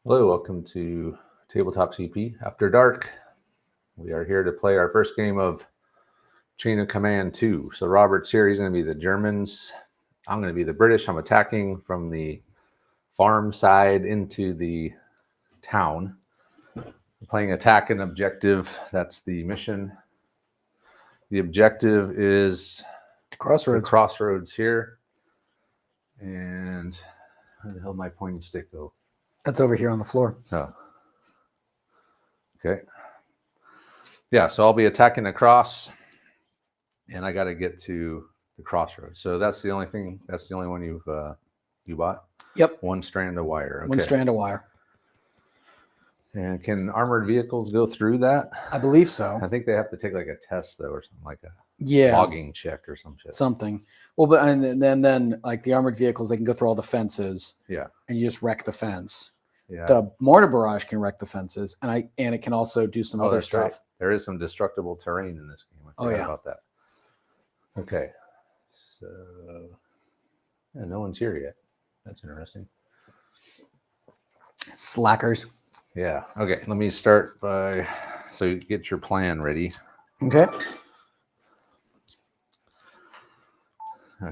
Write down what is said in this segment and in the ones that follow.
Hello, welcome to Tabletop CP After Dark. We are here to play our first game of Chain of Command 2. So Robert's here, he's going to be the Germans. I'm going to be the British. I'm attacking from the farm side into the town. We're playing attack and objective. That's the mission. The objective is the crossroads here. And where the hell did my pointing stick go? That's over here on the floor. Oh. Okay. Yeah, so I'll be attacking across, and I got to get to the crossroads. So that's the only thing. That's the only one you bought. Yep. One strand of wire. Okay. One strand of wire. And can armored vehicles go through that? I believe so. I think they have to take like a test though, or something like a logging check or some shit. Something. Well, but and then like the armored vehicles, they can go through all the fences. Yeah. And you just wreck the fence. Yeah. The mortar barrage can wreck the fences, and it can also do some other stuff. Right. There is some destructible terrain in this game. I forgot about that. Okay. So yeah, no one's here yet. That's interesting. Slackers. Yeah. Okay. Let me start by so you get your plan ready. Okay.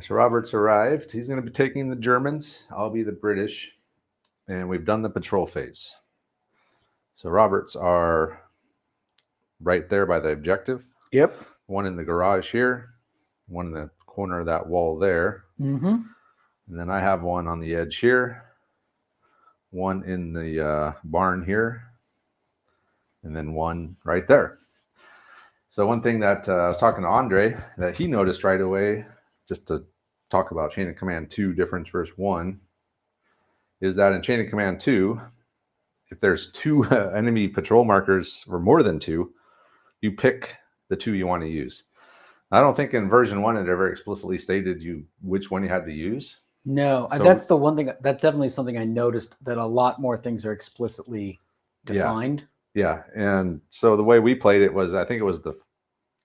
So Robert's arrived. He's going to be taking the Germans. I'll be the British. And we've done the patrol phase. So Roberts are right there by the objective. Yep. One in the garage here. One in the corner of that wall there. Mm-hmm. And then I have one on the edge here. One in the barn here. And then one right there. So one thing that I was talking to Andre that he noticed right away, just to talk about Chain of Command 2 difference versus 1, is that in Chain of Command 2, if there's two enemy patrol markers or more than two, you pick the two you want to use. I don't think in version 1 it ever explicitly stated which one you had to use. No, so, that's the one thing. That's definitely something I noticed, that a lot more things are explicitly defined. Yeah, and so the way we played it was, I think it was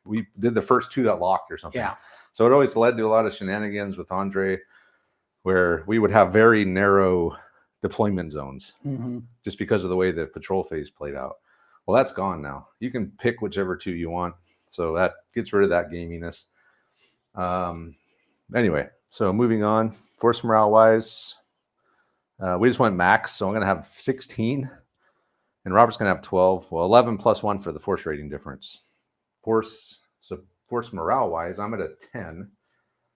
we did the first two that locked or something. Yeah. So it always led to a lot of shenanigans with Andre, where we would have very narrow deployment zones just because of the way the patrol phase played out. Well, that's gone now. You can pick whichever two you want. So that gets rid of that gaminess. Anyway, so moving on, force morale wise, we just went max. So I'm going to have 16 and Robert's going to have 12. Well, 11 plus 1 for the force rating difference. Force morale wise, I'm at a 10.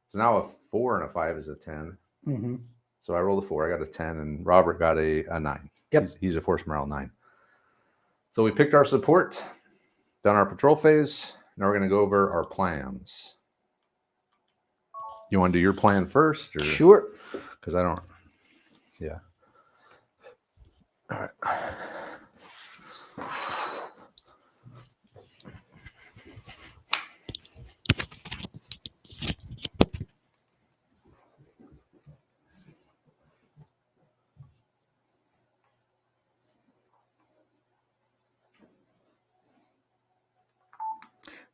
So now a 4 and a 5 is a 10. Mm-hmm. So I rolled a 4, I got a 10, and Robert got a 9. Yep. He's a force morale 9. So we picked our support, done our patrol phase. Now we're going to go over our plans. You want to do your plan first? Or? Sure. Because I don't. Yeah. All right.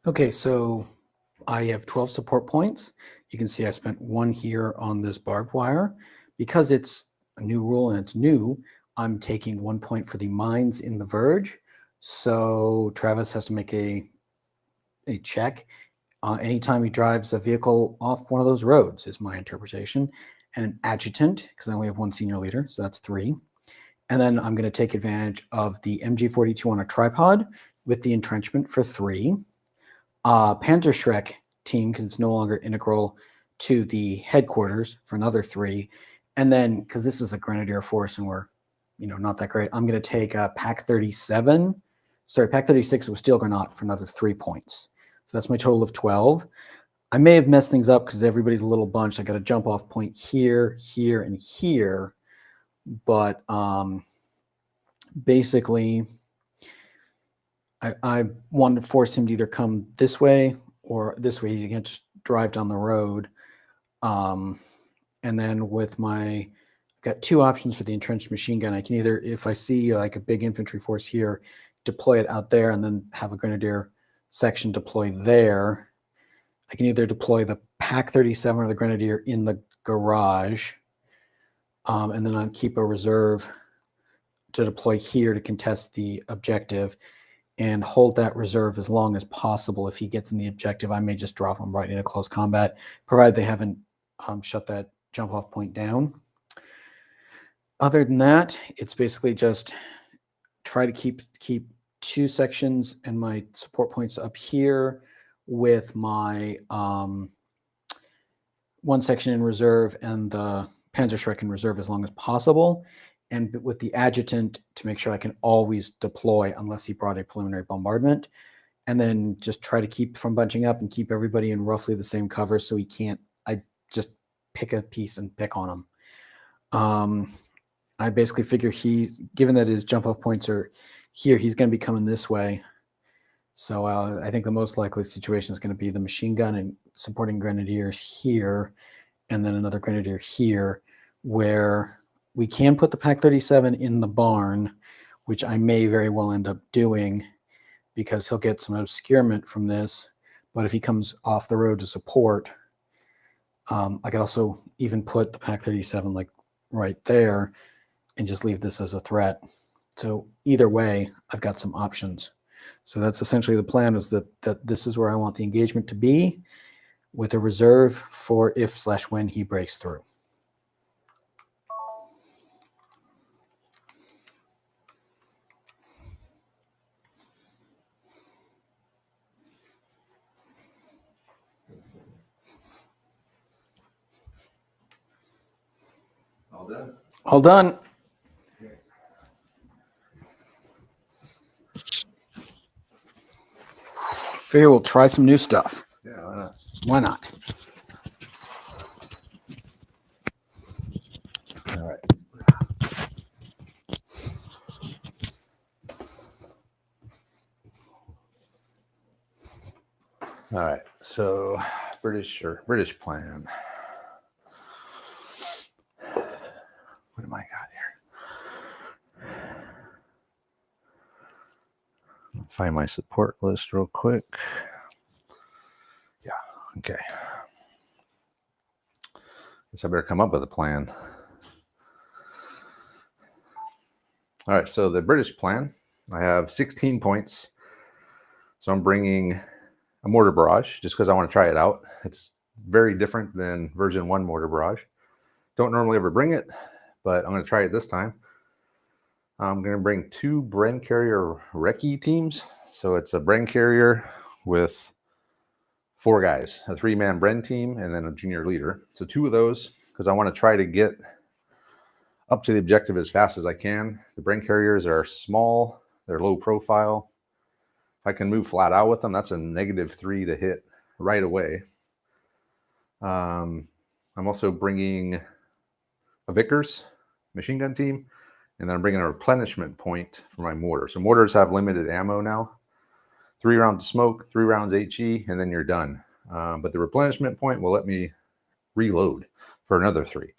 Okay, so I have 12 support points. You can see I spent 1 here on this barbed wire. Because it's a new rule and it's new, I'm taking 1 point for the mines in the verge. So Travis has to make a check anytime he drives a vehicle off one of those roads, is my interpretation. And an adjutant, because I only have 1 senior leader, so that's 3. And then I'm going to take advantage of the MG42 on a tripod with the entrenchment for 3. Panzerschreck team, because it's no longer integral to the headquarters, for another 3. And then, because this is a grenadier force and we're, not that great, I'm going to take a Pack 37. Sorry, Pack 36 with Steel Granat for another 3 points. So that's my total of 12. I may have messed things up because everybody's a little bunched. I got a jump off point here, here, and here. But basically, I wanted to force him to either come this way or this way. He can't just drive down the road. And then with my got two options for the entrenched machine gun. I can either, if I see like a big infantry force here, deploy it out there and then have a grenadier section deploy there. I can either deploy the Pack 37 or the grenadier in the garage, and then I'll keep a reserve to deploy here to contest the objective and hold that reserve as long as possible. If he gets in the objective, I may just drop him right into close combat, provided they haven't shut that jump off point down. Other than that, it's basically just try to keep two sections and my support points up here with my one section in reserve and the Panzerschreck in reserve as long as possible, and with the adjutant to make sure I can always deploy unless he brought a preliminary bombardment, and then just try to keep from bunching up and keep everybody in roughly the same cover so he can't, I just pick a piece and pick on him. I basically figure given that his jump off points are here, he's going to be coming this way. So I think the most likely situation is going to be the machine gun and supporting grenadiers here, and then another grenadier here, where we can put the Pack 37 in the barn, which I may very well end up doing because he'll get some obscurement from this. But if he comes off the road to support, I could also even put the Pack 37 like right there and just leave this as a threat. So either way, I've got some options. So that's essentially the plan, is that this is where I want the engagement to be, with a reserve for if/when he breaks through. All done. All done. Figure we'll try some new stuff. Yeah, why not? Why not? All right. All right. So British plan. What am I got here? I'll find my support list real quick. Yeah. Okay. Guess I better come up with a plan. All right. So the British plan, I have 16 points. So I'm bringing a mortar barrage just because I want to try it out. It's very different than version 1 mortar barrage. Don't normally ever bring it, but I'm going to try it this time. I'm going to bring 2 Bren carrier recce teams. So it's a Bren carrier with 4 guys, a 3-man Bren team, and then a junior leader. So 2 of those, because I want to try to get up to the objective as fast as I can. The Bren carriers are small, they're low profile. If I can move flat out with them, that's a -3 to hit right away. I'm also bringing a Vickers machine gun team, and then I'm bringing a replenishment point for my mortar. So mortars have limited ammo now. 3 rounds of smoke, 3 rounds HE, and then you're done. But the replenishment point will let me reload for another 3.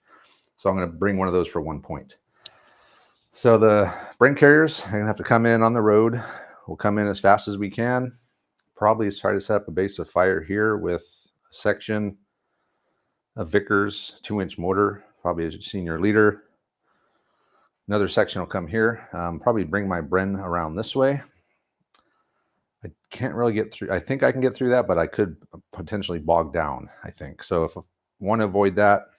So I'm going to bring one of those for 1 point. So the Bren carriers are going to have to come in on the road. We'll come in as fast as we can. Probably try to set up a base of fire here with a section of Vickers 2-inch mortar, probably as a senior leader. Another section will come here. Probably bring my Bren around this way. I can't really get through. I think I can get through that, but I could potentially bog down, I think. So if I want to avoid that,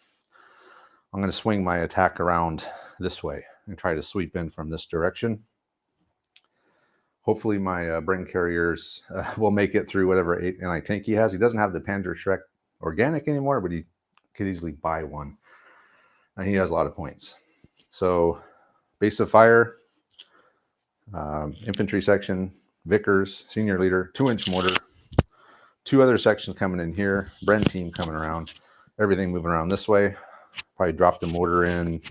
I'm going to swing my attack around this way and try to sweep in from this direction. Hopefully my Bren carriers will make it through whatever anti-tank he has. He doesn't have the Panzerschreck organic anymore, but he could easily buy one. And he has a lot of points. So base of fire, infantry section, Vickers, senior leader, 2-inch mortar, 2 other sections coming in here, Bren team coming around, everything moving around this way. Probably drop the mortar in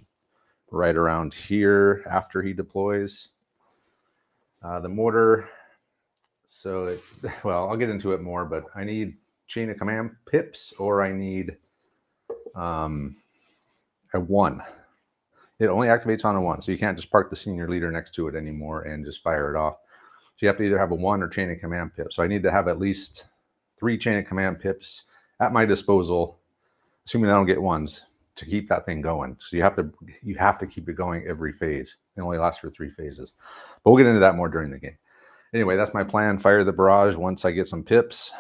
right around here after he deploys. The mortar, so well, I'll get into it more, but I need chain of command pips, or I need a 1. It only activates on a 1, so you can't just park the senior leader next to it anymore and just fire it off. So you have to either have a 1 or chain of command pip. So I need to have at least 3 chain of command pips at my disposal, assuming I don't get 1s, to keep that thing going. So you have to keep it going every phase. It only lasts for 3 phases. But we'll get into that more during the game. Anyway, that's my plan. Fire the barrage once I get some pips.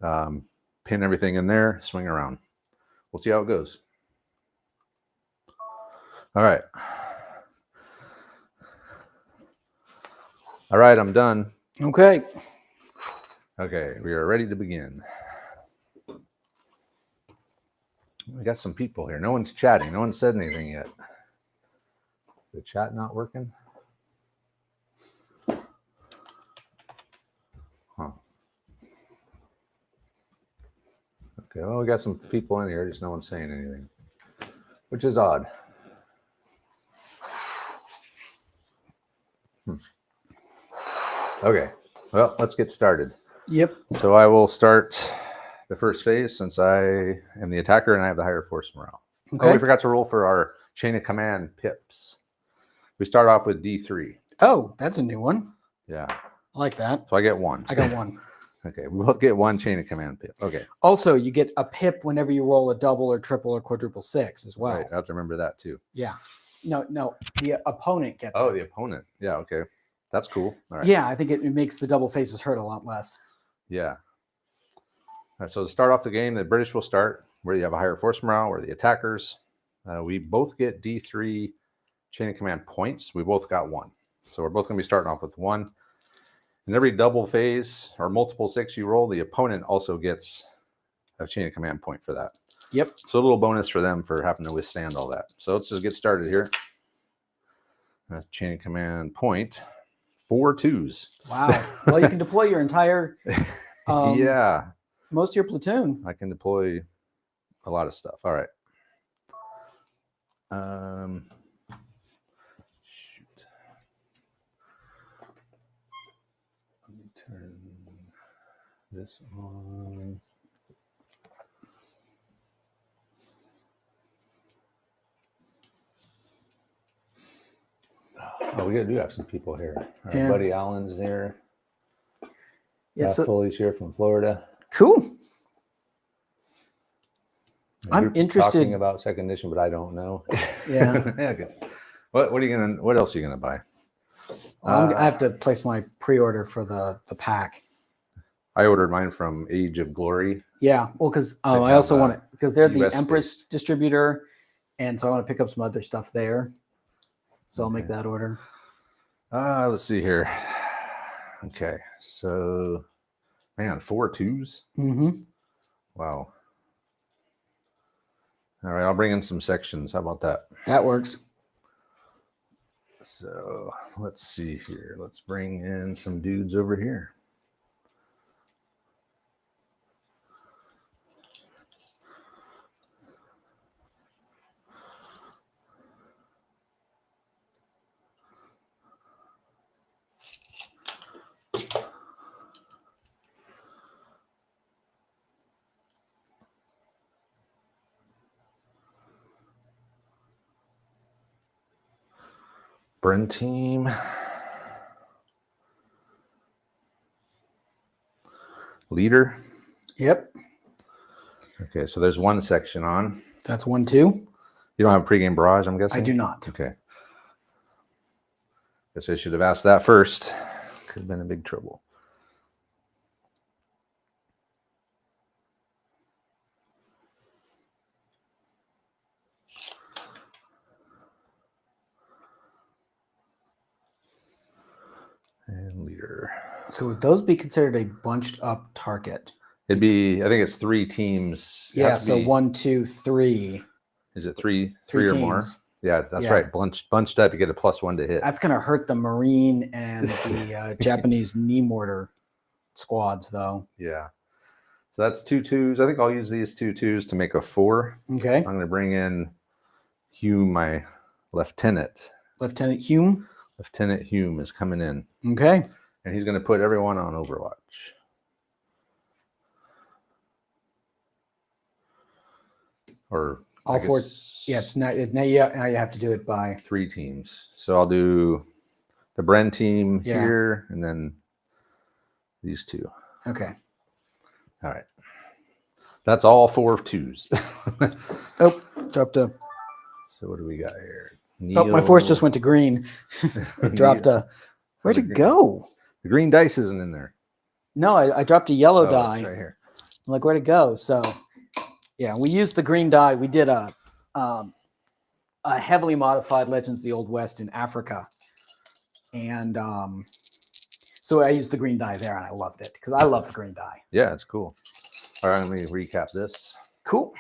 Pin everything in there, swing around. We'll see how it goes. All right. All right, I'm done. Okay. Okay, we are ready to begin. We got some people here. No one's chatting. No one said anything yet. The chat not working? Huh. Okay, well, we got some people in here, just no one's saying anything, which is odd. Okay, well, let's get started. Yep. So I will start the first phase since I am the attacker and I have the higher force morale. Okay. Oh, we forgot to roll for our chain of command pips. We start off with D3. Oh, that's a new one. Yeah. I like that. So I get 1. I got 1. Okay, we both get 1 chain of command pip. Okay. Also, you get a pip whenever you roll a double or triple or quadruple 6 as well. Right, I have to remember that too. Yeah. No, the opponent gets Oh, it. the opponent. Yeah, okay. That's cool. All right. Yeah, I think it makes the double faces hurt a lot less. Yeah. All right, so to start off the game, the British will start where you have a higher force morale, we're the attackers. We both get D3 chain of command points. We both got 1. So we're both going to be starting off with 1. In every double phase or multiple 6 you roll, the opponent also gets a chain of command point for that. Yep. So a little bonus for them for having to withstand all that. So let's just get started here. That's chain of command point. 4 2s. Wow. Well, you can deploy your entire Yeah. most of your platoon. I can deploy a lot of stuff. All right. Shoot. Let me turn this on. Oh, we do have some people here. Our Yeah. buddy Alan's there. Yeah, Beth Foley's here from Florida. Cool. The I'm group's interested talking about second edition, but I don't know. Yeah. Yeah, good. What else are you gonna buy? I have to place my pre-order for the pack. I ordered mine from Age of Glory. Yeah, well, because I have, also want it because they're the US Empress based. distributor, and so I want to pick up some other stuff there. So I'll make Okay. that order. Let's see here. Okay, so man, 4 2s. Mm-hmm. Wow. All right, I'll bring in some sections. How about that? That works. So let's see here. Let's bring in some dudes over here. Burn team. Leader. Yep. Okay, so there's one section on. That's 1 2. You don't have a pregame barrage, I'm guessing? I do not. Okay. Guess I should have asked that first. Could have been in big trouble. And leader. So would those be considered a bunched up target? It'd be, I think it's 3 teams. It Yeah, has to so be- 1 2 3. Is it three Three or more? teams. Yeah, that's Yeah. right. Bunched up, you get a +1 to hit. That's going to hurt the Marine and the Japanese knee mortar squads, though. Yeah. So that's 2 2s. I think I'll use these 2 2s to make a 4. Okay. I'm going to bring in Hume, my lieutenant. Lieutenant Hume. Lieutenant Hume is coming in, Okay. and he's going to put everyone on Overwatch. Or All four. Yeah, it's not. Now you have to do it by 3 teams. So I'll do the Bren team Yeah. here, and then these 2. Okay. All right. That's all 4 of 2s. Oh, dropped a. So what do we got here? Oh, my force just went to green. It dropped a. Where'd it go? The green dice isn't in there. No, I dropped a yellow die. It's right here. I'm like, where'd it go? So, yeah, we used the green die. We did a heavily modified Legends of the Old West in Africa, and so I used the green die there, and I loved it because I love the green die. Yeah, it's cool. All right, let me recap this. Cool.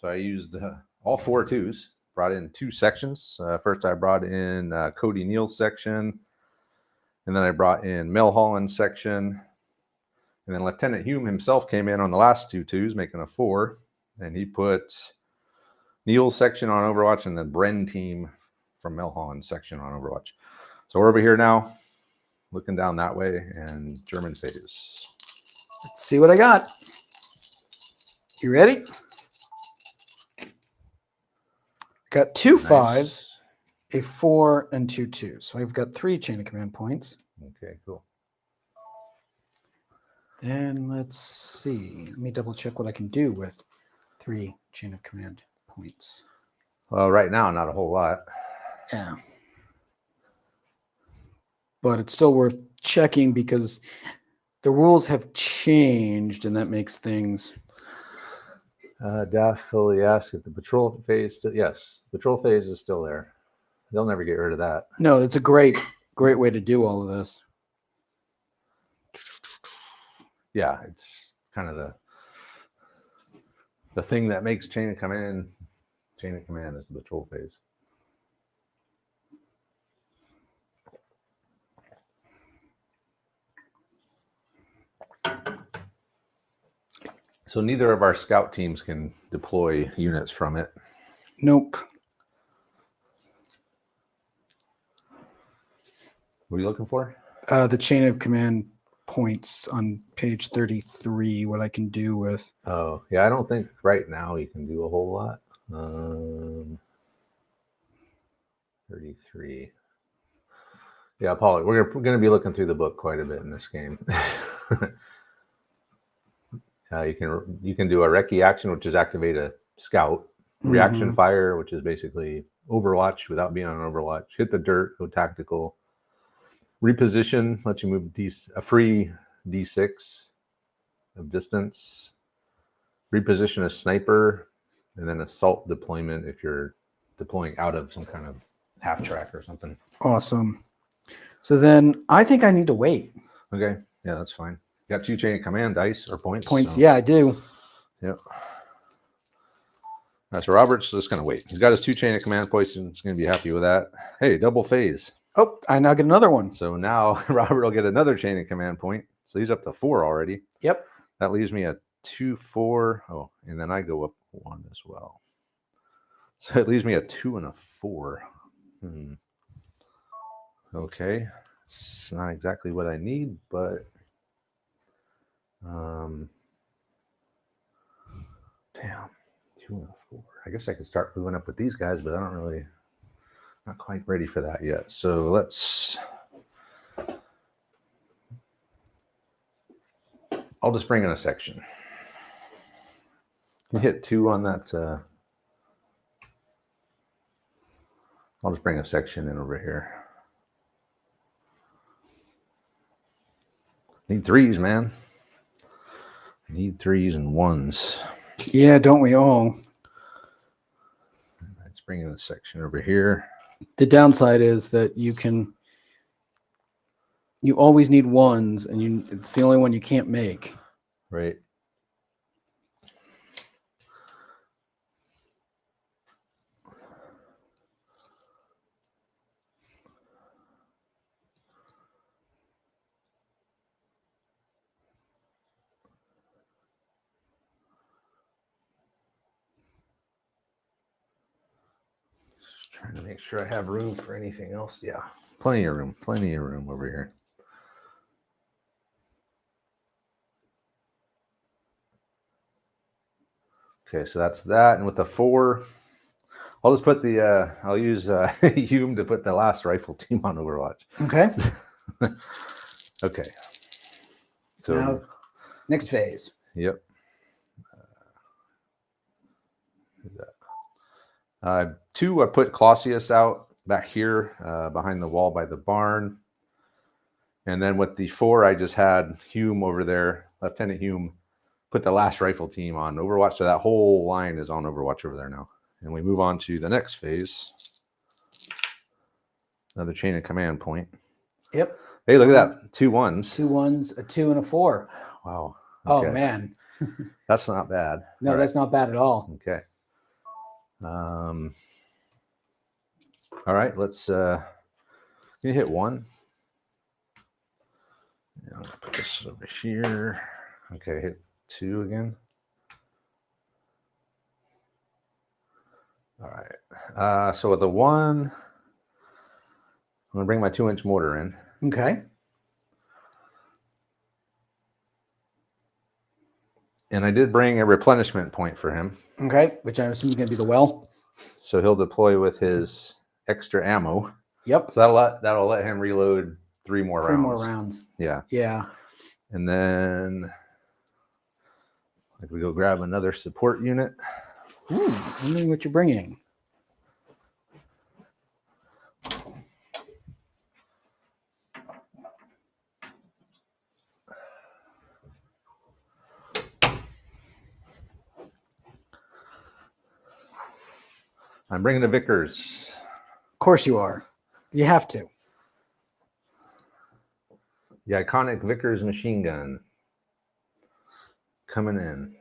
So I used all 4 2s. Brought in 2 sections. First, I brought in Cody Neal's section, and then I brought in Mel Holland's section, and then Lieutenant Hume himself came in on the last 2 2s, making a 4, and he put Neal's section on Overwatch, and then Bren team from Mel Holland's section on Overwatch. So we're over here now, looking down that way, and German phase. Let's see what I got. You ready? Got 2 5s, a 4, and 2 2s. So I've got 3 chain of command points. Okay, cool. Then let's see. Let me double check what I can do with 3 chain of command points. Well, right now, not a whole lot. Yeah. But it's still worth checking because the rules have changed, and that makes things. Daffily asked if the patrol phase. Yes, patrol phase is still there. They'll never get rid of that. No, it's a great way to do all of this. Yeah, it's kind of the thing that makes chain of command is the patrol phase. So neither of our scout teams can deploy units from it. Nope. What are you looking for? The chain of command points on page 33, what I can do with. Oh, yeah, I don't think right now you can do a whole lot. 33. Yeah, Paul, we're going to be looking through the book quite a bit in this game. You can do a recce action, which is activate a scout. Reaction fire, which is basically Overwatch without being on Overwatch. Hit the dirt, go tactical. Reposition, let you move a free D6 of distance. Reposition a sniper, and then assault deployment if you're deploying out of some kind of half track or something. Awesome. So then I think I need to wait. Okay, yeah, that's fine. You got 2 chain of command dice or points? Points, so. yeah, I do. Yep. That's so Robert's just going to wait. He's got his 2 chain of command points, and he's going to be happy with that. Hey, double phase. Oh, I now get another one. So now Robert will get another chain of command point. So he's up to 4 already. Yep. That leaves me at 2, 4. Oh, and then I go up 1 as well. So it leaves me at 2 and a 4. Okay. It's not exactly what I need, but damn. 2 and a 4. I guess I could start moving up with these guys, but I don't really, not quite ready for that yet. So let's, I'll just bring in a section. You hit 2 on that. I'll just bring a section in over here. Need 3s, man. Need 3s and 1s. Yeah, don't we all? Let's bring in a section over here. The downside is that you always need 1s, and it's the only one you can't make. Right. Just trying to make sure I have room for anything else. Yeah. Plenty of room over here. Okay, so that's that. And with the 4, I'll just put the, I'll use Hume to put the last rifle team on Overwatch. Okay. Okay. So, Now, next phase. yep. 2, I put Clausius out back here behind the wall by the barn. And then with the 4, I just had Hume over there, Lieutenant Hume, put the last rifle team on Overwatch. So that whole line is on Overwatch over there now. And we move on to the next phase. Another chain of command point. Yep. Hey, look at that. 2 1s. 2 1s, a 2, and a 4. Wow. Okay. Oh, man. That's not bad. No, that's not bad at all. Okay. All right. Let's can you hit 1? Yeah, I'm gonna put this over here. Okay, hit 2 again. All right. So with the 1, I'm gonna bring my 2-inch mortar in. Okay. And I did bring a replenishment point for him. Okay, which I'm assuming is going to be the well. So he'll deploy with his extra ammo. Yep. So that'll let him reload 3 more rounds. 3 more rounds. Yeah. Yeah. And then we go grab another support unit. Wondering what you're bringing. I'm bringing the Vickers. Of course you are. You have to. The iconic Vickers machine gun coming in.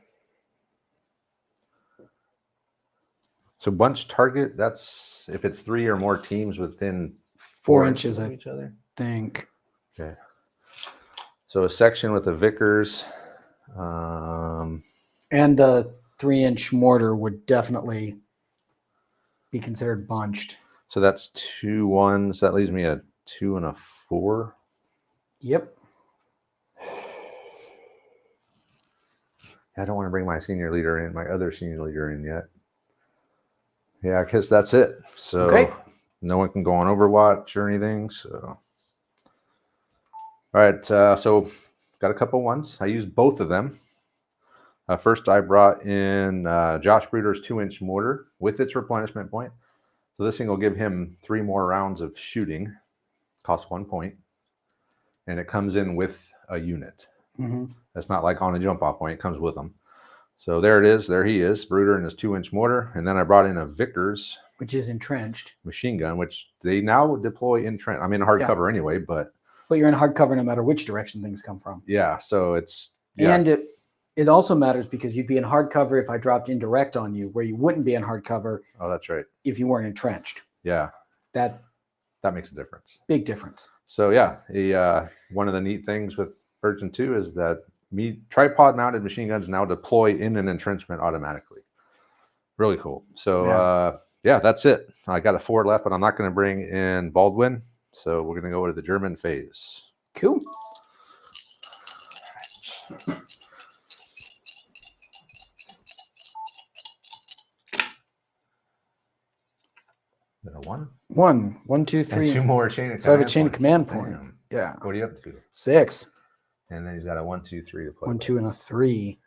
So bunch target, that's if it's 3 or more teams within 4 inches of of each other. Think. Okay. So a section with the Vickers. And the 3-inch mortar would definitely be considered bunched. So that's 2 1s. That leaves me a 2 and a 4. Yep. I don't want to bring my senior leader in, my other senior leader in yet. Yeah, I guess that's it. So okay. No one can go on Overwatch or anything. So, all right. So got a couple ones. I used both of them. First, I brought in Josh Bruder's 2-inch mortar with its replenishment point. So this thing will give him 3 more rounds of shooting. Costs 1 point. And it comes in with a unit. Mm-hmm. That's not like on a jump off point. It comes with them. So there it is. There he is, Bruder and his 2-inch mortar. And then I brought in a Vickers, which is entrenched machine gun, which they now deploy in trench. I'm in hardcover anyway, but you're in hardcover no matter which direction things come from. Yeah. So it's and it also matters because you'd be in hardcover if I dropped indirect on you, where you wouldn't be in hardcover. Oh, that's right. If you weren't entrenched. Yeah. That makes a difference. Big difference. So yeah, one of the neat things with version 2 is that tripod mounted machine guns now deploy in an entrenchment automatically. Really cool. So that's it. I got a 4 left, but I'm not going to bring in Baldwin. So we're going to go to the German phase. Cool. Is that a 1? 1, 1, 2, 3. And 2 more chain of command. So I have a chain of command point. Damn. Yeah. What are you up to? 6. And then he's got a 1, 2, 3 to play. 1, 2, and a 3.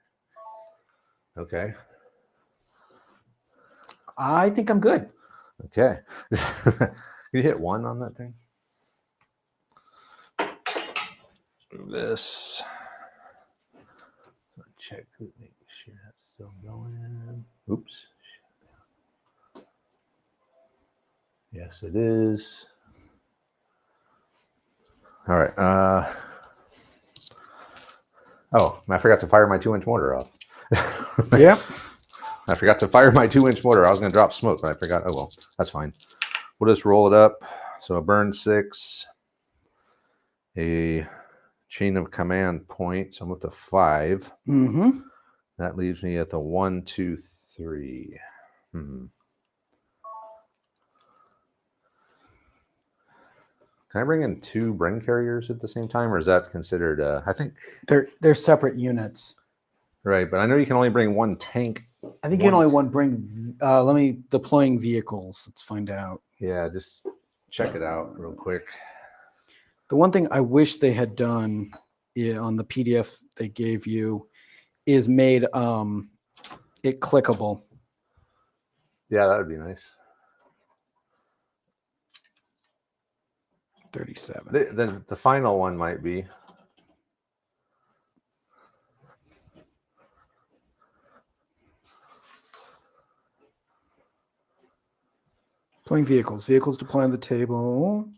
Okay. I think I'm good. Okay. Can you hit 1 on that thing? Move this. Check. Make sure that's still going. Oops. Yes, it is. All right. Oh, I forgot to fire my 2-inch mortar off. Yeah. I forgot to fire my 2-inch mortar. I was going to drop smoke, but I forgot. Oh, well, that's fine. We'll just roll it up. So a burn 6, a chain of command point. So I'm up to 5. Mm-hmm. That leaves me at the 1, 2, 3. Can I bring in 2 brain carriers at the same time, or is that considered? I think they're separate units. Right, but I know you can only bring 1 tank I think you can only one bring. Let me deploying vehicles. Let's find out. Yeah, just check it out real quick. The one thing I wish they had done on the PDF they gave you is made it clickable. Yeah, that would be nice. 37. The final one might be. Deploying vehicles. Vehicles deploy on the table.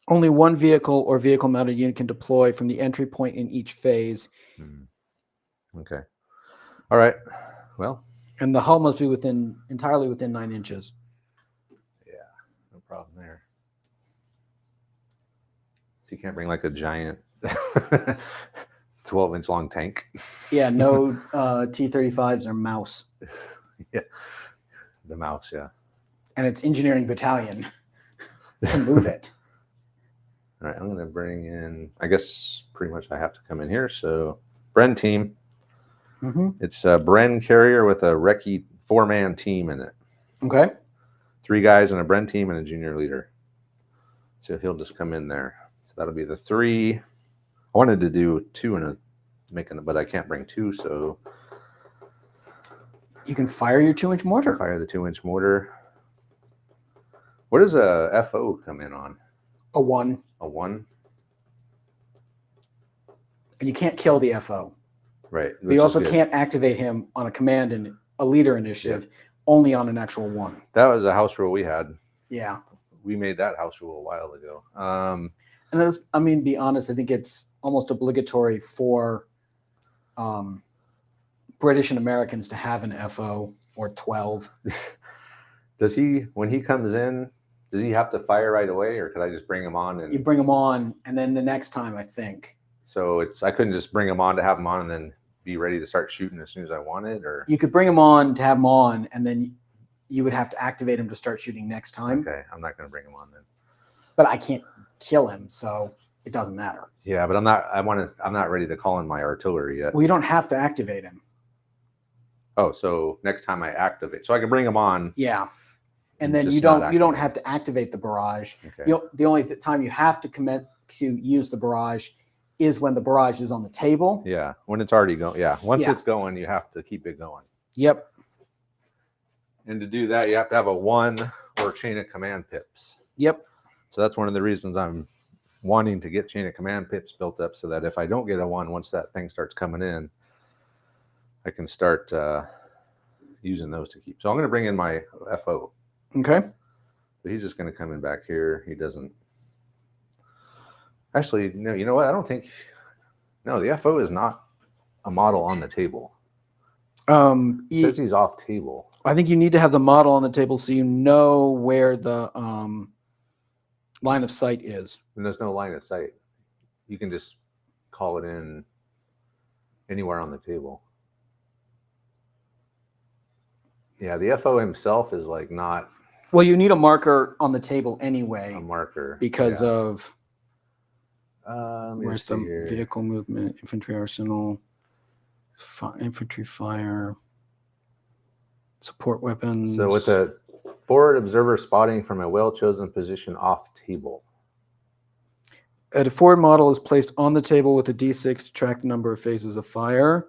Only one vehicle or vehicle mounted unit can deploy from the entry point in each phase. Okay. All right. Well. And the hull must be entirely within 9 inches. Yeah, no problem there. So you can't bring like a giant 12-inch long tank. Yeah, no T-35s or mouse. Yeah, the mouse, yeah. And it's engineering battalion to move it. All right, I'm going to bring in, I guess pretty much I have to come in here. So Bren team. It's a Bren carrier with a recce 4-man team in it. Okay. 3 guys and a Bren team and a junior leader. So he'll just come in there. So that'll be the 3. I wanted to do 2 and but I can't bring 2, so you can fire your 2-inch mortar. Fire the 2-inch mortar. What does a FO come in on? A 1. A 1. And you can't kill the FO. Right. But you also can't activate him on a command and a leader initiative, only on an actual 1. That was a house rule we had. Yeah. We made that house rule a while ago. And that's, I mean, be honest, I think it's almost obligatory for British and Americans to have an FO or 12. Does he, when he comes in, does he have to fire right away, or could I just bring him on? And you bring him on, and then the next time, I think. So I couldn't just bring him on to have him on and then be ready to start shooting as soon as I wanted, or you could bring him on to have him on, and then you would have to activate him to start shooting next time. Okay, I'm not going to bring him on then. But I can't kill him, so it doesn't matter. Yeah, but I'm not ready to call in my artillery yet. Well, you don't have to activate him. Oh, so next time I activate, so I can bring him on. Yeah, and then you don't have to activate the barrage. Okay. The only time you have to commit to use the barrage is when the barrage is on the table. Yeah, when it's already going. Yeah, once it's going, you have to keep it going. Yep. And to do that, you have to have a 1 or chain of command pips. Yep. So that's one of the reasons I'm wanting to get chain of command pips built up, so that if I don't get a 1, once that thing starts coming in, I can start using those to keep. So I'm going to bring in my FO. Okay. So he's just going to come in back here. He doesn't. Actually, no, you know what? I don't think. No, the FO is not a model on the table. It says he's off table. I think you need to have the model on the table so you know where the line of sight is. And there's no line of sight. You can just call it in anywhere on the table. Yeah, the FO himself is like not. Well, you need a marker on the table anyway. A marker. Because of. Where's the vehicle movement, infantry arsenal, infantry fire, support weapons. So with a forward observer spotting from a well-chosen position off table. A forward model is placed on the table with a D6 to track the number of phases of fire.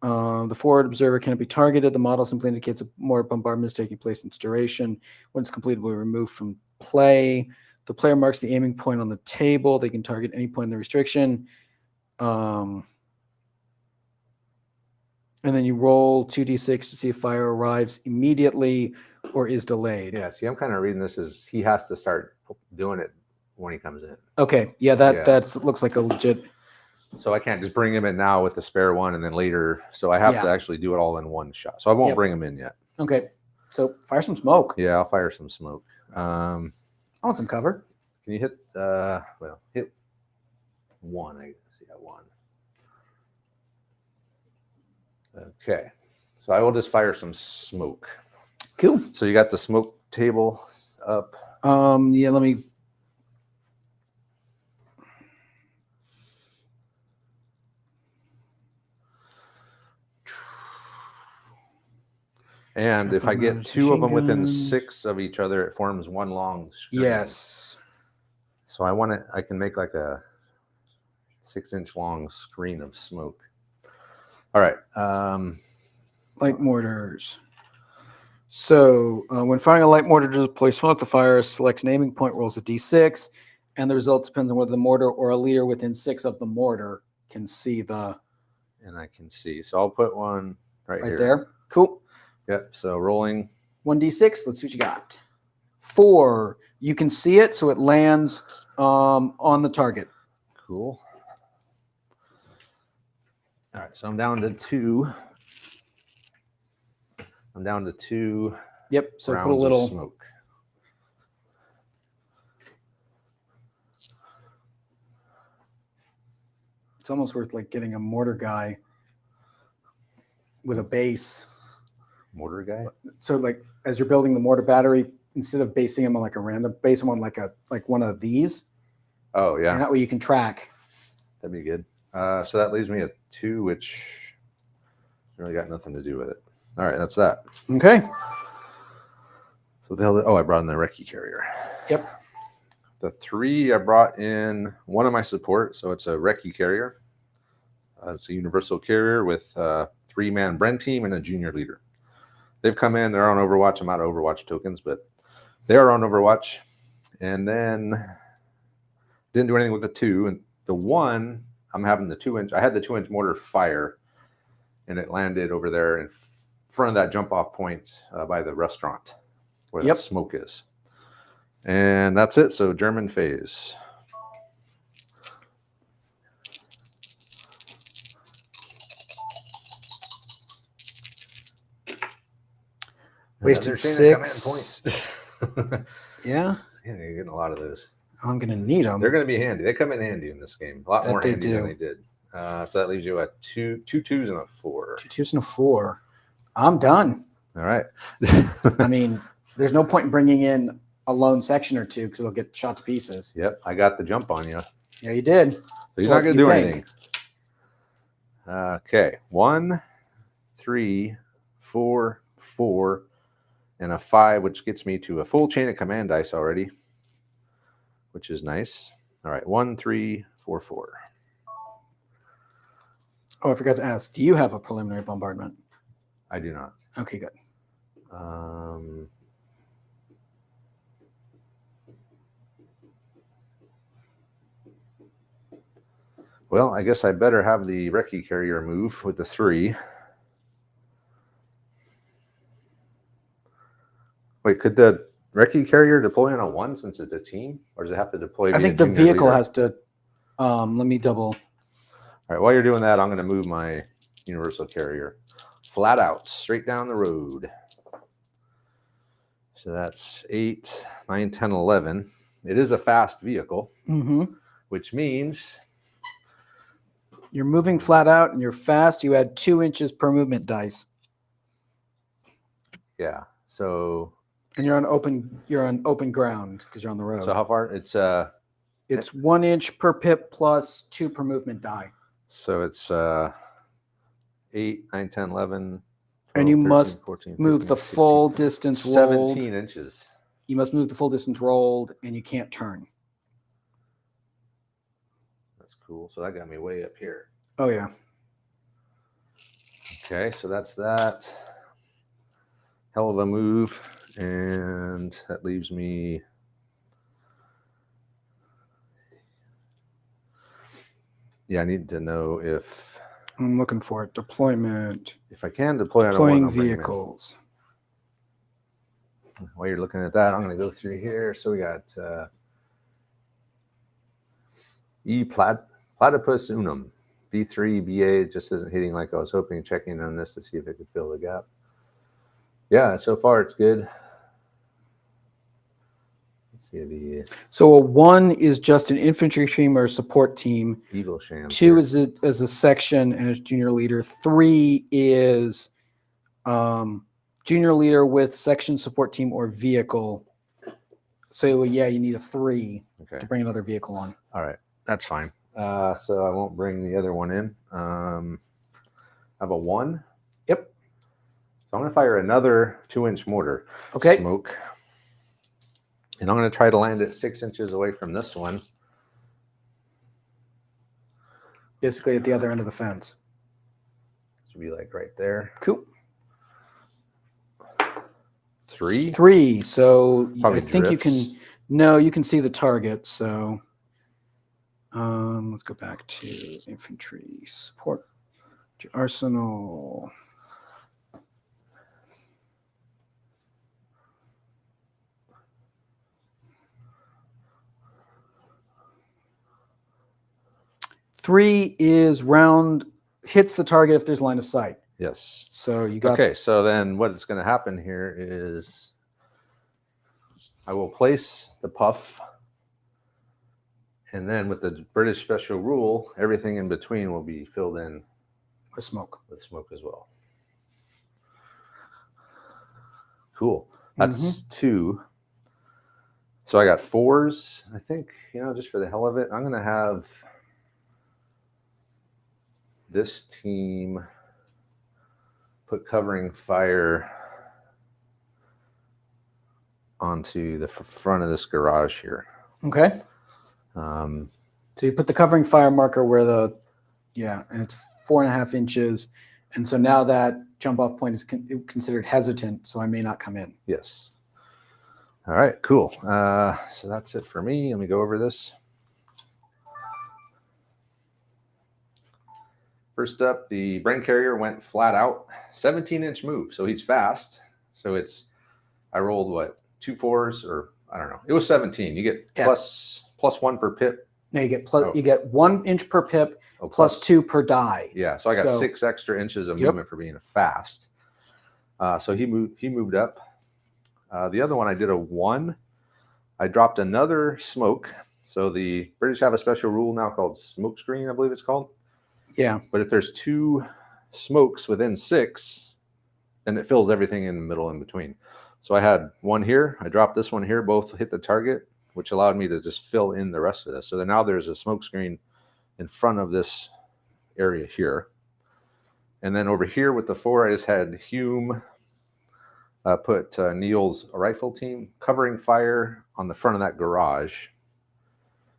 The forward observer cannot be targeted. The model simply indicates a more bombardment is taking place in its duration. When it's completed, will be removed from play. The player marks the aiming point on the table. They can target any point in the restriction. And then you roll 2d6 to see if fire arrives immediately or is delayed. Yeah, see, I'm kind of reading this as he has to start doing it when he comes in. Okay, yeah, that looks like a legit. So I can't just bring him in now with the spare 1 and then later. So I have to actually do it all in one shot. So I won't bring him in yet. Okay, so fire some smoke. Yeah, I'll fire some smoke. I want some cover. Can you hit, hit 1, I guess. Yeah, 1. Okay. So I will just fire some smoke. Cool. So you got the smoke table up. Yeah, let me. And if I get Mounted two of them machine within guns. 6 of each other, it forms one long string. Yes. So I can make like a 6-inch long screen of smoke. All right. Light mortars. So when firing a light mortar to deploy smoke, the fire selects an aiming point, rolls a d6, and the result depends on whether the mortar or a leader within 6 of the mortar can see the. And I can see. So I'll put one right here. There. Cool. Yep. So rolling. 1d6. Let's see what you got. 4. You can see it, so it lands on the target. Cool. All right. So I'm down to 2. I'm down to 2. Yep. So rounds put a little of smoke. It's almost worth like getting a mortar guy with a base. Mortar guy. So like as you're building the mortar battery, instead of basing them on like a random, base them on like one of these. Oh yeah. And that way you can track. That'd be good. So that leaves me at 2, which really got nothing to do with it. All right, that's that. Okay. So the hell? Oh, I brought in the recce carrier. Yep. The 3 I brought in one of my support, so it's a recce carrier. It's a universal carrier with a 3-man Bren team and a junior leader. They've come in. They're on Overwatch. I'm out of Overwatch tokens, but they are on Overwatch. And then didn't do anything with the 2. And the 1, I'm having the 2-inch. I had the 2-inch mortar fire, and it landed over there in front of that jump-off point by the restaurant where the smoke is. And that's it. So German phase. Wasted 6. Yeah. Yeah, you're getting a lot of those. I'm going to need them. They're going to be handy. They come in handy in this game. A lot more handy than they did. So that leaves you at 2 2s and a 4. 2 2s and a 4. I'm done. All right. I mean, there's no point in bringing in a lone section or 2 because it'll get shot to pieces. Yep, I got the jump on you. Yeah, you did. So he's not going to do anything. Okay, 1, 3, 4, 4, and a 5, which gets me to a full chain of command dice already, which is nice. All right, 1, 3, 4, 4. Oh, I forgot to ask. Do you have a preliminary bombardment? I do not. Okay, good. Well, I guess I better have the recce carrier move with the 3. Wait, could the recce carrier deploy on a 1 since it's a team? Or does it have to deploy? I think the vehicle has to. Let me double. All right, while you're doing that, I'm going to move my universal carrier flat out, straight down the road. So that's 8, 9, 10, 11. It is a fast vehicle, which means you're moving flat out and you're fast. You add 2 inches per movement dice. Yeah. So. And you're on open ground because you're on the road. So how far? It's 1 inch per pip plus 2 per movement die. So it's 8, 9, 10, 11. 12, and you 13, must 14, move 15, the 16, full distance 17 rolled. 17 inches. You must move the full distance rolled, and you can't turn. That's cool. So that got me way up here. Oh, yeah. Okay, so that's that. Hell of a move. And that leaves me... Yeah, I need to know if... I'm looking for it. Deployment. If I can deploy Deploying on vehicles. While you're looking at that, I'm going to go through here. So we got Platypus Unum. B3, BA just isn't hitting like I was hoping. Checking on this to see if it could fill the gap. Yeah, so far it's good. Let's see the... So a 1 is just an infantry team or a support team. Eagle Sham. 2 is a section and a junior leader. 3 is junior leader with section, support team, or vehicle. So yeah, you need a 3 to bring another vehicle on. All right, that's fine. So I won't bring the other one in. I have a 1. Yep. So I'm going to fire another 2-inch mortar. Okay. Smoke. And I'm going to try to land it 6 inches away from this one. Basically at the other end of the fence. Should be like right there. Cool. 3. 3. So Probably I think drifts. you can. No, you can see the target. So let's go back to infantry support. Arsenal. Three is round, hits the target if there's line of sight. Yes. So you got. Okay, so then what's going to happen here is I will place the puff, and then with the British special rule, everything in between will be filled in with smoke. With smoke as well. Cool. That's 2. So I got 4s. I think, just for the hell of it, I'm going to have this team put covering fire onto the front of this garage here. Okay. So you put the covering fire marker where and it's 4.5 inches. And so now that jump off point is considered hesitant, so I may not come in. Yes. All right, cool. So that's it for me. Let me go over this. First up, the brain carrier went flat out, 17-inch move. So he's fast. So I rolled what, 2 4s, or I don't know. It was 17. You get plus 1 per pip. No, you get you get 1 inch per pip, plus 2 per die. Yeah, so I got 6 extra inches of movement for being fast. So he moved up. The other one, I did a 1. I dropped another smoke. So the British have a special rule now called smoke screen, I believe it's called. Yeah. But if there's 2 smokes within 6, then it fills everything in the middle in between. So I had 1 here. I dropped this one here. Both hit the target, which allowed me to just fill in the rest of this. So then now there's a smoke screen in front of this area here. And then over here with the 4, I just had Hume put Neil's rifle team covering fire on the front of that garage.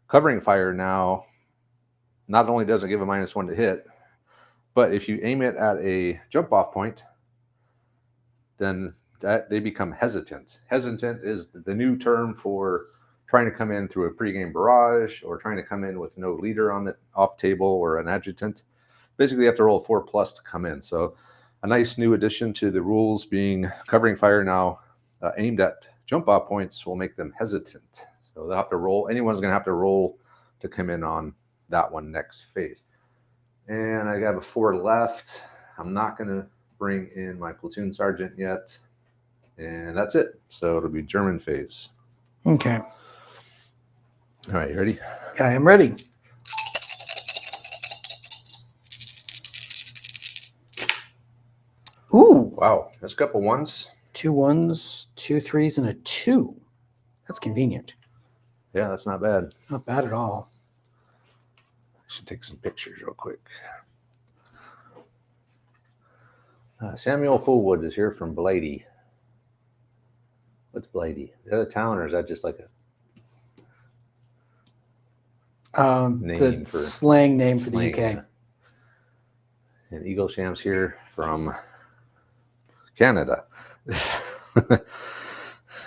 Covering fire now not only does it give a -1 to hit, but if you aim it at a jump off point, then they become hesitant. Hesitant is the new term for trying to come in through a pregame barrage or trying to come in with no leader on the off table or an adjutant. Basically, you have to roll 4+ to come in. So a nice new addition to the rules being covering fire now aimed at jump off points will make them hesitant. So they'll have to roll. Anyone's going to have to roll to come in on that one next phase. And I got a 4 left. I'm not going to bring in my platoon sergeant yet. And that's it. So it'll be German phase. Okay. All right, you ready? I am ready. Ooh. Wow, that's a couple 1s. 2 1s, 2 3s, and a 2. That's convenient. Yeah, that's not bad. Not bad at all. I should take some pictures real quick. Samuel Fullwood is here from Blady. What's Blady? Is that a town, or is that just like a the slang name for the UK? Yeah. And Eaglesham's here from Canada.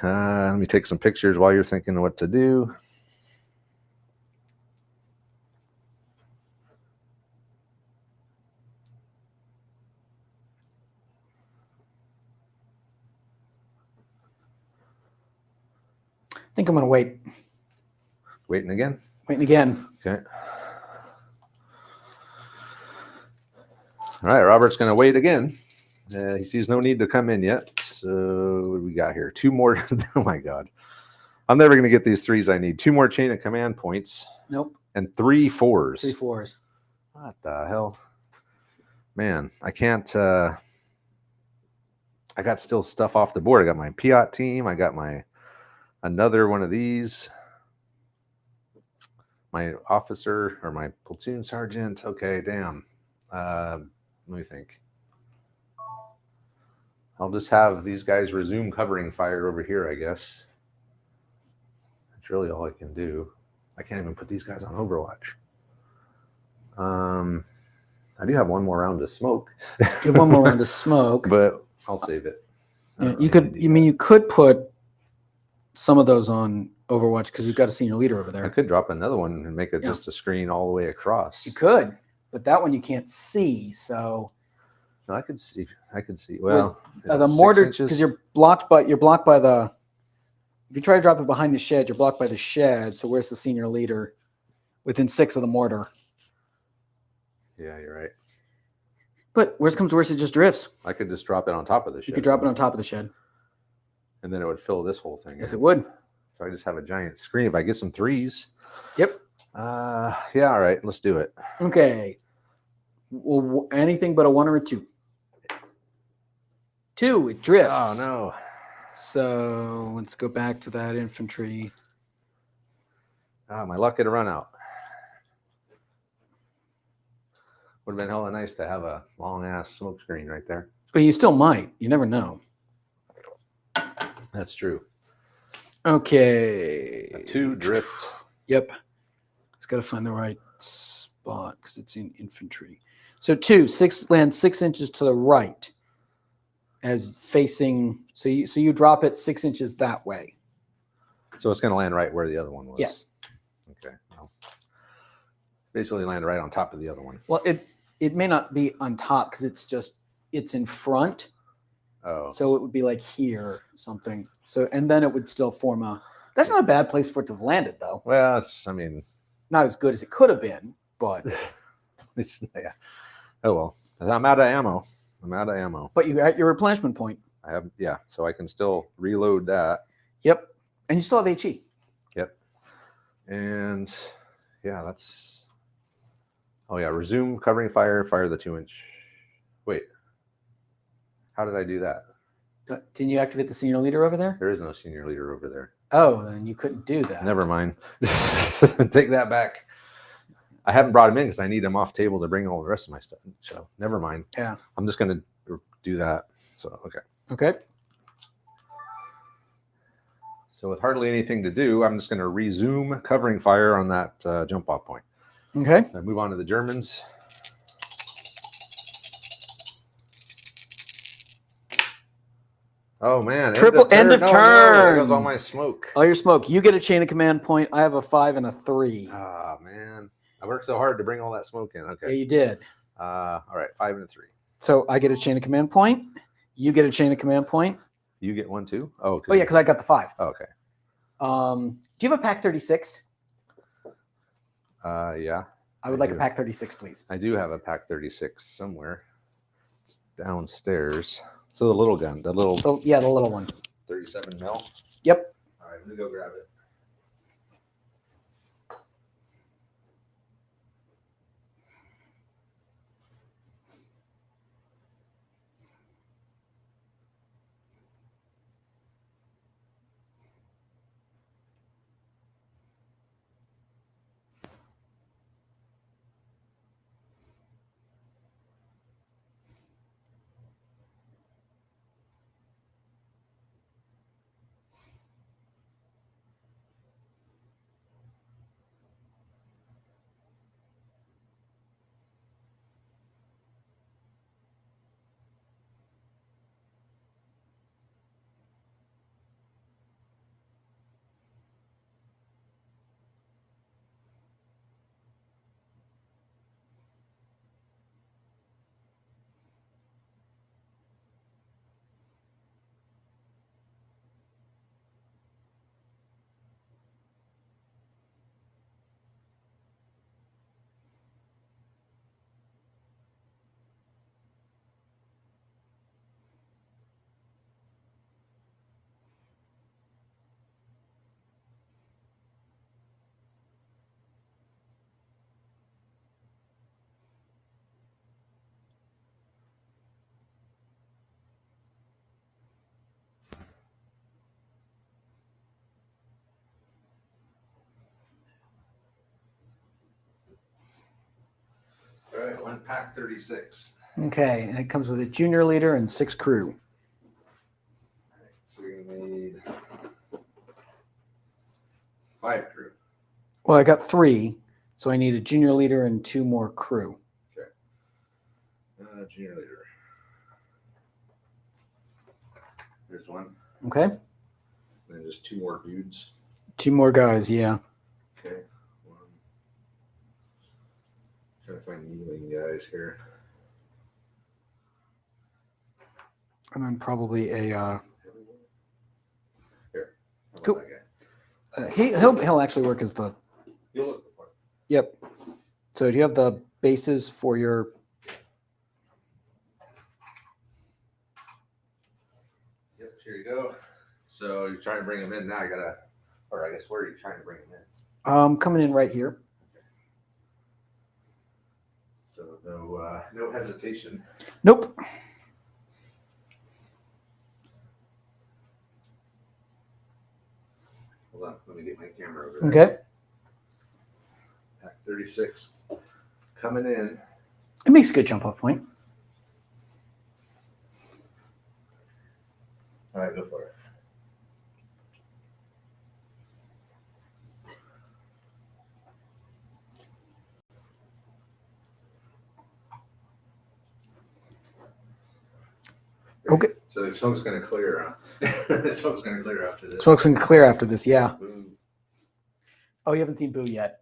Let me take some pictures while you're thinking what to do. I think I'm going to wait. Waiting again? Waiting again. Okay. All right, Robert's going to wait again. He sees no need to come in yet. So what do we got here? 2 more. Oh, my God. I'm never going to get these 3s I need. 2 more chain of command points. Nope. And 3 4s. 3 4s. What the hell? Man, I can't. I got still stuff off the board. I got my Piat team. I got another one of these. My officer or my platoon sergeant. Okay, damn. Let me think. I'll just have these guys resume covering fire over here, I guess. That's really all I can do. I can't even put these guys on Overwatch. I do have one more round to smoke. You have one more round to smoke, but I'll save it. Yeah, you could. You mean you could put some of those on Overwatch because you've got a senior leader over there. I could drop another one and make it just a screen all the way across. You could, but that one you can't see. So no, I could see. Well, the mortar because you're blocked by the. If you try to drop it behind the shed, you're blocked by the shed. So where's the senior leader? Within 6 of the mortar. Yeah, you're right. But worst comes to worst, it just drifts. I could just drop it on top of the shed. You could drop it on top of the shed. And then it would fill this whole thing. Yes, it would. So I just have a giant screen. If I get some threes. Yep. Yeah, all right. Let's do it. Okay. Well, anything but a 1 or a 2. 2, it drifts. Oh, no. So let's go back to that infantry. My luck had run out. Would have been hella nice to have a long-ass smoke screen right there. But you still might. You never know. That's true. Okay. A 2 drift. Yep. It's got to find the right spot because it's in infantry. So 2, 6 lands 6 inches to the right as facing. So you drop it 6 inches that way. So it's going to land right where the other one was. Yes. Okay. Well, basically land right on top of the other one. Well, it may not be on top because it's in front. Oh. So it would be like here, something. So and then it would still form a. That's not a bad place for it to have landed, though. Well, Not as good as it could have been, but it's yeah. Oh well, I'm out of ammo. But you got your replenishment point. I have so I can still reload that. Yep, and you still have HE. Yep, and that's. Oh yeah, resume covering fire. Fire the 2-inch. Wait, how did I do that? Didn't you activate the senior leader over there? There is no senior leader over there. Oh, then you couldn't do that. Never mind. Take that back. I haven't brought him in because I need him off table to bring all the rest of my stuff. So never mind. Yeah. I'm just going to do that. So, okay. Okay. So with hardly anything to do, I'm just going to resume covering fire on that jump off point. Okay. I move on to the Germans. Oh man! Triple end of turn. No, there goes all my smoke. All your smoke. You get a chain of command point. I have a 5 and a 3. Ah man, I worked so hard to bring all that smoke in. Okay. Yeah, you did. All right, 5 and a 3. So I get a chain of command point. You get a chain of command point. You get 1 too. Oh yeah, because I got the 5. Oh, okay. Do you have a pack 36? Yeah. I would like a pack 36, please. I do have a pack 36 somewhere. It's downstairs. So the little gun, the little. Oh, yeah, the little one. 37 mil. Yep. All right, let me go grab it. All right, 1 pack 36. Okay, and it comes with a junior leader and 6 crew. 5 crew. Well, I got 3, so I need a junior leader and 2 more crew. Okay. Junior leader. There's 1. Okay. And then just 2 more dudes. 2 more guys, yeah. Okay. 1. Trying to find kneeling guys here. And then probably a Here. How about Cool. that guy? He'll actually work as the You'll look for it. Yep. So do you have the bases for your Yep, here you go. So you're trying to bring him in now. Or I guess where are you trying to bring him in? coming in right here? So no hesitation. Nope. Hold on, let me get my camera over there. Okay. Pack 36 coming in. It makes a good jump off point. All right, go for it. Okay. So the smoke's going to clear. The smoke's going to clear after this. Smoke's gonna clear after this, yeah. Boom. Oh, you haven't seen Boo yet.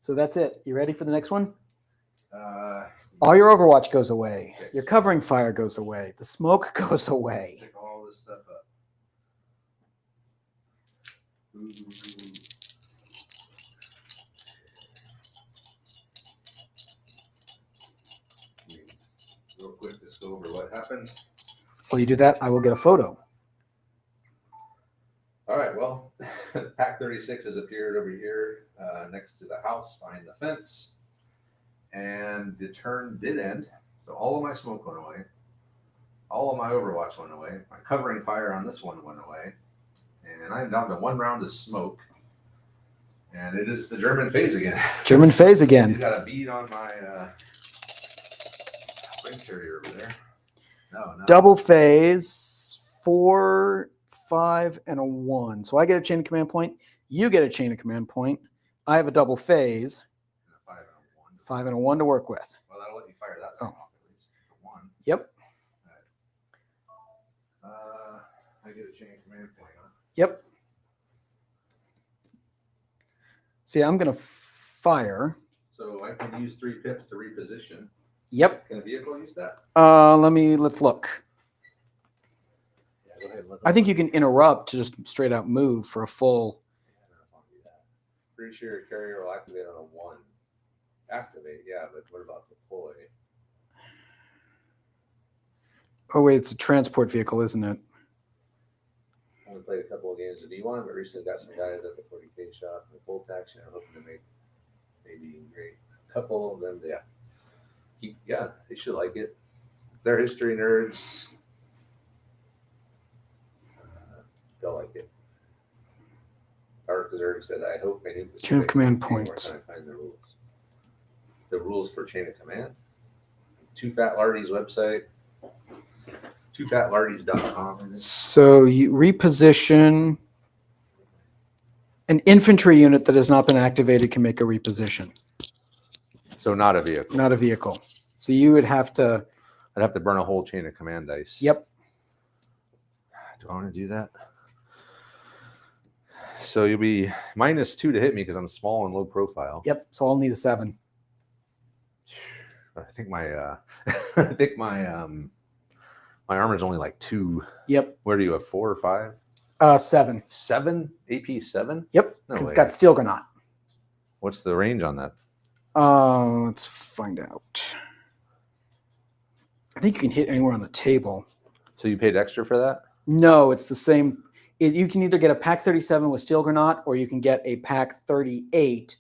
So that's it. You ready for the next one? All your Overwatch goes away. Okay. Your covering fire goes away. The smoke goes away. Pick all this stuff up. Ooh. Real quick, just go over what happened. While you do that, I will get a photo. All right, well, Pack 36 has appeared over here next to the house behind the fence. And the turn did end. So all of my smoke went away. All of my Overwatch went away. My covering fire on this one went away. And I'm down to 1 round of smoke. And it is the German phase again. German phase He's again. got a bead on my ring carrier over there. No. Double phase, 4, 5, and a 1. So I get a chain of command point. You get a chain of command point. I have a double phase. 5 and a 1. 5 and a 1 to work with. Well, that'll let you fire that thing off at least. For 1. Yep. I get a chain of command point, huh? Yep. See, I'm going to fire. So I can use 3 pips to reposition. Yep. Can a vehicle use that? Let's look. Yeah, go ahead. I think you can interrupt to just straight out move for a full. I don't know if I'll do that. Pretty sure your carrier will activate on a 1. Activate, yeah, but what about deploy? Oh, wait, it's a transport vehicle, isn't it? I only played a couple of games of D1, but recently got some guys at the 40K shop in the full tax. I'm hoping to make maybe great. A couple of them, yeah, they should like it. They're history nerds. They'll like it. Dark has already said, I hope many Chain of command points. Find the rules. The rules for chain of command. Too Fat Lardy's website. TooFatLardies.com. So you reposition. An infantry unit that has not been activated can make a reposition. So not a vehicle. Not a vehicle. So you would have to. I'd have to burn a whole chain of command dice. Yep. Do I want to do that? So you'll be -2 to hit me because I'm small and low profile. Yep. So I'll need a 7. I think my armor's only like 2. Yep. Where do you have 4 or 5? 7. 7? AP 7? Yep. No It's way. got steel granat. What's the range on that? Let's find out. I think you can hit anywhere on the table. So you paid extra for that? No, it's the same. You can either get a pack 37 with steel granat, or you can get a pack 38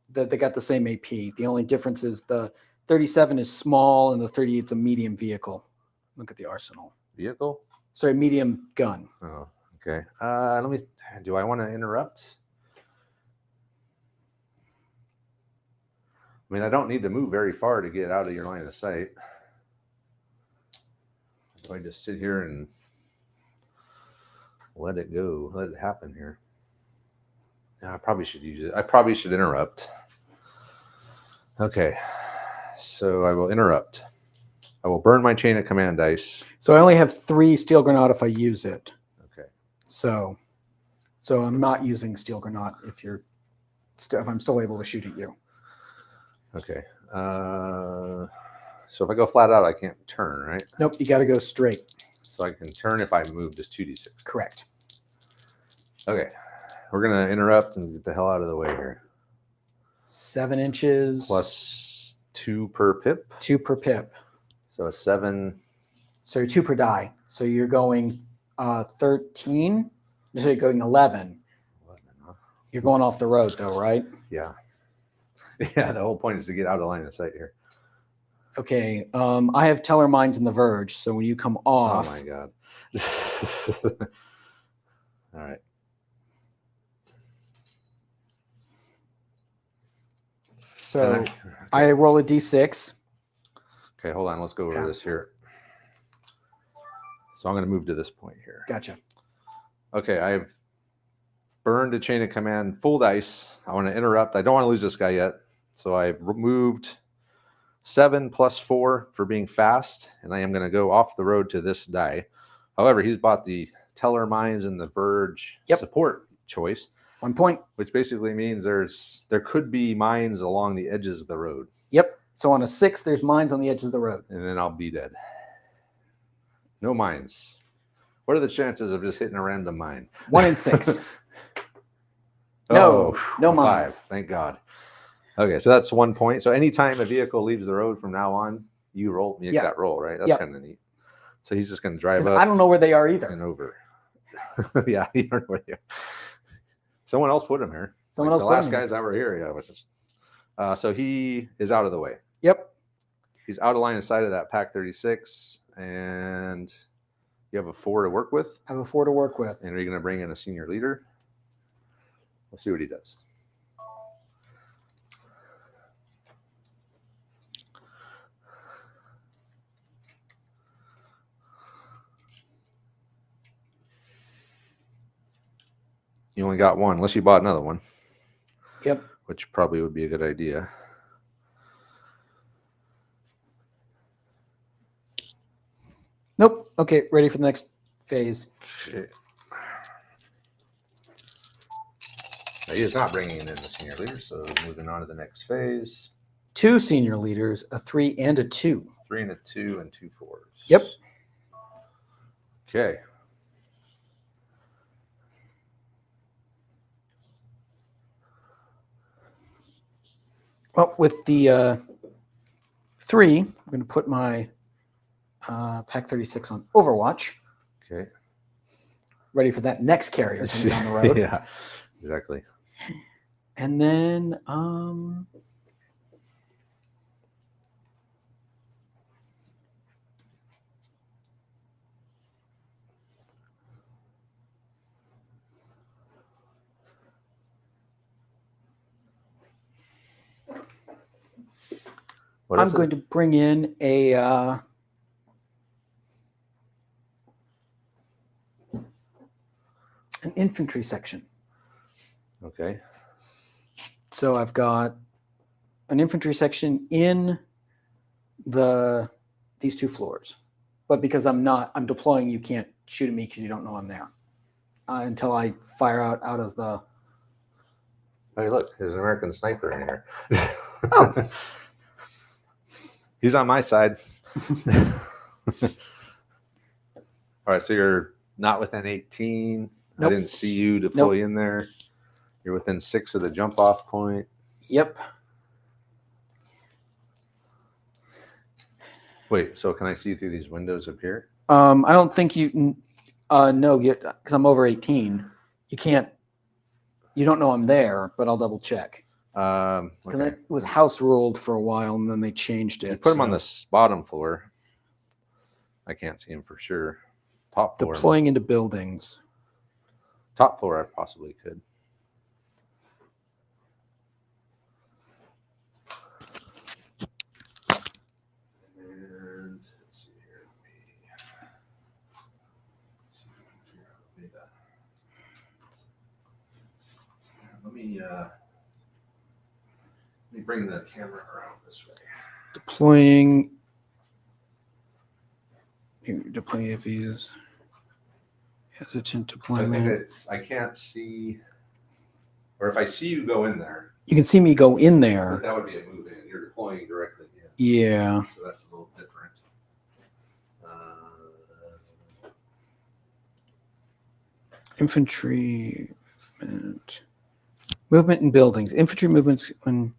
that they got the same AP. The only difference is the 37 is small and the 38 is a medium vehicle. Look at the arsenal. Vehicle? Sorry, medium gun. Oh, okay. Do I want to interrupt? I mean, I don't need to move very far to get out of your line of sight. Do I just sit here and let it go, let it happen here? I probably should use it. I probably should interrupt. Okay, so I will interrupt. I will burn my chain of command dice. So I only have 3 steel granite if I use it. Okay. So I'm not using steel granite if I'm still able to shoot at you. Okay. So if I go flat out, I can't turn, right? Nope, you got to go straight. So I can turn if I move this 2d6. Correct. Okay. We're going to interrupt and get the hell out of the way here. 7 inches. Plus 2 per pip. 2 per pip. So a 7. So you're 2 per die. So you're going 13. So you're going 11. 11, huh? You're going off the road though, right? Yeah. Yeah, the whole point is to get out of line of sight here. Okay. I have teller mines in the verge. So when you come off. Oh my God. All right. So I roll a d6. Okay, hold on. Let's go over this here. So I'm going to move to this point here. Gotcha. Okay, I've burned a chain of command full dice. I want to interrupt. I don't want to lose this guy yet. So I've removed 7 plus 4 for being fast, and I am going to go off the road to this die. However, he's bought the teller mines and the verge support choice. 1 point. Which basically means there could be mines along the edges of the road. Yep. So on a 6, there's mines on the edge of the road. And then I'll be dead. No mines. What are the chances of just hitting a random mine? 1 in 6. No mines. 5. Thank God. Okay, so that's 1 point. So anytime a vehicle leaves the road from now on, you make that roll, right? That's kind of neat. So he's just going to drive up. I don't know where they are either. And over. Yeah, you don't know where they are. Someone else put him here. Someone else the put last him guys that were here, yeah. Was just, so he is out of the way. Yep. He's out of line of sight of that pack 36, and you have a 4 to work with. I have a 4 to work with. And are you going to bring in a senior leader? We'll see what he does. You only got 1, unless you bought another one. Yep. Which probably would be a good idea. Nope. Okay, ready for the next phase. Okay. He is not bringing in the senior leader, so moving on to the next phase. 2 senior leaders, a 3 and a 2. 3 and a 2 and 2 4s. Yep. Okay. Well, with the 3, I'm going to put my pack 36 on Overwatch. Okay. Ready for that next carrier coming down the road. Yeah, exactly. And then I'm going to bring in an infantry section. Okay. So I've got an infantry section in these 2 floors. But because I'm deploying, you can't shoot at me because you don't know I'm there until I fire out of the. Hey, look, there's an American sniper in here. Oh. He's on my side. All right, so you're not within 18. Nope. I didn't see you deploy in there. You're within 6 of the jump off point. Yep. Wait, so can I see through these windows up here? I don't think you know yet because I'm over 18. You can't. You don't know I'm there, but I'll double check. Okay. It was house ruled for a while, and then they changed it. You put him on this bottom floor. I can't see him for sure. Top floor. Deploying into buildings. Top floor, I possibly could. And let's see here. Let me bring the camera around this way. Deploying if he's hesitant I think deployment. I can't see, or if I see you go in there, You can see me go in but there. that would be a move in. You're deploying directly in. Yeah. So that's a little different. Infantry movement in buildings. Infantry movements when.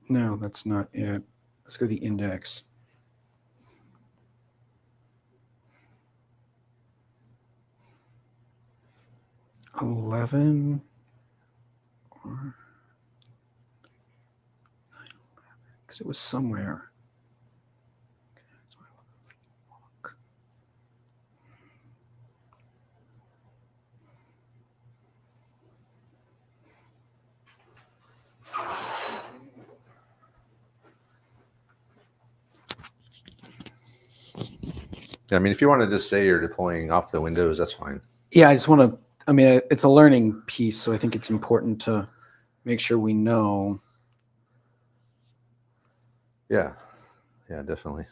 No, that's not it. Let's go to the index. $11 or because it was somewhere. Yeah, I mean, if you want to just say you're deploying off the windows, that's fine. Yeah, I just want to. I mean, it's a learning piece, so I think it's important to make sure we know. Yeah, yeah, definitely.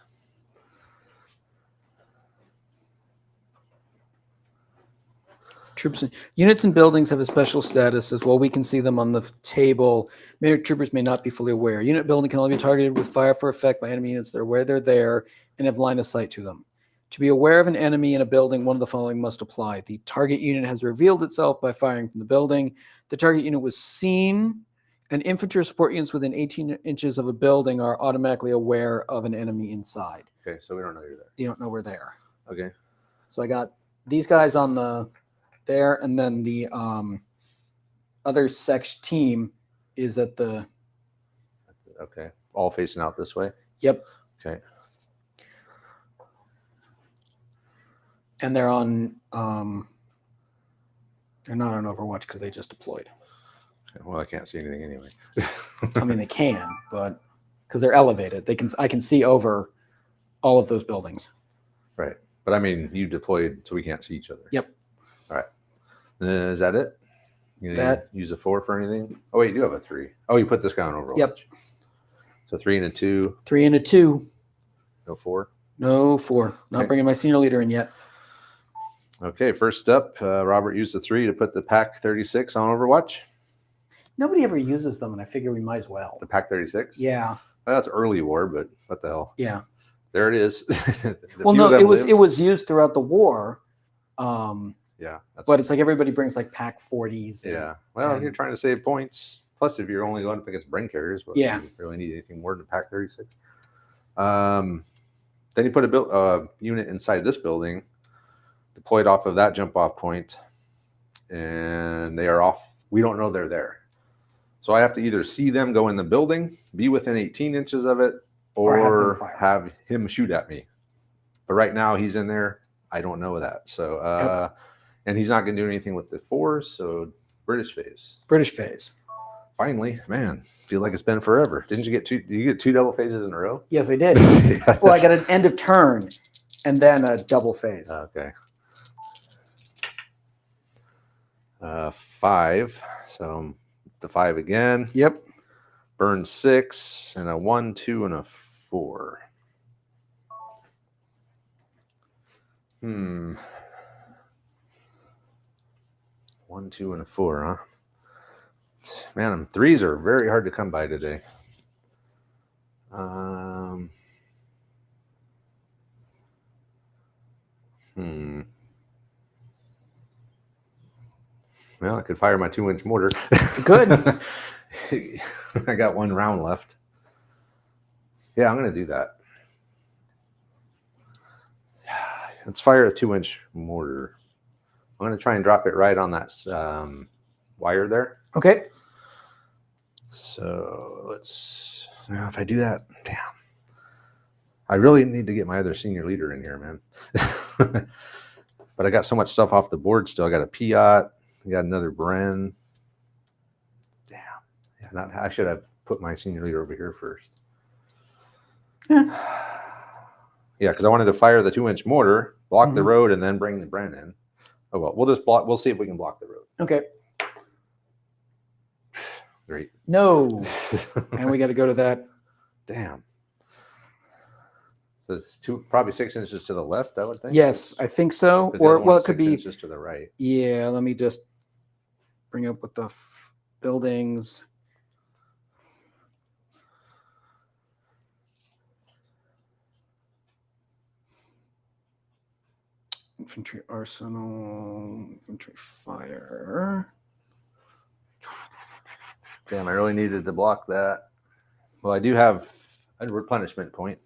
Troops and units and buildings have a special status as well. We can see them on the table. Many troopers may not be fully aware. Unit building can only be targeted with fire for effect by enemy units that are aware they're there and have line of sight to them. To be aware of an enemy in a building, one of the following must apply. The target unit has revealed itself by firing from the building. The target unit was seen, and infantry support units within 18 inches of a building are automatically aware of an enemy inside. Okay, so we don't know you're there. You don't know we're there. Okay. So I got these guys on the there, and then the other section team is at the. Okay, all facing out this way. Yep. Okay. And they're on. They're not on Overwatch because they just deployed. Okay, well, I can't see anything anyway. I mean, they can, but because they're elevated, they can. I can see over all of those buildings. Right, but I mean, you deployed, so we can't see each other. Yep. All right. Is that it? You That use a 4 for anything? Oh wait, you do have a 3. Oh, you put this guy on Overwatch. Yep. So 3 and a 2. 3 and a 2. No 4. No 4. Not Okay. bringing my senior leader in yet. Okay, first up, Robert used the 3 to put the Pack 36 on Overwatch. Nobody ever uses them, and I figure we might as well. The Pack 36? Yeah. Well, that's early war, but what the hell? Yeah. There it is. Well, no, it was used throughout the war. Yeah. But it's like everybody brings like Pack 40s. Yeah. Well, you're trying to save points. Plus, if you're only going up against brain carriers, well, yeah, you really need anything more than a Pack 36. Then you put a unit inside this building, deployed off of that jump off point, and they are off. We don't know they're there. So I have to either see them go in the building, be within 18 inches of it, or have him shoot at me. But right now he's in there. I don't know that. So, and he's not going to do anything with the 4s. So British phase. British phase. Finally, man, feel like it's been forever. Didn't you get 2? Did you get 2 double phases in a row? Yes, I did. Yes. Well, I got an end of turn and then a double phase. Okay. 5. So the 5 again. Yep. Burn 6 and a 1, 2, and a 4. 1, 2, and a 4, huh? Man, 3s are very hard to come by today. Well, I could fire my 2-inch mortar. Good. I got 1 round left. Yeah, I'm going to do that. Let's fire a 2-inch mortar. I'm going to try and drop it right on that wire there. Okay. So let's. If I do that, damn. I really need to get my other senior leader in here, man. But I got so much stuff off the board still. I got a Piat. I got another Bren. Damn. Yeah, I should have put my senior leader over here first. Yeah, because I wanted to fire the 2-inch mortar, block the road, and then bring the Bren in. Oh well, we'll just block. We'll see if we can block the road. Okay. Great. No. And we got to go to that. Damn. So it's probably 6 inches to the left, I would think. Yes, I think so. Or well, it could be 6 inches to the right. Yeah, let me just bring up with the buildings. Infantry arsenal, infantry fire. Damn, I really needed to block that. Well, I do have a replenishment point.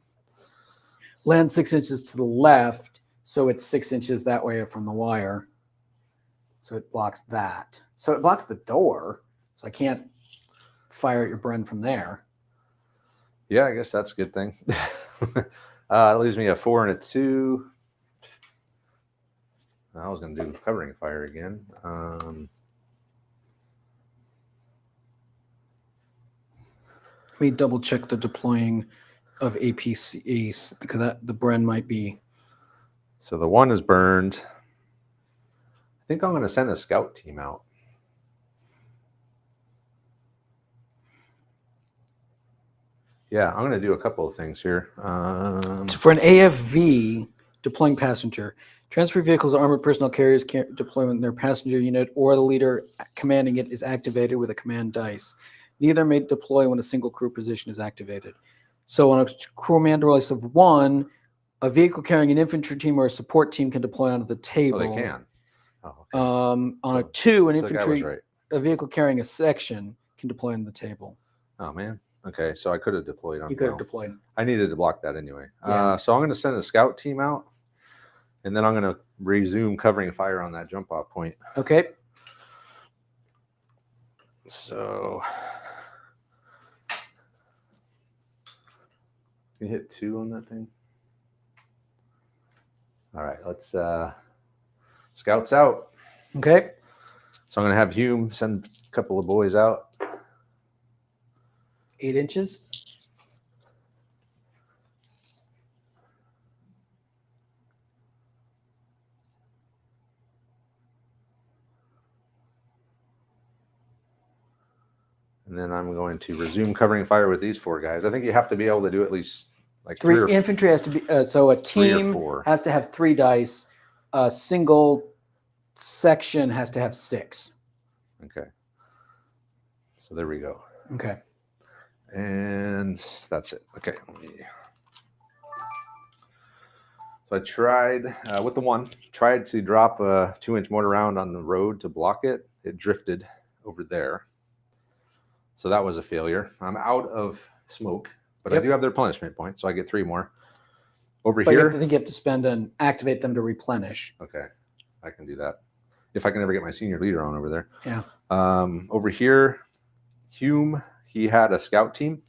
Land 6 inches to the left, so it's 6 inches that way from the wire. So it blocks that. So it blocks the door, so I can't fire at your Bren from there. Yeah, I guess that's a good thing. It leaves me a 4 and a 2. I was going to do covering fire again. Let me double check the deploying of APCs because the Bren might be. So the 1 is burned. I think I'm going to send a scout team out. Yeah, I'm going to do a couple of things here. For an AFV, deploying passenger, transfer vehicles, armored personnel carriers can't deploy when their passenger unit or the leader commanding it is activated with a command dice. Neither may deploy when a single crew position is activated. So on a crew commander list of 1, a vehicle carrying an infantry team or a support team can deploy onto the table. Oh, they can. Oh, okay. On a 2, an so infantry, right. a vehicle carrying a section can deploy on the table. Oh, man. Okay, so I could have deployed on. You could have deployed. I needed to block that anyway. Yeah. So I'm going to send a scout team out, and then I'm going to resume covering fire on that jump off point. Okay. So you hit 2 on that thing. All right, let's scouts out. Okay. So I'm going to have Hume send a couple of boys out. 8 inches. And then I'm going to resume covering fire with these 4 guys. I think you have to be able to do at least like 3 infantry has to be so a team 4. has to have 3 dice. A single section has to have 6. Okay. So there we go. Okay. And that's it. Okay. So I tried with the 1, tried to drop a 2-inch mortar round on the road to block it. It drifted over there. So that was a failure. I'm out of smoke, but I do have their replenishment point, so I get 3 more. Over here. I think you have to spend and activate them to replenish. Okay. I can do that. If I can ever get my senior leader on over there. Yeah. Over here, Hume, he had a scout team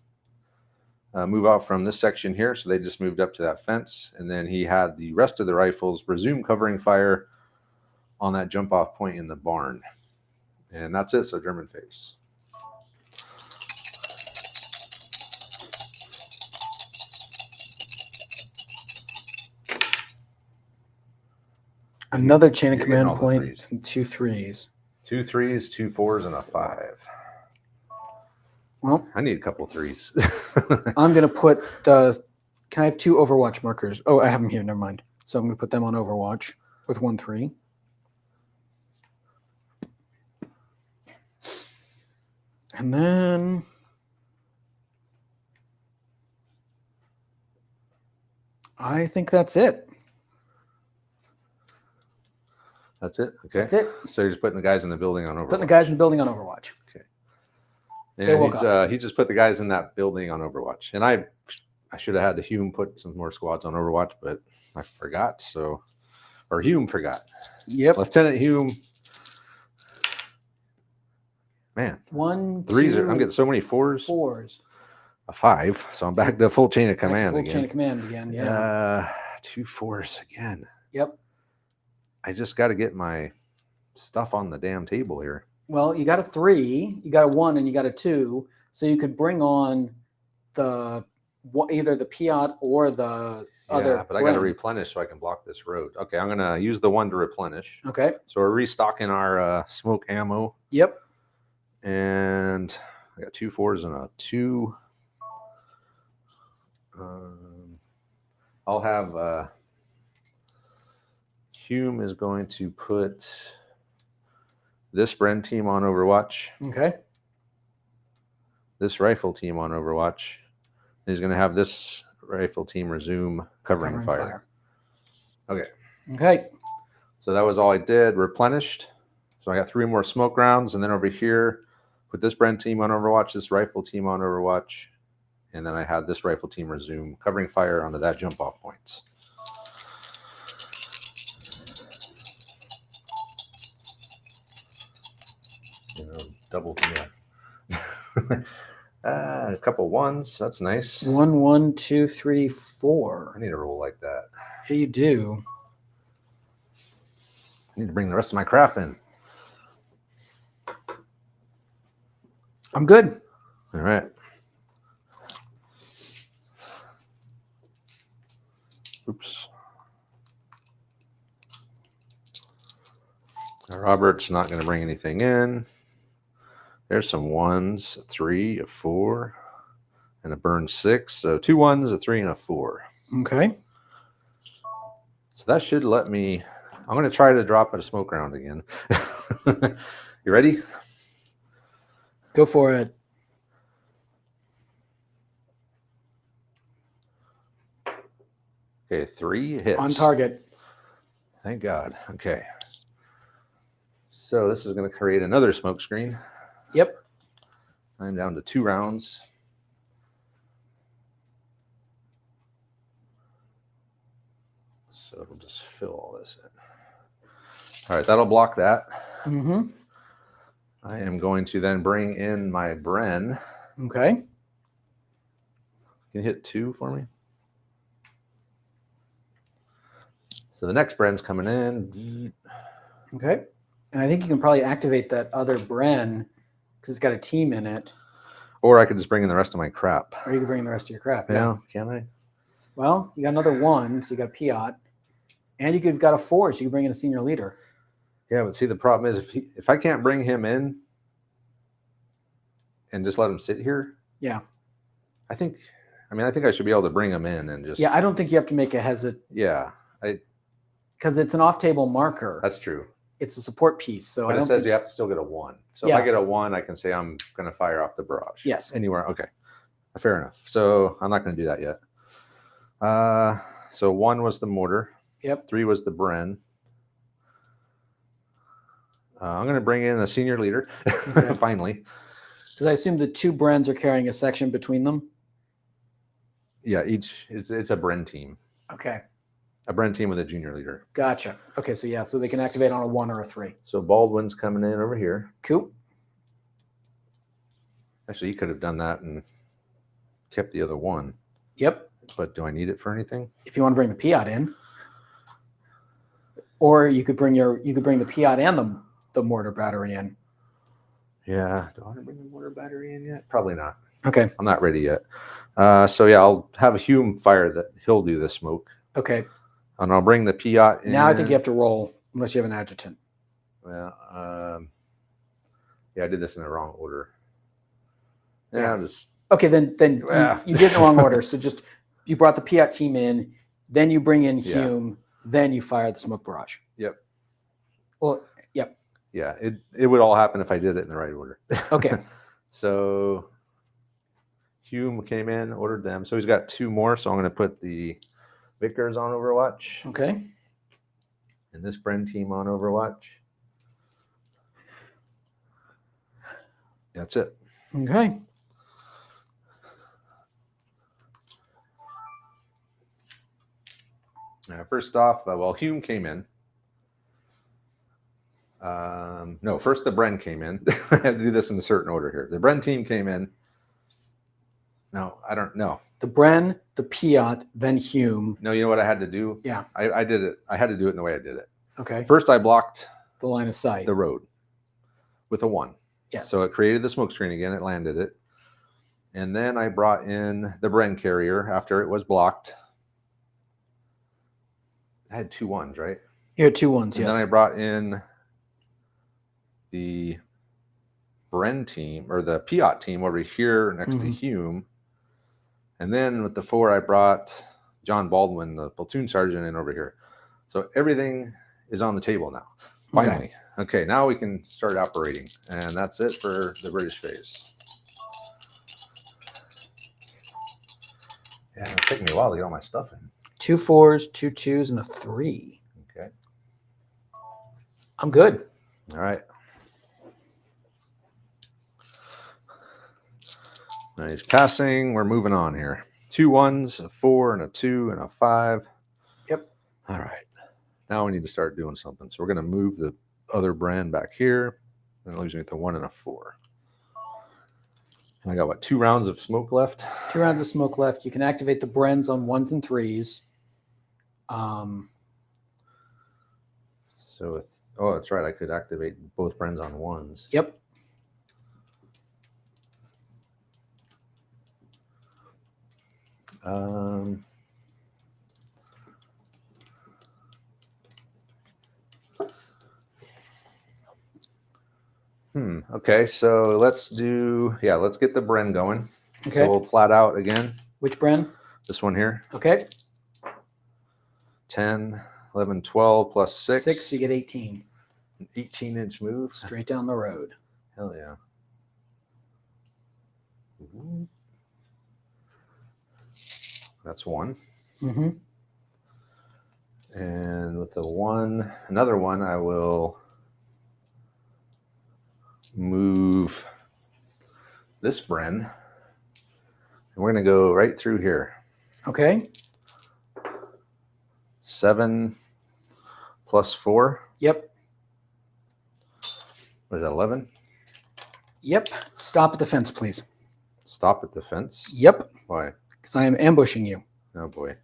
move out from this section here. So they just moved up to that fence. And then he had the rest of the rifles resume covering fire on that jump off point in the barn. And that's it. So German face. Another chain of command point and 2 3s. 2 3s, 2 4s, and a 5. Well, I need a couple 3s. I'm going to put can I have 2 Overwatch markers? Oh, I have them here. Never mind. So I'm going to put them on Overwatch with 1 3. And then I think that's it. That's it? Okay. That's it. So you're just putting the guys in the building on Overwatch. Putting the guys in the building on Overwatch. Okay. And he just put the guys in that building on Overwatch. And I should have had Hume put some more squads on Overwatch, but I forgot. Or Hume forgot. Yep. Lieutenant Hume. Man. 1, 3s. 2, I'm getting so many 4s. 4s. A 5. So I'm back to full chain of command again. Chain of command again. Yeah. 2 4s again. Yep. I just got to get my stuff on the damn table here. Well, you got a 3, you got a 1, and you got a 2. So you could bring on either the Piat or the other. Yeah, but I got to Bren. replenish so I can block this road. Okay, I'm gonna use the one to replenish. Okay. So we're restocking our smoke ammo, Yep. and I got 2 4s and a 2. I'll have Hume is going to put this Bren team on Overwatch, Okay. this rifle team on Overwatch. He's going to have this rifle team resume covering fire. Okay. Okay. So that was all I did. Replenished. So I got 3 more smoke rounds, and then over here, put this Bren team on Overwatch, this rifle team on Overwatch, and then I had this rifle team resume covering fire onto that jump off points. Double, yeah. A couple ones. That's nice. 1 1 2 3 4. I need a roll like that. Yeah, you do. I need to bring the rest of my crap in. I'm good. All right. Oops. Robert's not going to bring anything in. There's some 1s, a 3, a 4, and a burn 6. So 2 1s, a 3, and a 4. Okay. So that should let me. I'm going to try to drop at a smoke round again. You ready? Go for it. Okay, 3 hits. On target. Thank God. Okay. So this is going to create another smoke screen. Yep. I'm down to 2 rounds. So it'll just fill all this in. All right, that'll block that. Mm-hmm. I am going to then bring in my Bren. Okay. Can you hit 2 for me? So the next Bren's coming in. Okay. And I think you can probably activate that other Bren because it's got a team in it. Or I could just bring in the rest of my crap. Or you can bring in the rest of your crap. Yeah, can I? Well, you got another 1, so you got a Piat. And you could have got a 4, so you can bring in a senior leader. Yeah, but see, the problem is if I can't bring him in and just let him sit here. Yeah. I think I should be able to bring him in and just. Yeah, I don't think you have to make a hesitant. Yeah, because it's an off-table marker. That's true. It's a support piece, so but I don't it says think you have to still get a 1. So Yes. if I get a 1, I can say I'm going to fire off the barrage. Yes. Anywhere. Okay. Fair enough. So I'm not going to do that yet. So 1 was the mortar. Yep. 3 was the Bren. I'm going to bring in a senior leader. Okay. Finally. Because I assume the 2 Brens are carrying a section between them. Yeah, each it's a Bren team. Okay. A Bren team with a junior leader. Gotcha. Okay, so yeah, so they can activate on a 1 or a 3. So Baldwin's coming in over here. Cool. Actually, you could have done that and kept the other 1. Yep. But do I need it for anything? If you want to bring the Piat in. Or you could bring the Piat and the mortar battery in. Yeah. Do I want to bring the mortar battery in yet? Probably not. Okay. I'm not ready yet. So yeah, I'll have a Hume fire that he'll do the smoke. Okay. And I'll bring the Piat in. Now I think you have to roll unless you have an adjutant. Well, yeah, I did this in the wrong order. Yeah, Yeah. I'll just. Okay, then Yeah. you did it in the wrong order. So just you brought the Piat team in, then you bring in Yeah. Hume, then you fire the smoke barrage. Yep. Well, yep. Yeah, it would all happen if I did it in the right order. Okay. So Hume came in, ordered them. So he's got 2 more. So I'm going to put the Vickers on Overwatch. Okay. And this Bren team on Overwatch. That's it. Okay. First off, Hume came in. No, first the Bren came in. I had to do this in a certain order here. The Bren team came in. No, I don't know. The Bren, the Piat, then Hume. No, you know what I had to do? Yeah. I did it. I had to do it in the way I did it. Okay. First, I blocked The line of sight. the road with a 1. Yes. So it created the smoke screen again. It landed it. And then I brought in the Bren carrier after it was blocked. I had 2 ones, right? You had 2 ones, And yes. then I brought in the Bren team or the Piat team over here next to Hume. And then with the 4, I brought John Baldwin, the platoon sergeant, in over here. So everything is on the table now. Finally. Okay, now we can start operating. And that's it for the British phase. Yeah, it's taking me a while to get all my stuff in. 2 4s, 2 2s, and a 3. Okay. I'm good. All right. Nice passing. We're moving on here. 2 1s, a 4, and a 2, and a 5. Yep. All right. Now we need to start doing something. So we're going to move the other brand back here. And it leaves me with a 1 and a 4. And I got, what, 2 rounds of smoke left? 2 rounds of smoke left. You can activate the Brens on 1s and 3s. So, oh, that's right. I could activate both brands on 1s. Yep. Okay, so let's get the Bren going. Okay. So we'll flat out again. Which Bren? This one here. Okay. 10, 11, 12 plus 6. 6, you get 18. An 18-inch move. Straight down the road. Hell yeah. That's 1. Mm-hmm. And with another 1, I will move this Bren. And we're going to go right through here. Okay. 7 plus 4. Yep. What is that, 11? Yep. Stop at the fence, please. Stop at the fence? Yep. Why? Because I am ambushing you. Oh, boy.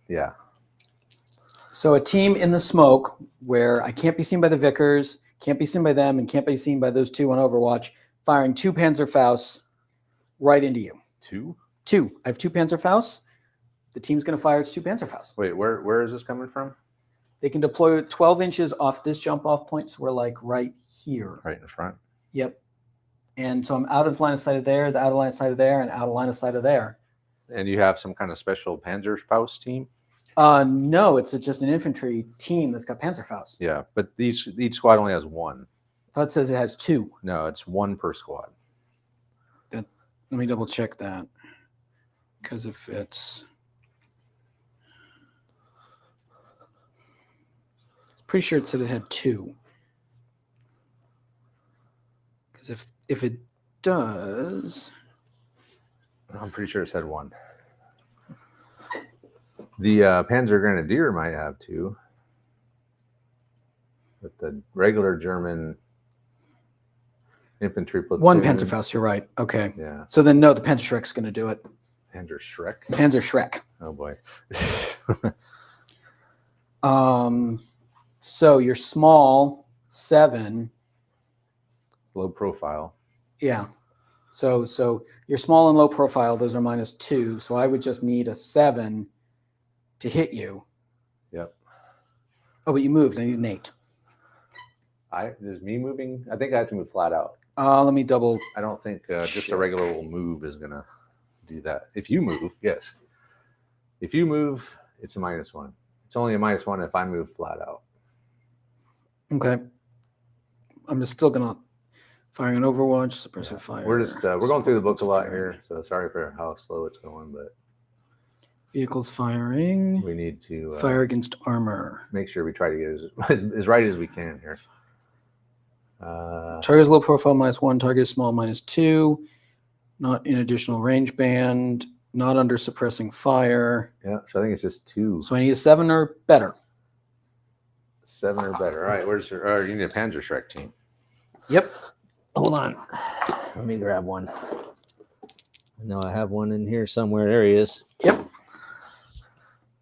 Yeah. So a team in the smoke where I can't be seen by the Vickers, can't be seen by them, and can't be seen by those 2 on Overwatch, firing 2 Panzerfausts right into you. 2? 2. I have 2 Panzerfausts. The team's going to fire its 2 Panzerfausts. Wait, where is this coming from? They can deploy 12 inches off this jump off point, so we're like right here. Right in front. Yep. And so I'm out of line of sight of there, the out of line of sight of there, and out of line of sight of there. And you have some kind of special Panzerfaust team? No, it's just an infantry team that's got Panzerfaust. Yeah, but each squad only has 1. I thought it says it has 2. No, it's 1 per squad. Let me double check that. Because if it's pretty sure it said it had 2. Because if it does, I'm pretty sure it said 1. The Panzer Grenadier might have 2. But the regular German infantry platoon. 1 Panzerfaust, you're right. Okay. Yeah. So then no, the Panzerschreck's going to do it. Panzer Shrek. Panzerschreck. Oh boy. So you're small 7. Low profile. Yeah. So you're small and low profile. Those are -2. So I would just need a 7 to hit you. Yep. Oh, but you moved. I need an 8. Is me moving? I think I have to move flat out. Let me double. I don't think just a regular old move is gonna do that. If you move, yes. If you move, it's a -1. It's only a -1 if I move flat out. Okay. I'm just still gonna firing an Overwatch, suppressive fire. We're going through the book a lot here, so sorry for how slow it's going, but vehicles firing. we need to Fire against armor. make sure we try to get as right as we can here. Target is low profile -1. Target is small -2. Not in additional range band. Not under suppressing fire. Yeah, so I think it's just 2. So I need a 7 or better. 7 or better. All right, where's your? Oh, you need a Panzer Shrek team. Yep. Hold on. Let me grab one. I know I have one in here somewhere. There he is. Yep.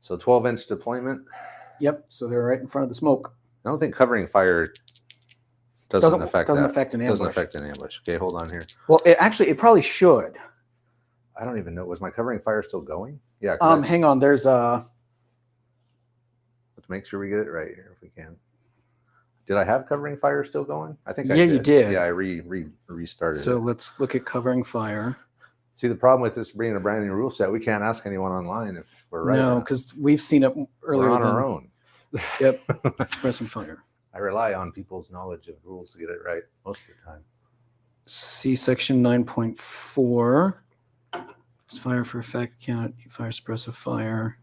So 12-inch deployment. Yep. So they're right in front of the smoke. I don't think covering fire doesn't affect an that. ambush. Doesn't affect an ambush. Okay, hold on here. Well, it probably should. I don't even know. Was my covering fire still going? Yeah. 'Cause Hang on. There's let's make sure we get it right here if we can. Did I have covering fire still going? I think I Yeah, did. you did. Yeah, I restarted So it. let's look at covering fire. See, the problem with this being a brand new rule set, we can't ask anyone online if we're right. No, because we've seen it earlier. We're on our own. Yep. Expressing fire. I rely on people's knowledge of rules to get it right most of the time. See section 9.4. Fire for effect. Cannot fire suppressive fire.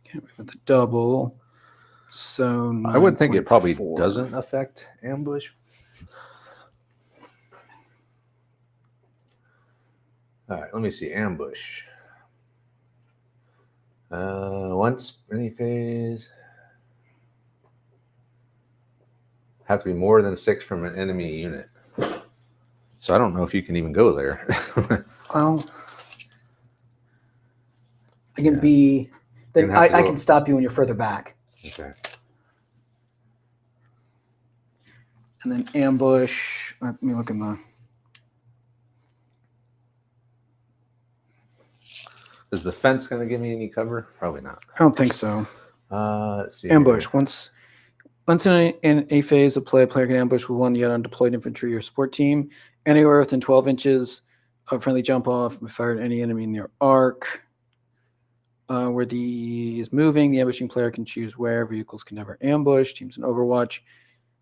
Can't move with the double. So I would think it probably 9.4. doesn't affect ambush. All right, let me see. Ambush. Once any phase. Have to be more than 6 from an enemy unit. So I don't know if you can even go there. Well, I can be. Then I can stop you when you're further back. Okay. And then ambush. Let me look in the. Is the fence going to give me any cover? Probably not. I don't think so. Let's see. Ambush. Once in a phase of play, a player can ambush with one yet undeployed infantry or support team anywhere within 12 inches of friendly jump off and fire at any enemy in their arc. Where the is moving, the ambushing player can choose where. Vehicles can never ambush. Teams in Overwatch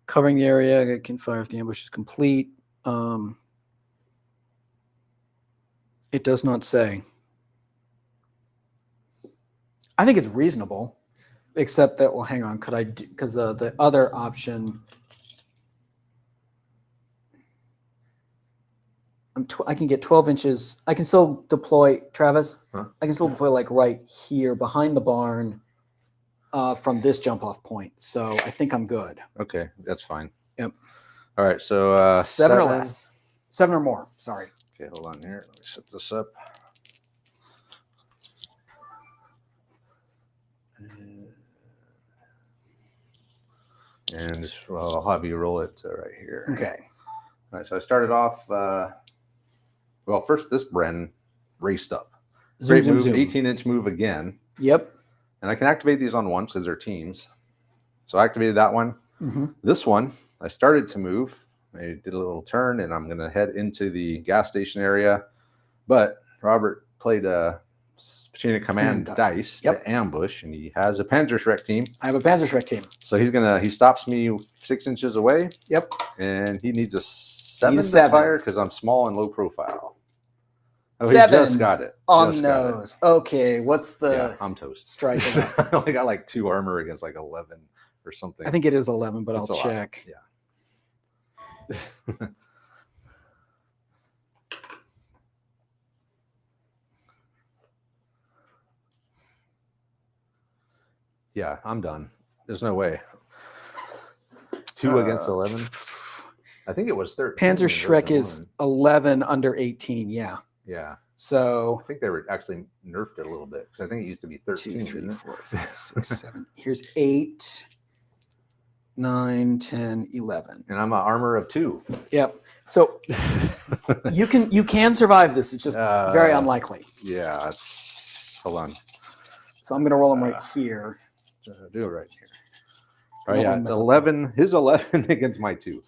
covering the area can fire if the ambush is complete. It does not say. I think it's reasonable, except that, well, hang on, could I, because the other option, I can get 12 inches. I can still deploy, Travis, I can still deploy like right here behind the barn from this jump off point. So I think I'm good. Okay, that's fine. Yep. All right, so 7 or less. 7 or more, sorry. Okay, hold on here. Let me set this up. And just, well, I'll have you roll it right here. Okay. All right, so I started off, well, first this Bren raced up. Zoom, Great zoom, move, zoom. 18-inch move again. Yep. And I can activate these on once because they're teams. So I activated that one. Mm-hmm. This one, I started to move. I did a little turn, and I'm going to head into the gas station area. But Robert played a chain of command dice to ambush, and he has a Panzerschreck team. I have a Panzerschreck team. So he stops me 6 inches away. Yep. And he needs a 7 7. to fire because I'm small and low profile. Oh, 7 he just got it. On nose. Okay, what's the Yeah, I'm toast. strike? I only got like 2 armor against like 11 or something. I think it is 11, but It's I'll a lot. check. Yeah. Yeah, I'm done. There's no way. 2 against 11. I think it was 13. Panzerschreck is 11 under 18. Yeah. Yeah. So I think they were actually nerfed it a little bit because I think it used to be 13. 2, 3, didn't it? 4, 5, 6, 7. Here's 8, 9, 10, 11. And I'm an armor of 2. Yep. So you can survive this. It's just very unlikely. Yeah. Hold on. So I'm going to roll them right here. Do it right here. All right, yeah, it's 11. His 11 against my 2.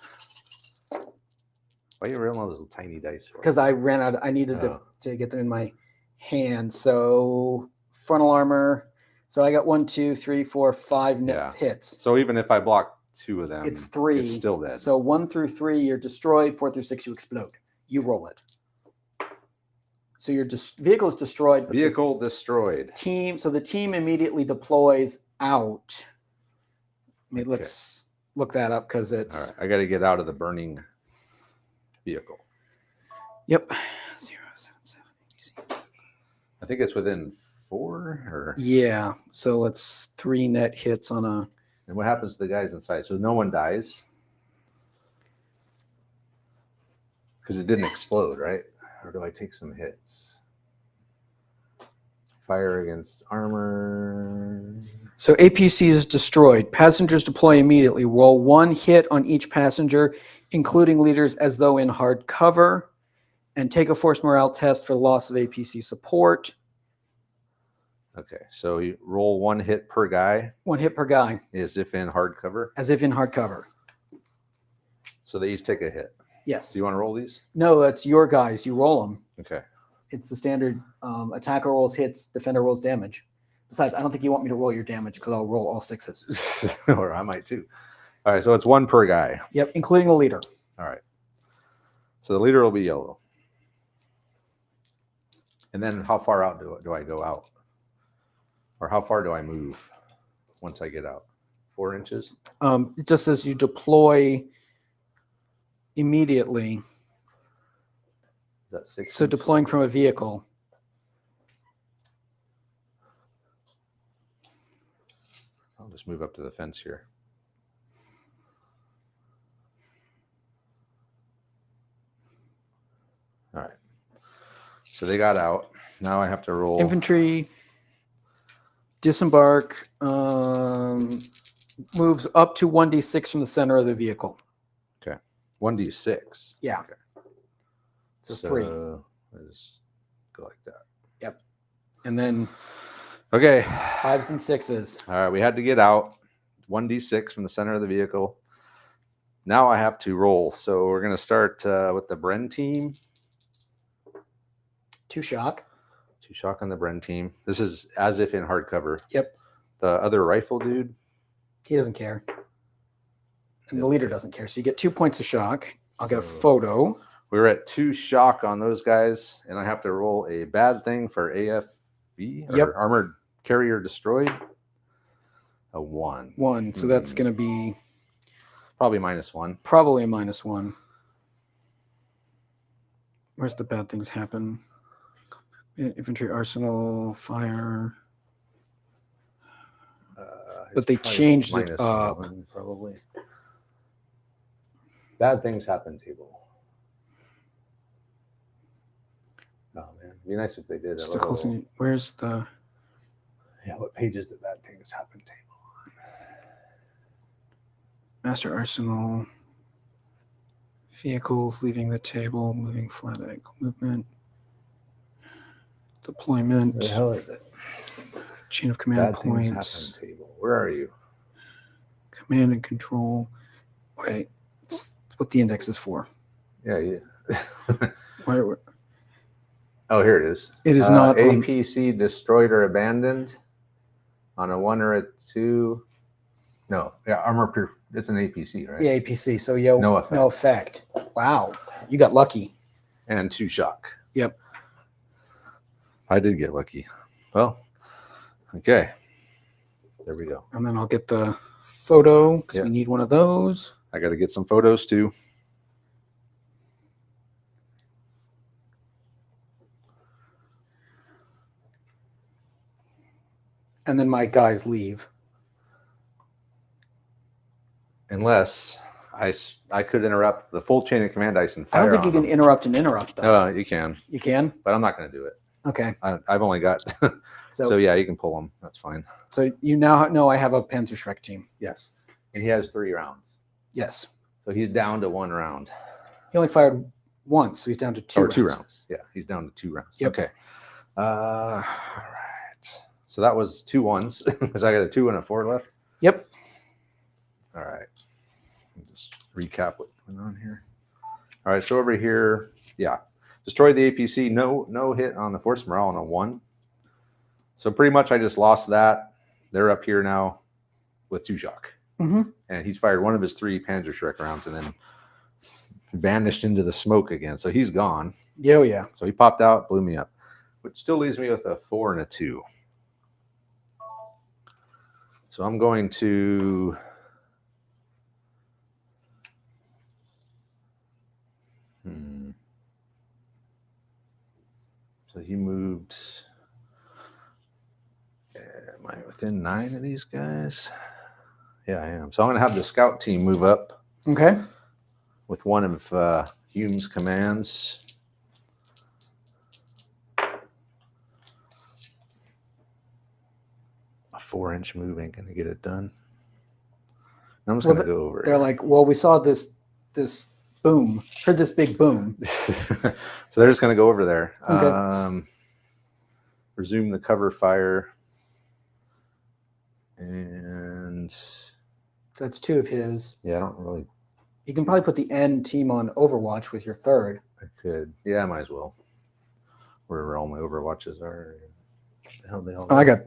Why are you rolling all those little tiny dice for? Because I ran out. I needed to get them in my hand. So frontal armor. So I got 1, 2, 3, 4, 5 net hits. So even if I block 2 of them, it's 3. It's still dead. So 1 through 3, you're destroyed. 4 through 6, you explode. You roll it. So your vehicle is destroyed. Vehicle destroyed. Team. So the team immediately deploys out. I mean, let's look that up because it's. All right, I got to get out of the burning vehicle. Yep. 0, 7, 7. I think it's within 4 or. Yeah. So it's 3 net hits on a. And what happens to the guys inside? So no one dies because it didn't explode, right? Or do I take some hits? Fire against armor. So APC is destroyed. Passengers deploy immediately. Roll 1 hit on each passenger, including leaders, as though in hard cover. And take a force morale test for the loss of APC support. Okay, so you roll 1 hit per guy. 1 hit per guy. As if in hardcover. As if in hardcover. So they each take a hit. Yes. Do you want to roll these? No, that's your guys. You roll them. Okay. It's the standard attacker rolls hits, defender rolls damage. Besides, I don't think you want me to roll your damage because I'll roll all 6s. Or I might too. All right, so it's 1 per guy. Yep, including the leader. All right. So the leader will be yellow. And then how far out do I go out? Or how far do I move once I get out? 4 inches? It just says you deploy immediately. That's 6 So inches? deploying from a vehicle. I'll just move up to the fence here. All right. So they got out. Now I have to roll. Infantry, disembark, moves up to 1d6 from the center of the vehicle. Okay. 1d6. Yeah. Okay. So 3. Let's go like that. Yep. And then Okay. 5s and 6s. All right. We had to get out. 1d6 from the center of the vehicle. Now I have to roll. So we're going to start with the Bren team. 2 shock. 2 shock on the Bren team. This is as if in hardcover. Yep. The other rifle dude. He doesn't care. And the leader doesn't care. So you get 2 points of shock. I'll get a photo. We were at 2 shock on those guys, and I have to roll a bad thing for AFV. Yep. Or armored carrier destroyed. A 1. 1. So that's going to be probably -1. probably a -1. Where's the bad things happen? Infantry arsenal, fire. But they changed it up. -1, probably. Bad things happen table. Oh man, it'd be nice if they did. Just a close. Where's the? Yeah, what page is the bad things happen table on? Master arsenal. Vehicles leaving the table, moving flat angle movement. Deployment. Where the hell is it? Chain of command Bad things points. happen table. Where are you? Command and control. Wait, it's what the index is for. Yeah. Where? Oh, here it is. It is not on- APC destroyed or abandoned on a 1 or a 2. No, yeah, armor. It's an APC, right? The APC. So No effect. No effect. Wow, you got lucky. And 2 shock. Yep. I did get lucky. Well, okay. There we go. And then I'll get the photo because Yeah. we need one of those. I got to get some photos too. And then my guys leave. Unless I could interrupt the full chain of command ice and fire. I don't think you on can them. interrupt an interrupt though. You can, You can? but I'm not going to do it. Okay. I've only got. So yeah, you can pull them. That's fine. So you now know I have a Panzerschreck team. Yes, and he has 3 rounds, Yes. so he's down to 1 round. He only fired once, so he's down to 2 Or 2 rounds. Yeah, he's down to 2 rounds. Yep. Okay. All right. So that was 2 1s because I got a 2 and a 4 left. Yep. All right. Just recap what went on here. All right. So over here, yeah, destroyed the APC. No hit on the force morale on a 1. So pretty much I just lost that. They're up here now with 2 shock. Mm-hmm. And he's fired one of his 3 Panzerschreck rounds and then vanished into the smoke again. So he's gone. Yeah, yeah. So he popped out, blew me up, which still leaves me with a 4 and a 2. So I'm going to So he moved. Am I within 9 of these guys? Yeah, I am. So I'm going to have the scout team move up Okay. with one of Hume's commands. A 4-inch move ain't going to get it done. I'm just going to go over They're it. like, well, we saw this boom. Heard this big boom. So they're just going to go over there. Okay. Resume the cover fire. And That's 2 of his. yeah, I don't really. You can probably put the end team on Overwatch with your 3rd. I could. Yeah, I might as well. Wherever all my Overwatches are. The hell they all Oh, I got.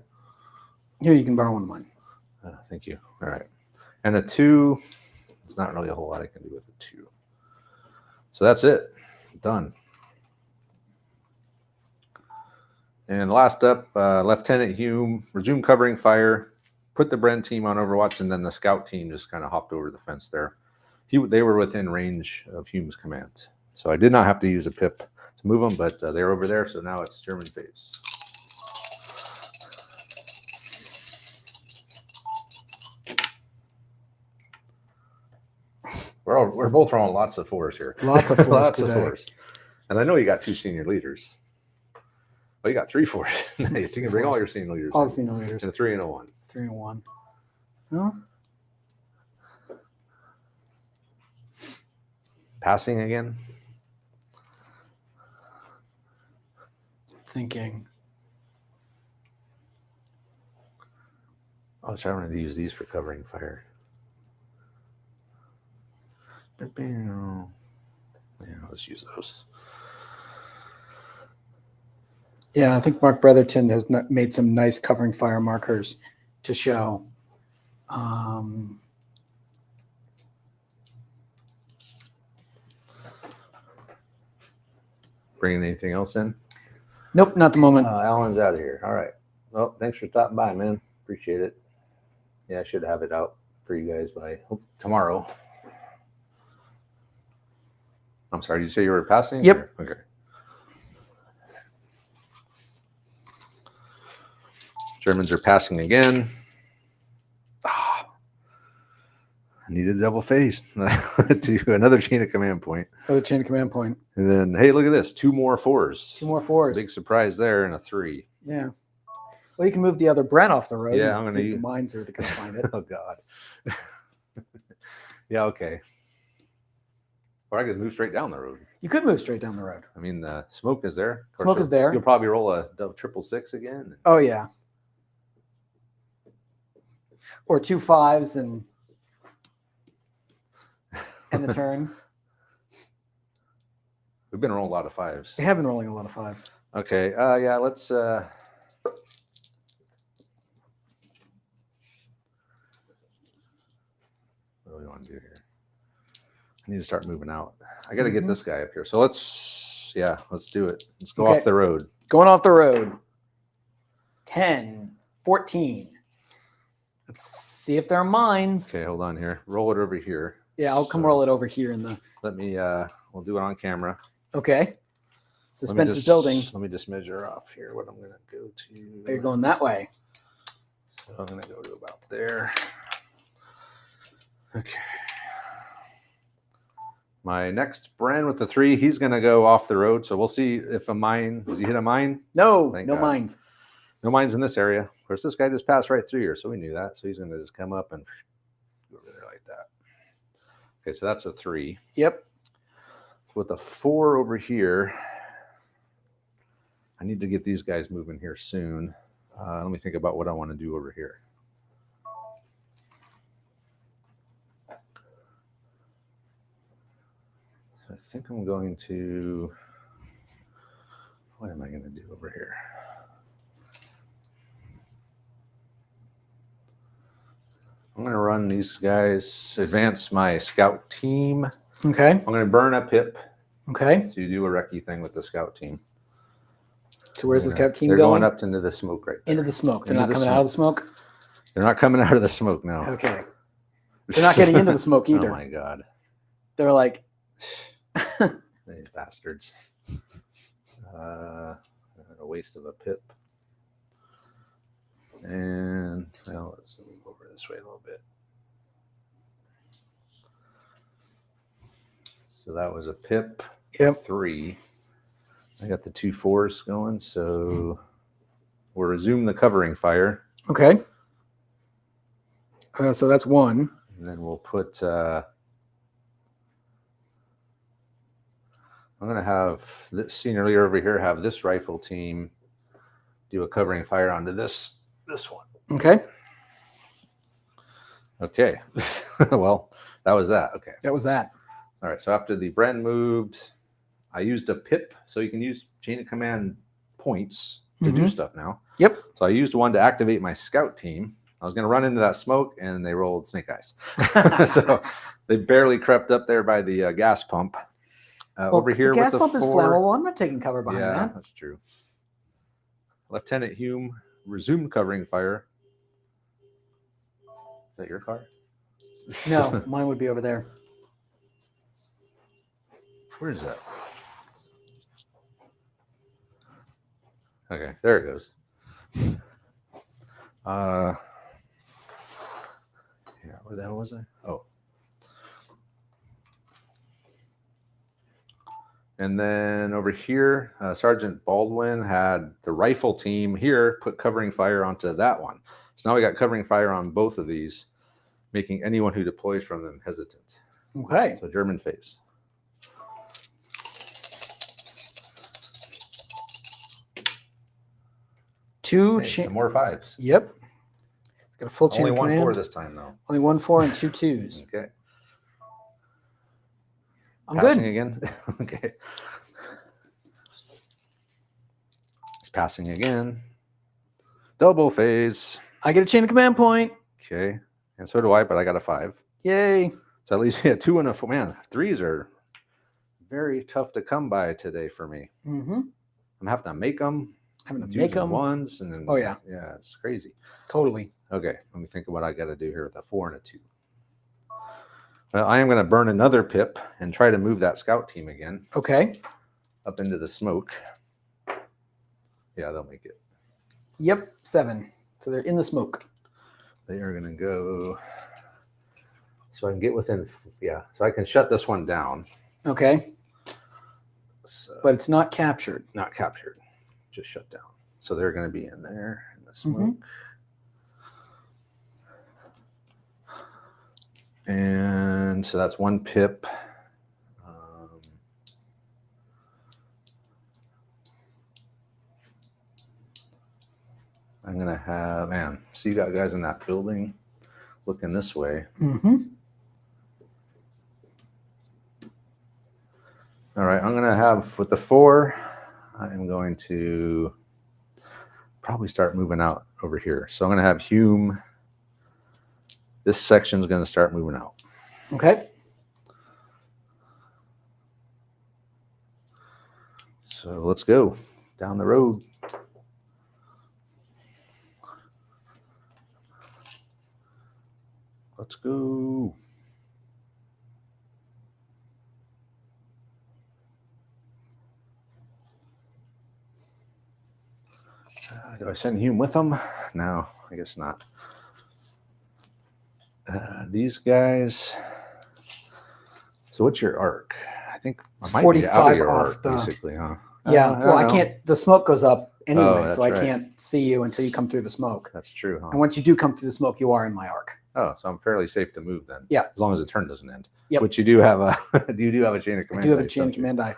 Here, you can borrow one of mine. Thank you. All right. And a 2. It's not really a whole lot I can do with a 2. So that's it. Done. And last up, Lieutenant Hume, resume covering fire, put the Bren team on Overwatch, and then the scout team just kind of hopped over the fence there. They were within range of Hume's command. So I did not have to use a pip to move them, but they're over there, so now it's German phase. We're both throwing lots of 4s here. Lots of 4s Lots today. of 4s. And I know you got 2 senior leaders. Well, you got 3 4s. Nice. You can bring all your senior leaders. All the senior leaders. And a 3 and a 1. 3 and 1. No? Passing again. Thinking. Oh, so I wanted to use these for covering fire. Yeah, I'll just use those. Yeah, I think Mark Bretherton has made some nice covering fire markers to show. Bringing anything else in? Nope, not the moment. Alan's out of here. All right. Well, thanks for stopping by, man. Appreciate it. Yeah, I should have it out for you guys by tomorrow. I'm sorry, did you say you were passing? Yep. Or? Okay. Germans are passing again. I needed a double phase to another chain of command point. Another chain of command point. And then, hey, look at this. 2 more 4s. 2 more 4s. Big surprise there, and a 3. Yeah. Well, you can move the other Brent off the road. Yeah, I'm and going see to if the mines are going to find it. Oh, God. Yeah, okay. Or I could move straight down the road. You could move straight down the road. I mean, the smoke is there. Of course, Smoke is there. You'll probably roll a triple 6 again. Oh, yeah. Or 2 5s and the turn. We've been rolling a lot of 5s. We have been rolling a lot of 5s. Okay. Yeah, let's... What do we want to do here? I need to start moving out. I got to get this guy up here. So let's do it. Let's go off the road. Going off the road. 10, 14. Let's see if there are mines. Okay, hold on here. Roll it over here. Yeah, I'll come roll it over here in the... Let me, we'll do it on camera. Okay. Suspense is building. Let me just measure off here what I'm going to go to. Oh, you're going that way. So I'm going to go to about there. Okay. My next Bren with the 3, he's going to go off the road. So we'll see if a mine, does he hit a mine? No, Thank no God. mines. No mines in this area. Of course, this guy just passed right through here, so we knew that. So he's going to just come up and go over there like that. Okay, so that's a 3. Yep. With a 4 over here, I need to get these guys moving here soon. Let me think about what I want to do over here. So I think I'm going to... What am I going to do over here? I'm going to run these guys, advance my scout team. Okay. I'm going to burn a pip Okay. to do a recce thing with the scout team. So where's the scout team They're going? going up into the smoke right there. Into the smoke. They're Into not the coming out of the smoke? They're not coming out of the smoke now. Okay. They're not getting into the smoke either. Oh, my God. They're like... These bastards. A waste of a pip. And well, let's move over this way a little bit. So that was a pip. Yep. 3. I got the 2 4s going, so we'll resume the covering fire. Okay. So that's 1. And then we'll put I'm going to have this senior leader over here have this rifle team do a covering fire onto this one. Okay. Okay. Well, that was that. Okay. That was that. All right. So after the Bren moved, I used a pip. So you can use chain of command points to do stuff now. Yep. So I used one to activate my scout team. I was going to run into that smoke, and they rolled snake eyes. So they barely crept up there by the gas pump. Over here, the gas with pump the is 4, flammable. I'm not taking cover behind yeah, that. that's true. Lieutenant Hume resumed covering fire. Is that your car? No, mine would be over there. Where is that? Okay, there it goes. Yeah, where the hell was I? Oh. And then over here, Sergeant Baldwin had the rifle team here put covering fire onto that one. So now we got covering fire on both of these, making anyone who deploys from them hesitant. Okay. So German phase. Some more 5s. Yep. It's got a full chain Only of 1 command. 4 this time, though. Only 1 4 and 2 2s. Okay. I'm Passing good. again. Okay. It's passing again. Double phase. I get a chain of command point. Okay. And so do I, but I got a 5. Yay. So at least we had 2 and a 4. Man, 3s are very tough to come by today for me. Mm-hmm. I'm having to make them. Having to 2s make them. and 1s. And then, Oh, yeah. Yeah, it's crazy. Totally. Okay. Let me think of what I got to do here with a 4 and a 2. Well, I am going to burn another pip and try to move that scout team again. Okay. Up into the smoke. Yeah, they'll make it. Yep. 7. So they're in the smoke. They are going to go. So I can get within. Yeah. So I can shut this one down. Okay. So, But it's not captured. not captured. Just shut down. So they're going to be in there in the smoke. And so that's 1 pip. I'm going to have, man, see you got guys in that building looking this way. Mm-hmm. All right, I'm going to have, with the 4, I'm going to probably start moving out over here. So I'm going to have Hume. This section is going to start moving out. Okay. So let's go down the road. Let's go. Do I send Hume with them? No, I guess not. These guys. So what's your arc? I think It's I might 45 be out of your off arc, the- basically, huh? Yeah. I Well, I don't know. can't. The smoke goes up anyway, that's so I right. can't see you until you come through the smoke. That's true, huh? And once you do come through the smoke, you are in my arc. Oh, so I'm fairly safe to move then. Yeah. As long as the turn doesn't end. Yep. Which you do have a you do have a chain of command. I do have a dice, chain of don't you? command die.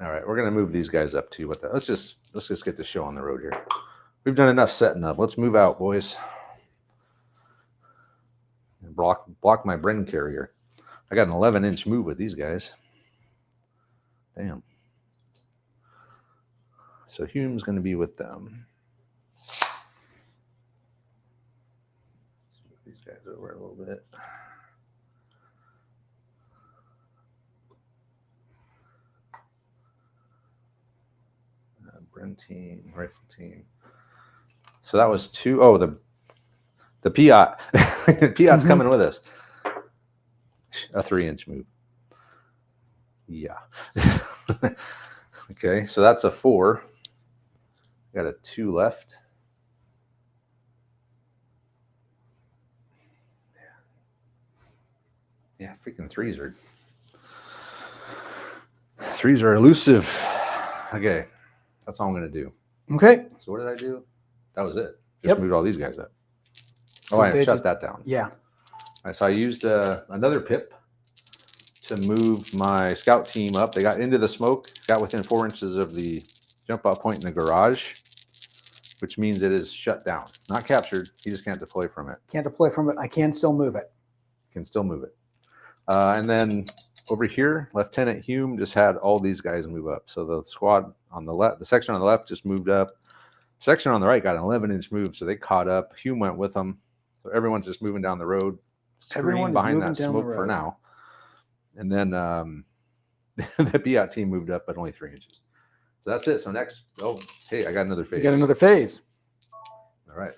All right, we're gonna move these guys up too. Let's just get the show on the road here. We've done enough setting up. Let's move out, boys. Block my Bren carrier. I got an 11-inch move with these guys. Damn. So Hume's going to be with them. Move these guys over a little bit. Bren team, rifle team. So that was 2. Oh, the Piat. Piat's coming with us. A 3-inch move. Yeah. Okay, so that's a 4. Got a 2 left. Yeah, freaking 3s are elusive. Okay, that's all I'm gonna do. Okay. So what did I do? That was it. Just Yep. moved all these guys up. So Oh, I they shut just- that down. Yeah. So I used another pip to move my scout team up. They got into the smoke, got within 4 inches of the jump out point in the garage, which means it is shut down. Not captured. You just can't deploy from it. Can't deploy from it. I can still move it. Can still move it. And then over here, Lieutenant Hume just had all these guys move up. So the squad on the left, the section on the left just moved up. Section on the right got an 11-inch move, so they caught up. Hume went with them. So everyone's just moving down the road. Everyone behind moving that down smoke the road for now. And then the BIAT team moved up, but only 3 inches. So that's it. So next, oh, hey, I got another phase. You got another phase. All right.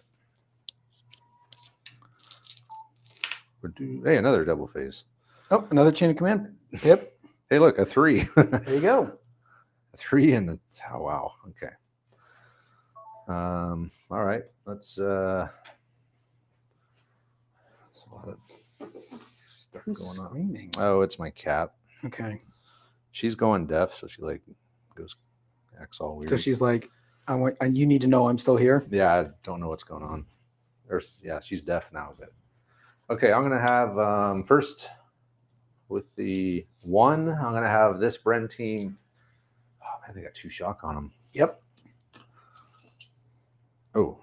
Hey, another double phase. Oh, another chain of command. Yep. Hey, look, a 3. There you go. A 3 and a, oh, wow. Okay. All right. Let's a lot of stuff Who's going on. screaming? Oh, it's my cat. Okay. She's going deaf, so she like acts all weird. So she's like, you need to know I'm still here. Yeah, I don't know what's going on. Yeah, she's deaf now, but okay, I'm gonna have first with the 1, I'm gonna have this Bren team. Oh man, they got 2 shock on them. Yep. Oh,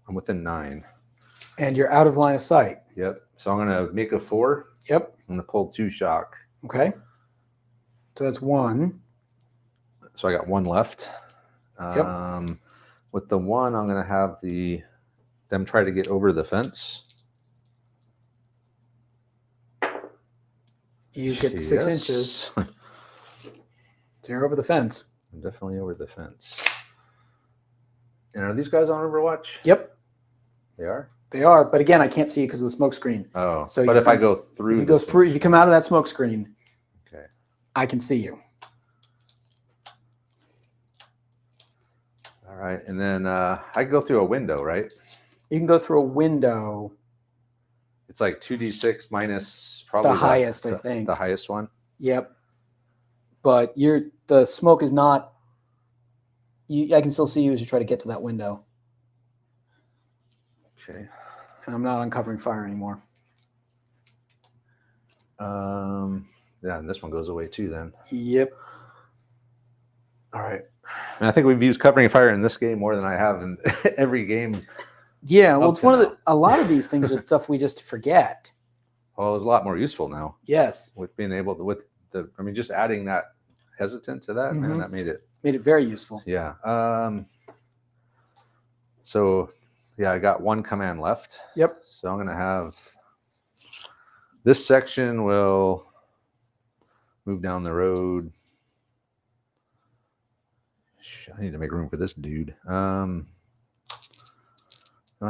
I'm within 9. And you're out of line of sight. Yep. So I'm gonna make a 4. Yep. I'm gonna pull 2 shock. Okay. So that's 1. So I got 1 left. Yep. With the 1, I'm gonna have them try to get over the fence. You get 6 inches. So you're over the fence. I'm definitely over the fence. And are these guys on Overwatch? Yep. They are? They are, but again, I can't see you because of the smoke screen. Oh, so but if I go through, if you go through, if you come out of that smoke screen, okay, I can see you. All right, and then I can go through a window, right? You can go through a window. It's like 2d6 minus probably the highest, I think. The highest one. Yep. But the smoke is not. I can still see you as you try to get to that window. Okay. And I'm not uncovering fire anymore. Yeah, and this one goes away too then. Yep. All right. And I think we've used covering fire in this game more than I have in every game. Yeah, well, it's a lot of these things are stuff we just forget. Well, it's a lot more useful now. Yes. With being able to, just adding that hesitant to that, man, that made it very useful. Yeah. So yeah, I got 1 command left. Yep. So I'm gonna have this section will move down the road. I need to make room for this dude. I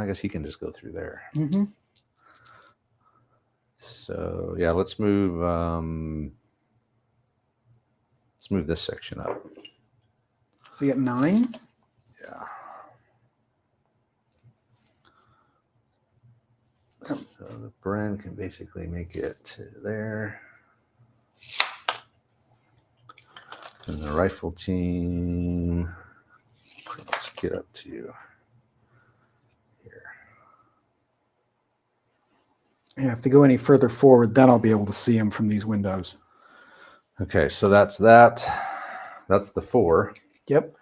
guess he can just go through there. Mm-hmm. So yeah, let's move this section up. So you got 9? Yeah. So the Bren can basically make it to there. And the rifle team, let's get up to here. Yeah, if they go any further forward, then I'll be able to see them from these windows. Okay, so that's that. That's the 4. Yep.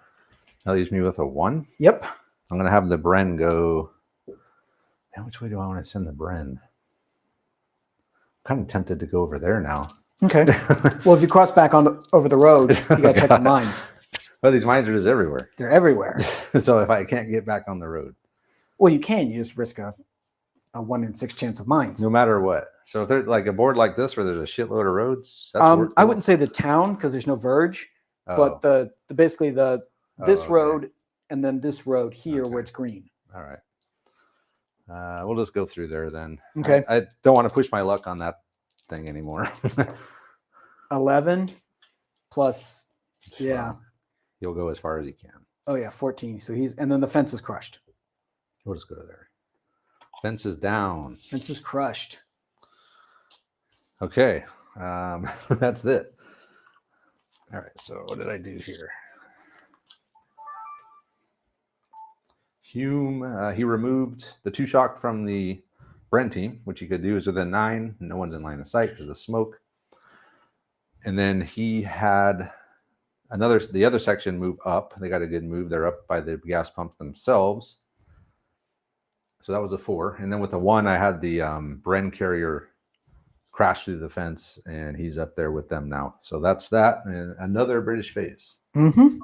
That leaves me with a 1. Yep. I'm going to have the Bren go. Man, which way do I want to send the Bren? I'm kind of tempted to go over there now. Okay. Well, if you cross back over the road, you got to check the mines. Well, these mines are just everywhere. They're everywhere. So if I can't get back on the road. Well, you can. You just risk a 1 in 6 chance of mines. No matter what. So if there's like a board like this where there's a shitload of roads, that's I wouldn't say the town because there's no verge, but this road and then this road here where it's green. All right. We'll just go through there then. Okay. I don't want to push my luck on that thing anymore. 11 plus, yeah. He'll go as far as he can. Oh yeah, 14. So and then the fence is crushed. We'll just go to there. Fence is down. Fence is crushed. Okay. That's it. All right. So what did I do here? Hume, he removed the 2 shock from the Bren team, which he could do, is within 9. No one's in line of sight because of the smoke. And then he had the other section move up. They got a good move. They're up by the gas pump themselves. So that was a 4. And then with the 1, I had the Bren carrier crash through the fence, and he's up there with them now. So that's that. And another British phase. Mm-hmm.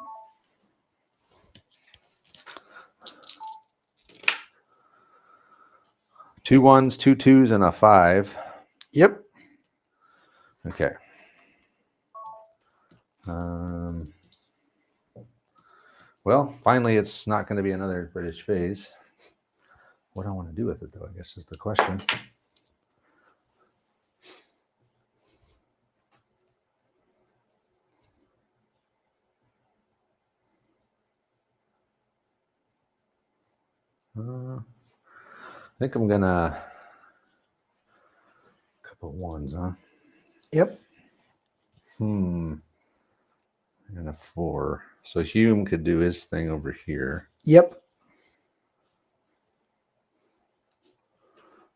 Two 1s, 2 2s, and a 5. Yep. Okay. Well, finally, it's not going to be another British phase. What do I want to do with it, though, I guess is the question. I think I'm going to... Couple 1s, huh? Yep. And a 4. So Hume could do his thing over here. Yep.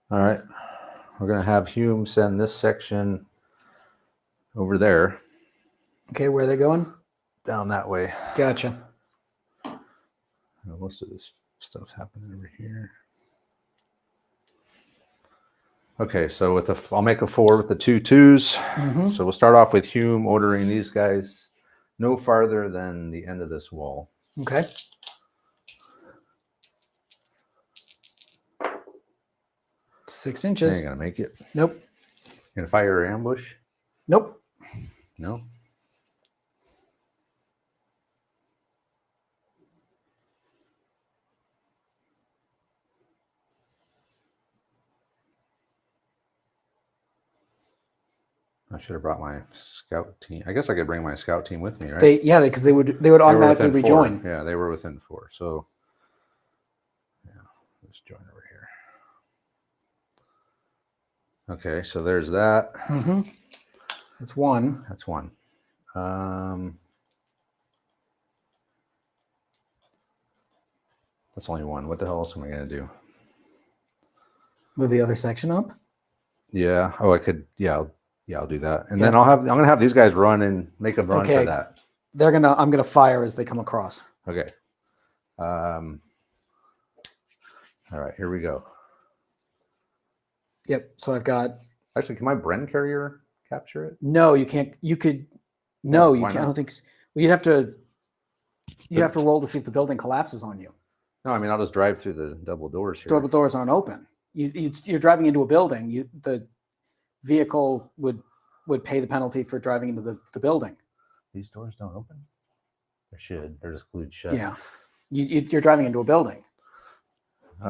All right. We're going to have Hume send this section over there. Okay, where are they going? Down that way. Gotcha. Most of this stuff's happening over here. Okay, so with I'll make a 4 with the 2 2s. Mm-hmm. So we'll start off with Hume ordering these guys no farther than the end of this wall. Okay. Six inches. Ain't gonna make it. Nope. Gonna fire or ambush? Nope. No. I should have brought my scout team. I guess I could bring my scout team with me, right? Because they would automatically within 4. rejoin. Yeah, they were within 4. So yeah, let's join over here. Okay, so there's that. Mm-hmm. That's 1. That's 1. That's only 1. What the hell else am I gonna do? Move the other section up. Yeah. Oh, I could. Yeah. I'll do that. And then I'm gonna have these guys run and make a run for that. I'm gonna fire as they come across. Okay. All right. Here we go. Yep. So I've got. Actually, can my Bren carrier capture it? No, you can't. You could. No, you why can't. I not? don't think. Well, you'd have to. You have to roll to see if the building collapses on you. No, I mean I'll just drive through the double doors here. Double doors aren't open. You're driving into a building. The vehicle would pay the penalty for driving into the building. These doors don't open. They should. They're just glued shut. Yeah. You're driving into a building.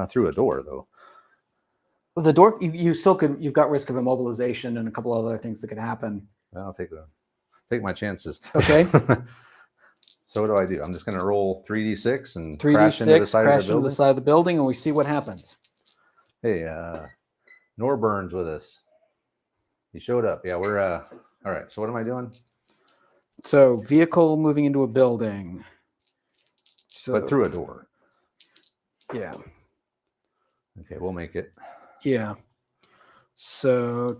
Through a door though. Well, the door you still could. You've got risk of immobilization and a couple other things that could happen. I'll take my chances. Okay. So what do I do? I'm just going to roll 3d6 and 3d6, crash into the side of the into building. the side of the building, and we see what happens. Hey, Norburn's with us. He showed up. Yeah, we're all right. So what am I doing? So vehicle moving into a building. So, But through a door. Yeah. Okay, we'll make it. Yeah. So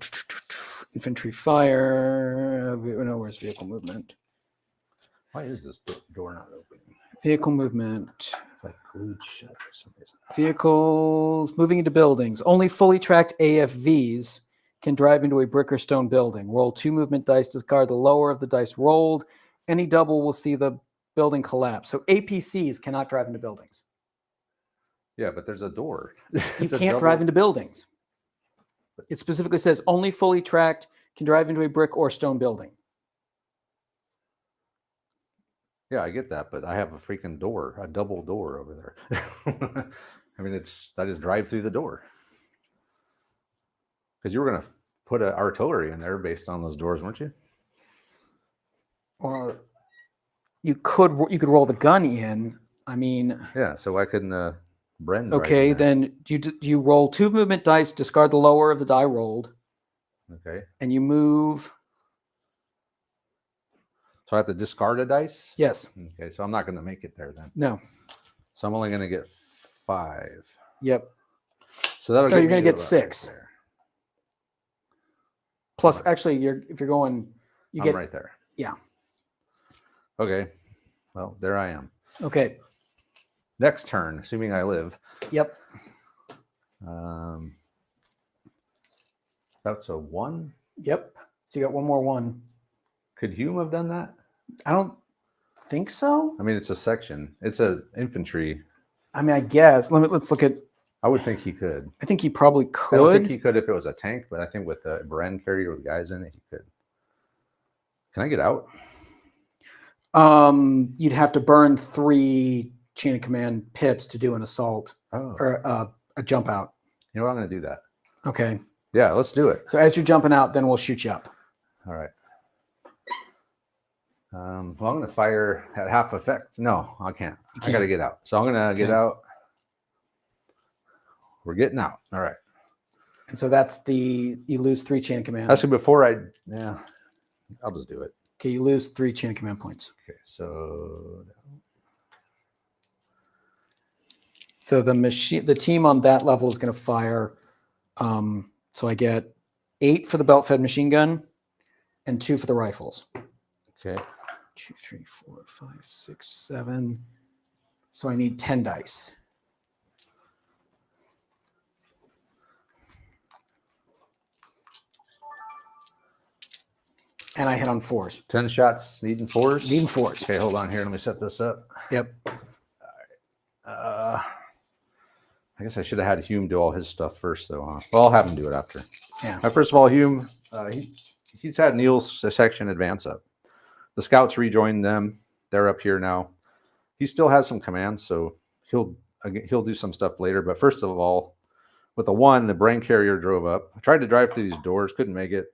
infantry fire. No, where's vehicle movement? Why is this door not opening? Vehicle movement. It's like glued shut for some reason. Vehicles moving into buildings. Only fully tracked AFVs can drive into a brick or stone building. Roll 2 movement dice, discard the lower of the dice rolled. Any double will see the building collapse. So APCs cannot drive into buildings. Yeah, but there's a door. You can't drive into buildings. It specifically says only fully tracked can drive into a brick or stone building. Yeah, I get that, but I have a freaking door, a double door over there. I mean, I just drive through the door. Because you were going to put an artillery in there based on those doors, weren't you? Or you could roll the gun in. I mean, yeah. So why couldn't Bren? Okay, then you roll 2 movement dice, discard the lower of the die rolled. Okay. And you move. So I have to discard a dice? Yes. Okay, so I'm not going to make it there then. No. So I'm only going to get 5. Yep. So that'll So you're me going to get about 6. right there. Plus, actually, if you're going, you I'm get right there. Yeah. Okay. Well, there I am. Okay. Next turn, assuming I live. Yep. That's a 1. Yep. So you got one more 1. Could Hume have done that? I don't think so. I mean, it's a section. It's a infantry. I mean, I guess. Let's look at. I would think he could. I think he probably I don't think could. he could if it was a tank, but I think with the barrange carrier with guys in it, he could. Can I get out? You'd have to burn 3 chain of command pips to do an assault or a jump out. You know what? I'm going to do that. Okay. Yeah, let's do it. So as you're jumping out, then we'll shoot you up. All right. Well, I'm going to fire at half effect. No, I can't. I got to get out. So I'm going to get out. We're getting out. All right. And so that's you lose 3 chain of command. Actually, before I'll just do it. Okay, you lose 3 chain of command points. Okay, so the team on that level is going to fire. So I get 8 for the belt-fed machine gun and 2 for the rifles. Okay. 2, 3, 4, 5, 6, 7. So I need 10 dice. And I hit on 4s. 10 shots, needing 4s? Needing 4s. Okay, hold on here. Let me set this up. Yep. All right. I guess I should have had Hume do all his stuff first, though. Huh? Well, I'll have him do it after. Yeah. First of all, Hume, he's had Neil's section advance up. The scouts rejoined them. They're up here now. He still has some commands, so he'll do some stuff later. But first of all, with the 1, the brain carrier drove up. I tried to drive through these doors, couldn't make it.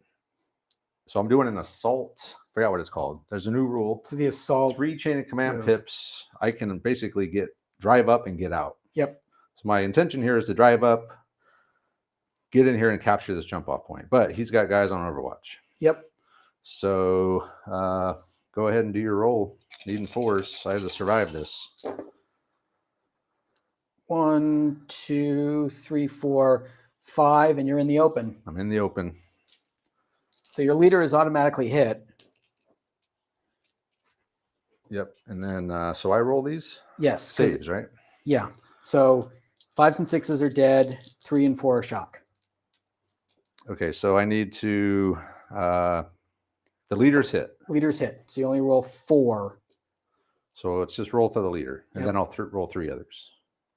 So I'm doing an assault. I forgot what it's called. There's a new rule. So the assault. 3 chain of command pips. I can basically drive up and get out. Yep. So my intention here is to drive up, get in here and capture this jump off point. But he's got guys on Overwatch. Yep. So go ahead and do your roll. Needing 4s. I have to survive this. 1, 2, 3, 4, 5, and you're in the open. I'm in the open. So your leader is automatically hit. Yep. And then, so I roll these? Yes. Saves, right? Yeah. So 5s and 6s are dead. 3 and 4 are shock. Okay. So I need to, the leader's hit. Leader's hit. So you only roll 4. So let's just roll for the leader. And then I'll roll 3 others.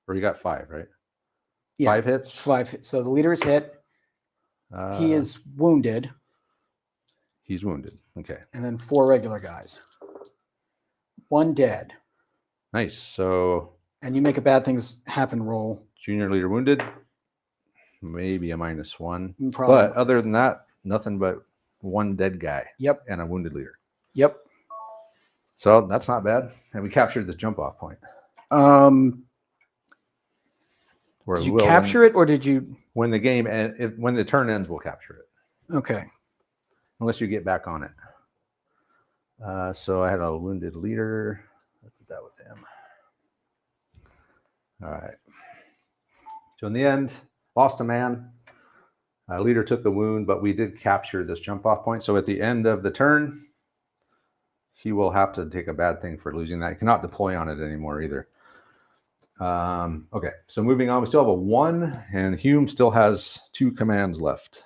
Or you got 5, right? Yeah. 5 hits? 5 hits. So the leader is hit. He is wounded. He's wounded. Okay. And then 4 regular guys. 1 dead. Nice. So. And you make a bad things happen roll. Junior leader wounded. Maybe a -1. Probably. But other than that, nothing but 1 dead guy. Yep. And a wounded leader. Yep. So that's not bad. And we captured this jump off point. Did you capture it or did you? When the game when the turn ends, we'll capture it. Okay. Unless you get back on it. So I had a wounded leader. I'll put that with him. All right. So in the end, lost a man. Leader took a wound, but we did capture this jump off point. So at the end of the turn, he will have to take a bad thing for losing that. He cannot deploy on it anymore either. Okay, so moving on, we still have a 1, and Hume still has 2 commands left.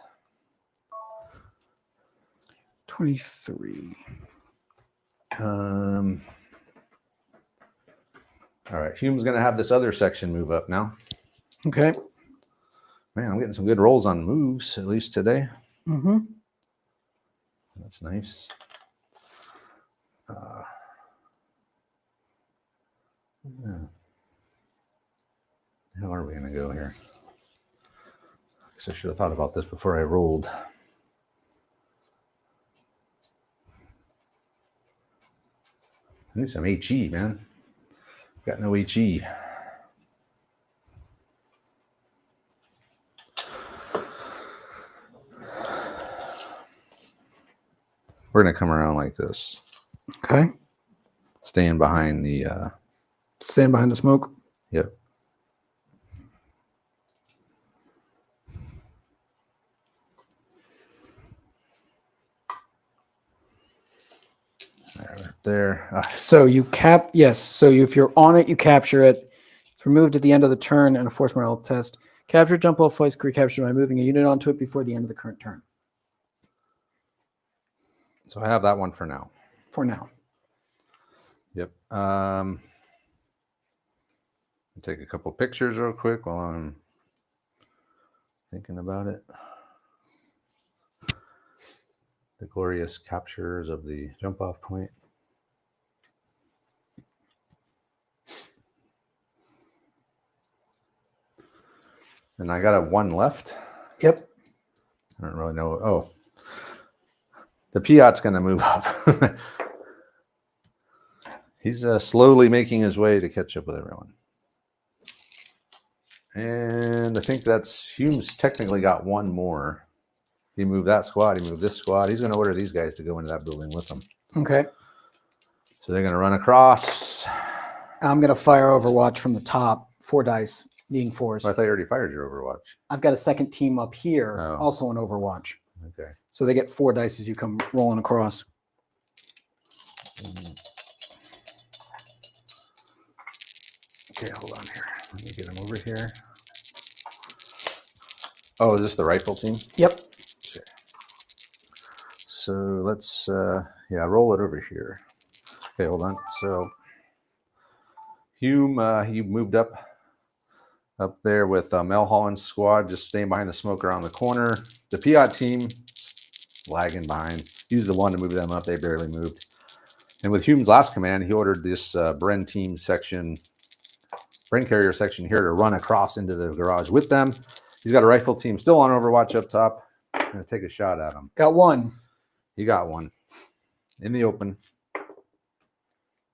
23. All right, Hume's going to have this other section move up now. Okay. Man, I'm getting some good rolls on moves, at least today. Mm-hmm. That's nice. Yeah. How are we going to go here? I guess I should have thought about this before I rolled. I need some HE, man. Got no HE. We're going to come around like this. Okay. Staying behind the... Stand behind the smoke. Yep. there. So you yes. So if you're on it, you capture it. It's removed at the end of the turn and a force morale test. Capture jump off flights can be recaptured by moving a unit onto it before the end of the current turn. So I have that one for now. For now. Yep. Take a couple pictures real quick while I'm thinking about it. The glorious captures of the jump off point. And I got a 1 left. Yep. I don't really know. Oh, the Piat's going to move up. He's slowly making his way to catch up with everyone. And I think that's Hume's technically got 1 more. He moved that squad. He moved this squad. He's going to order these guys to go into that building with him. Okay. So they're going to run across. I'm going to fire Overwatch from the top. 4 dice, needing 4s. Well, I thought you already fired your Overwatch. I've got a second team up here, Oh. also on Overwatch. Okay. So they get 4 dice as you come rolling across. Okay, hold on here. Let me get him over here. Oh, is this the rifle team? Yep. Okay. So let's, roll it over here. Okay, hold on. So Hume, he moved up there with Mel Holland's squad, just staying behind the smoke around the corner. The Piat team lagging behind. He was the one to move them up. They barely moved. And with Hume's last command, he ordered this Bren team section, Bren carrier section here to run across into the garage with them. He's got a rifle team still on Overwatch up top. I'm going to take a shot at him. Got 1. He got 1 in the open.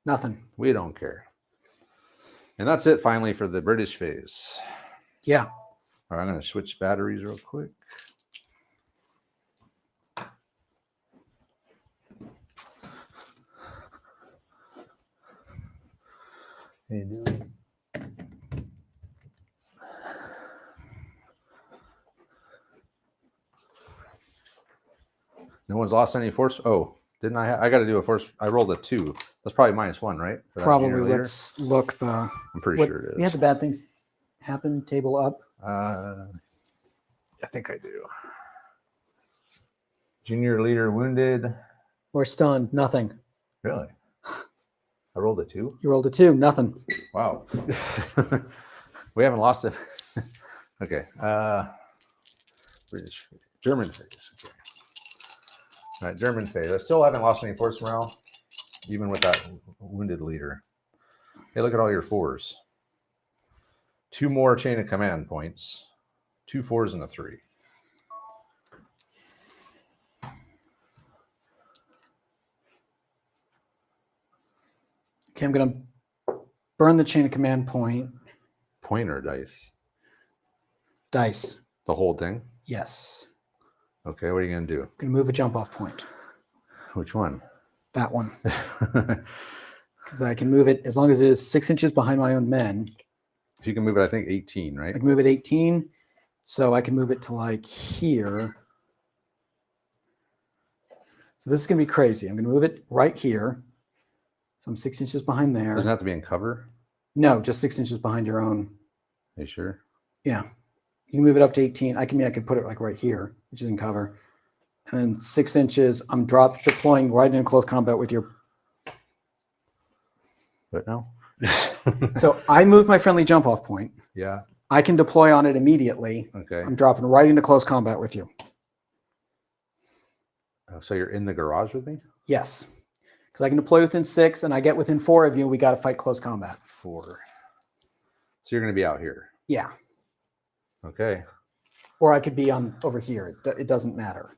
Nothing. We don't care. And that's it finally for the British phase. Yeah. All right, I'm going to switch batteries real quick. How you doing? No one's lost any force. Oh, didn't I? I got to do a force. I rolled a 2. That's probably -1, right? For that Probably. junior leader? Let's look the. I'm pretty sure it is. We had the bad things happen. Table up. I think I do. Junior leader wounded. Or stunned. Nothing. Really? I rolled a 2. You rolled a 2. Nothing. Wow. We haven't lost it. Okay. British, German phase. Okay. All right, German phase. I still haven't lost any force morale, even with that wounded leader. Hey, look at all your 4s. 2 more chain of command points. 2 4s and a 3. Okay, I'm going to burn the chain of command point. Pointer dice. Dice. The whole thing? Yes. Okay, what are you going to do? I'm going to move a jump off point. Which one? That one. Because I can move it as long as it is 6 inches behind my own men. You can move it, I think, 18, right? I can move it 18. So I can move it to like here. So this is going to be crazy. I'm going to move it right here. So I'm 6 inches behind there. Doesn't have to be in cover? No, just 6 inches behind your own. Are you sure? Yeah. You can move it up to 18. I could put it like right here, which is in cover. And then 6 inches, I'm deploying right into close combat with your. But no. So I move my friendly jump off point. Yeah. I can deploy on it immediately. Okay. I'm dropping right into close combat with you. Oh, so you're in the garage with me? Yes. Because I can deploy within 6 and I get within 4 of you. We got to fight close combat. 4. So you're going to be out here. Yeah. Okay. Or I could be on over here. It doesn't matter.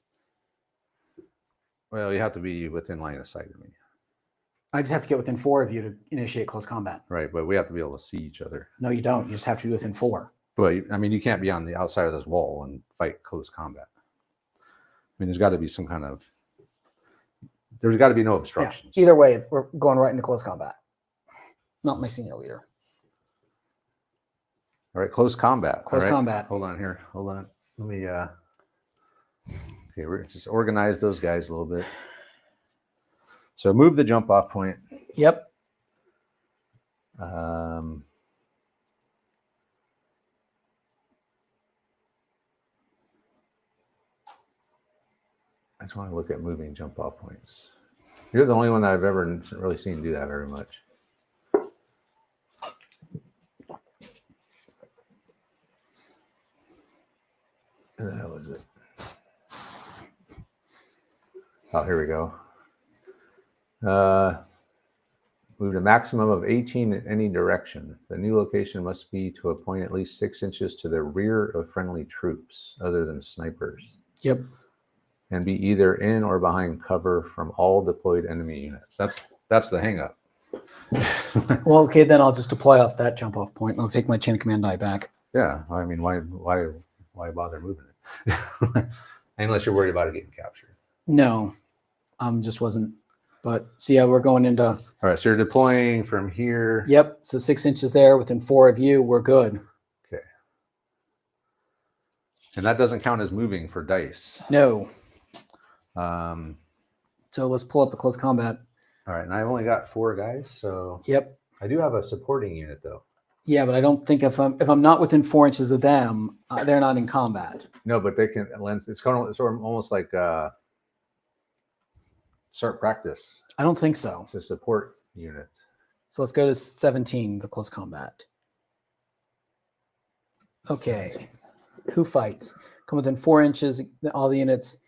Well, you have to be within line of sight of me. I just have to get within 4 of you to initiate close combat. Right, but we have to be able to see each other. No, you don't. You just have to be within 4. But, I mean, you can't be on the outside of this wall and fight close combat. I mean, there's got to be some kind of... There's got to be no obstructions. Yeah. Either way, we're going right into close combat. Not my senior leader. All right, close combat. Close combat. Hold on here. Hold on. Let me... Okay, we're just organize those guys a little bit. So move the jump off point. Yep. I just want to look at moving jump off points. You're the only one that I've ever really seen do that very much. Where the hell is it? Oh, here we go. Moved a maximum of 18 in any direction. The new location must be to a point at least 6 inches to the rear of friendly troops, other than snipers. Yep. And be either in or behind cover from all deployed enemy units. That's the hang up. Well, okay, then I'll just deploy off that jump off point and I'll take my chain of command die back. Yeah, I mean, why bother moving it? Unless you're worried about it getting captured. No, just wasn't. But so yeah, we're going into. All right, so you're deploying from here. Yep. So 6 inches there within 4 of you. We're good. Okay. And that doesn't count as moving for dice. No. So let's pull up the close combat. All right, and I've only got 4 guys, so yep. I do have a supporting unit though. Yeah, but I don't think if I'm not within 4 inches of them, they're not in combat. No, but they can lens. It's kind of sort of almost like start practice. I don't think so. It's a support unit. So let's go to 17, the close combat. Okay. Who fights? Come within 4 inches. All the units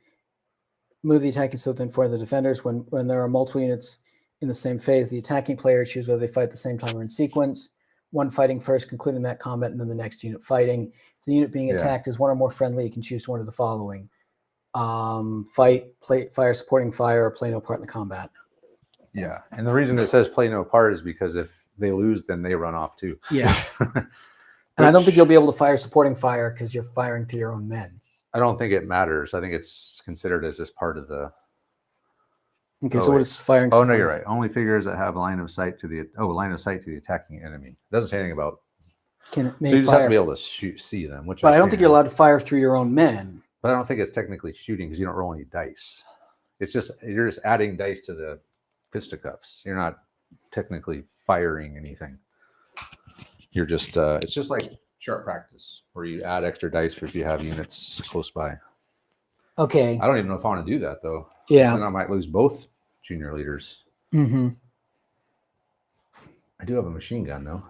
move the attacking so within 4 of the defenders. When there are multiple units in the same phase, the attacking player chooses whether they fight at the same time or in sequence. One fighting first, concluding that combat, and then the next unit fighting. If the unit being attacked is one or more friendly, you can choose one of the following: fight, fire, supporting fire, or play no part in the combat. Yeah, and the reason it says play no part is because if they lose, then they run off too. Yeah. And I don't think you'll be able to fire supporting fire because you're firing through your own men. I don't think it matters. I think it's considered as just part of the. Okay, so what is firing? Oh no, you're right. Only figures that have line of sight to the attacking enemy. It doesn't say anything about. Can it so you just have to be able to see them. Which but I don't think you're allowed to fire through your own men. But I don't think it's technically shooting because you don't roll any dice. It's just you're just adding dice to the fisticuffs. You're not technically firing anything. You're just it's just like sharp practice where you add extra dice if you have units close by. Okay. I don't even know if I want to do that though. Yeah. Then I might lose both junior leaders. Mm-hmm. I do have a machine gun though.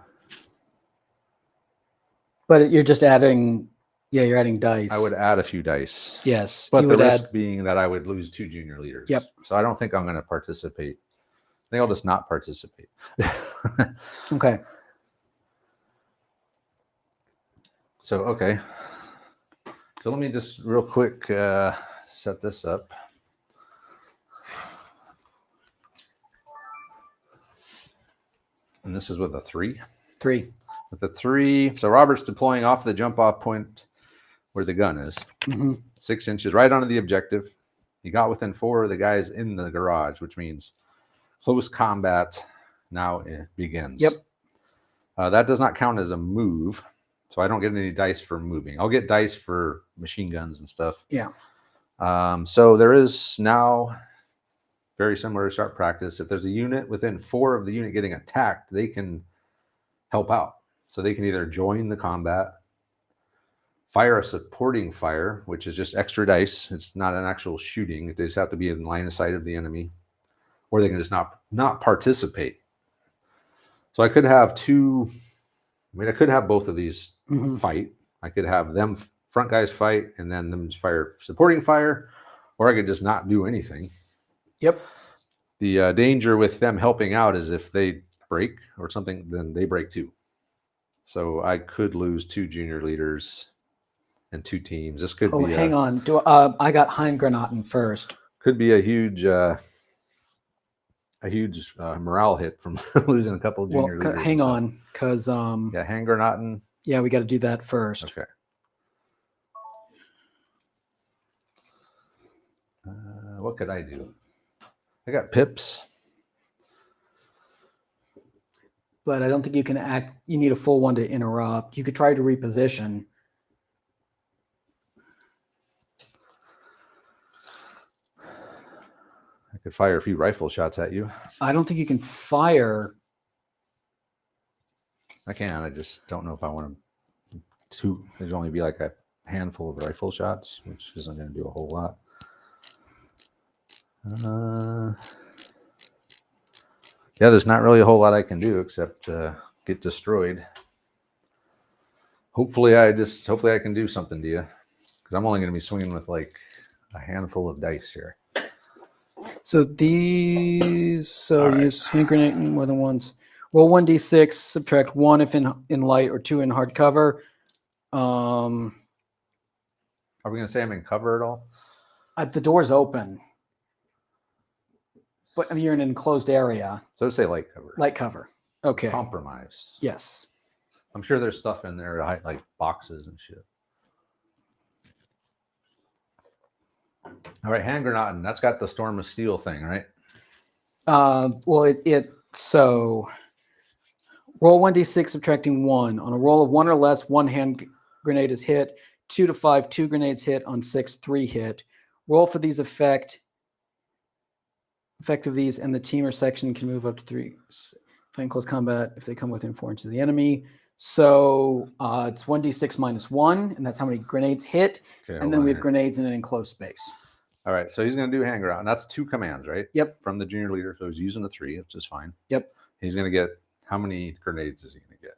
But you're just adding, you're adding dice. I would add a few dice. Yes. But the risk being that I would lose 2 junior leaders. Yep. So I don't think I'm going to participate. I think I'll just not participate. Okay. So, okay. So let me just real quick set this up. And this is with a 3. 3. With a 3. So Robert's deploying off the jump off point where the gun is. Mm-hmm. 6 inches right onto the objective. He got within 4 of the guys in the garage, which means close combat now begins. Yep. That does not count as a move. So I don't get any dice for moving. I'll get dice for machine guns and stuff. Yeah. So there is now very similar to start practice. If there's a unit within 4 of the unit getting attacked, they can help out. So they can either join the combat, fire a supporting fire, which is just extra dice. It's not an actual shooting. They just have to be in line of sight of the enemy, or they can just not participate. So I could have 2. I mean, I could have both of these fight. I could have them front guys fight and then them fire supporting fire, or I could just not do anything. Yep. The danger with them helping out is if they break or something, then they break too. So I could lose 2 junior leaders and 2 teams. This could be. Oh, hang on. I got Heimgranaten first. Could be a huge morale hit from losing a couple of junior leaders. Hang on, because yeah, Heimgranaten. Yeah, we got to do that first. Okay. What could I do? I got pips. But I don't think you can act. You need a full one to interrupt. You could try to reposition. I could fire a few rifle shots at you. I don't think you can fire. I can. I just don't know if I want to. There's only be like a handful of rifle shots, which isn't going to do a whole lot. Yeah, there's not really a whole lot I can do except get destroyed. Hopefully I can do something to you, because I'm only going to be swinging with like a handful of dice here. So these, so All use hand grenade more than once. Roll 1d6, subtract 1 if in light or 2 in hard cover. Are we going to say I'm in cover at all? The door's open. But I mean, you're in an enclosed area. So say light cover. Light cover. Okay. Compromise. Yes. I'm sure there's stuff in there like boxes and shit. All right, hand grenade. That's got the Storm of Steel thing, right? Well, so roll 1d6, subtracting 1. On a roll of 1 or less, 1 hand grenade is hit. 2 to 5, 2 grenades hit. On 6, 3 hit. Roll for these effect of these, and the team or section can move up to 3. Playing close combat if they come within 4 inches of the enemy. So it's 1d6 minus 1, and that's how many grenades hit. Okay, and then we have grenades in an enclosed space. All right, so he's going to do hand grenade, and that's 2 commands, right? Yep. From the junior leader, so he's using the 3, which is fine. Yep. He's going to get, how many grenades is he going to get?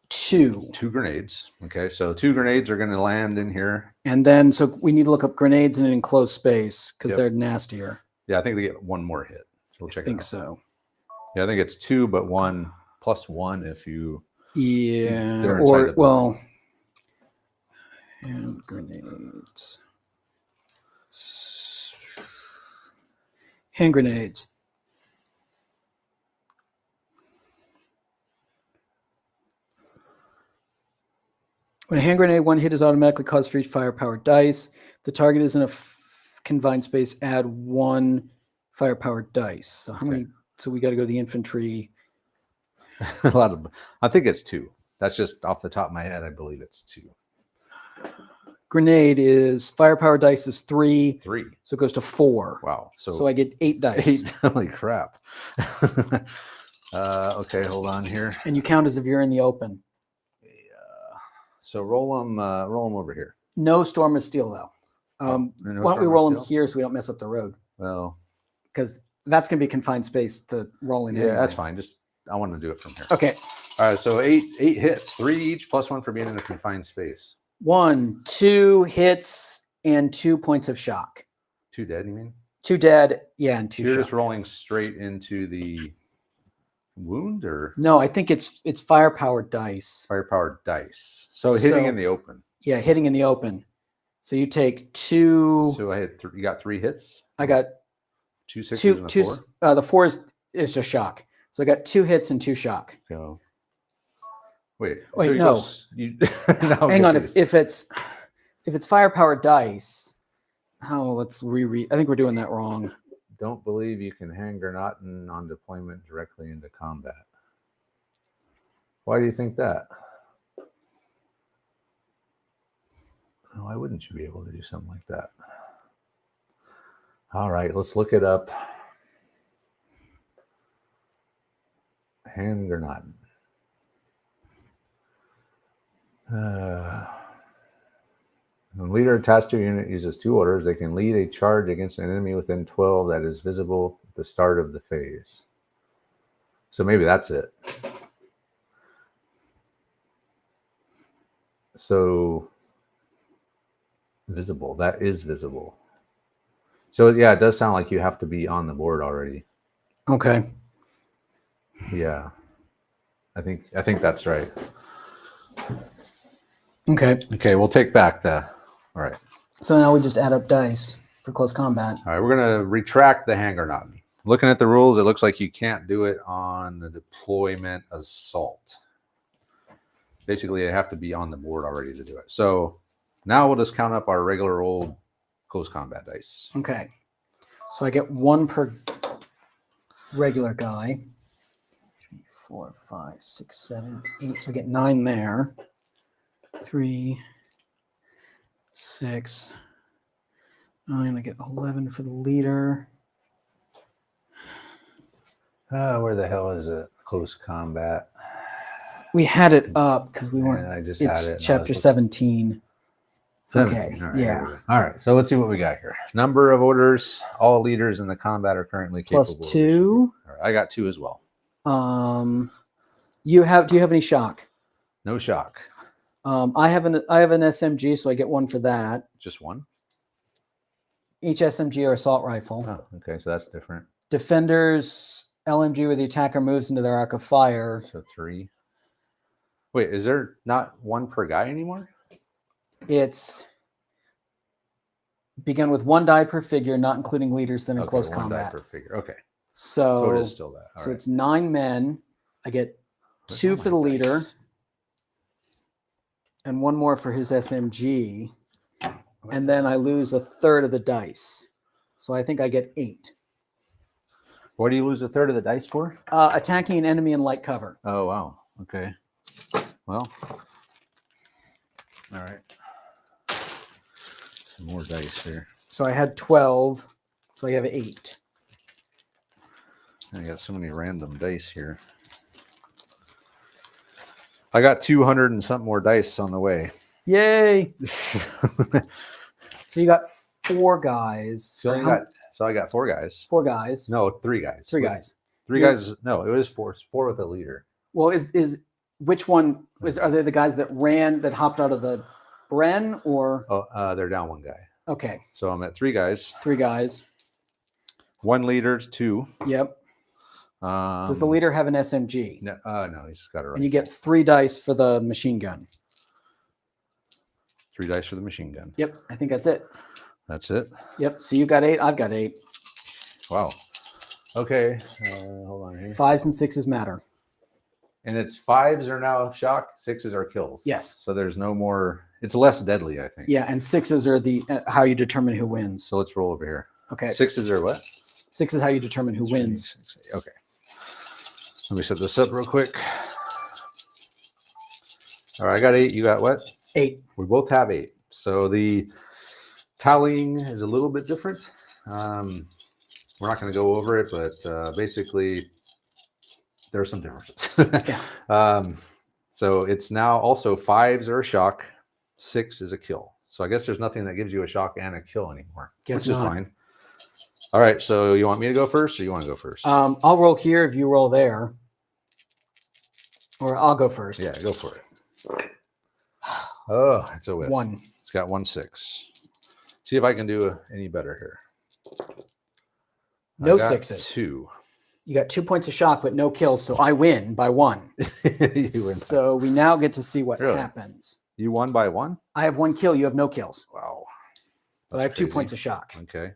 2. 2 grenades. Okay, so 2 grenades are going to land in here. And then, so we need to look up grenades in an enclosed space because they're nastier. Yeah, I think they get 1 more hit. So we'll check I think so. Yeah, I think it's 2, but 1 plus 1 if you. Yeah, or well, hand grenades. Hand grenades. When a hand grenade, 1 hit is automatically caused for each firepower dice. The target is in a confined space. Add 1 firepower dice. So how many? So we got to go to the infantry. A lot of. I think it's 2. That's just off the top of my head. I believe it's 2. Grenade is firepower dice is 3. 3. So it goes to 4. Wow. So I get 8 dice. 8. Holy crap. Okay, hold on here. And you count as if you're in the open. So roll them over here. No Storm of Steel though. No why don't we Storm of roll them Steel? here so we don't mess up the road? Well, because that's going to be confined space to roll in. Yeah, anyway. that's fine. Just I want to do it from here. Okay. All right. So 8 hits, 3 each plus 1 for being in a confined space. 1, 2 hits and 2 points of shock. 2 dead, you mean? 2 dead. Yeah, and 2 You're shock. just rolling straight into the wound, or No, I think it's firepower dice. firepower dice. So hitting in the open. Yeah, hitting in the open. So you take 2. So I had you got 3 hits. I got 2 6s 2. and a 2 4. The 4 is just shock. So I got 2 hits and 2 shock. So wait, Wait, so you no. Hang on. If it's firepower dice, let's reread. I think we're doing that wrong. Don't believe you can hand grenade on deployment directly into combat. Why do you think that? Why wouldn't you be able to do something like that? All right, let's look it up. Hand grenade. When a leader attached to a unit uses 2 orders, they can lead a charge against an enemy within 12 that is visible at the start of the phase. So maybe that's it. So visible, that is visible. So yeah, it does sound like you have to be on the board already. Okay. Yeah. I think that's right. Okay. Okay, we'll take back the. All right. So now we just add up dice for close combat. All right, we're going to retract the hand grenade. Looking at the rules, it looks like you can't do it on the deployment assault. Basically, you have to be on the board already to do it. So now we'll just count up our regular old close combat dice. Okay. So I get 1 per regular guy. 3, 4, 5, 6, 7, 8. So I get 9 there. 3, 6, 9. I get 11 for the leader. Where the hell is it? Close combat. We had it up because we And weren't. I just had It's it. chapter 17. 17. All right, here yeah. we go. All right, so let's see what we got here. Number of orders. All leaders in the combat are currently Plus capable. 2. All right, I got 2 as well. Do you have any shock? No shock. I have an SMG, so I get 1 for that. Just 1? Each SMG or assault rifle. Oh, okay, so that's different. Defenders LMG where the attacker moves into their arc of fire. So 3. Wait, is there not 1 per guy anymore? It's begin with 1 die per figure, not including leaders, then in close 1 combat. die per figure. Okay, So it is still that. All so right. it's 9 men. I get Where's 2 all for my the dice? leader, and 1 more for his SMG, and then I lose a third of the dice. So I think I get 8. What do you lose a third of the dice for? Attacking an enemy in light cover. Oh, wow. Okay. Well, all right. Some more dice here. So I had 12, so I have 8. I got so many random dice here. I got 200 and something more dice on the way. Yay! So you got 4 guys. So I got 4 guys. 4 guys. No, 3 guys. 3 guys. 3 Yeah. guys. No, it was 4. 4 with a leader. Well, is which one are they the guys that hopped out of the Bren or? Oh, they're down 1 guy. Okay, So I'm at 3 guys. 3 guys. 1 leader, 2. Yep. Does the leader have an SMG? No, no, he's got a And you get 3 dice for the machine gun. 3 dice for the machine gun. Yep, I think that's it. That's it. Yep. So you got 8. I've got 8. Wow. Okay. Hold on here. 5s and 6s matter. And it's 5s are now shock, 6s are kills. Yes. So there's no more. It's less deadly, I think. Yeah, and 6s are the how you determine who wins. So let's roll over here. Okay. 6s are what? 6 is how you determine who wins. Okay. Let me set this up real quick. All right, I got 8. You got what? 8. We both have 8. So the tallying is a little bit different. We're not going to go over it, but basically there are some differences. Yeah. So it's now also 5s are a shock, 6 is a kill. So I guess there's nothing that gives you a shock and a kill anymore, Guess which is not. fine. All right, so you want me to go first, or you want to go first? I'll roll here if you roll there, or I'll go first. Yeah, go for it. Oh, it's a whiff. 1. It's got 1 6. See if I can do any better here. No I got 6s. 2. You got 2 points of shock, but no kills, so I win by 1. You win. So we now get to see what Really? happens. You won by 1? I have 1 kill. You have no kills, Wow. but I have 2 crazy. points of shock. Okay.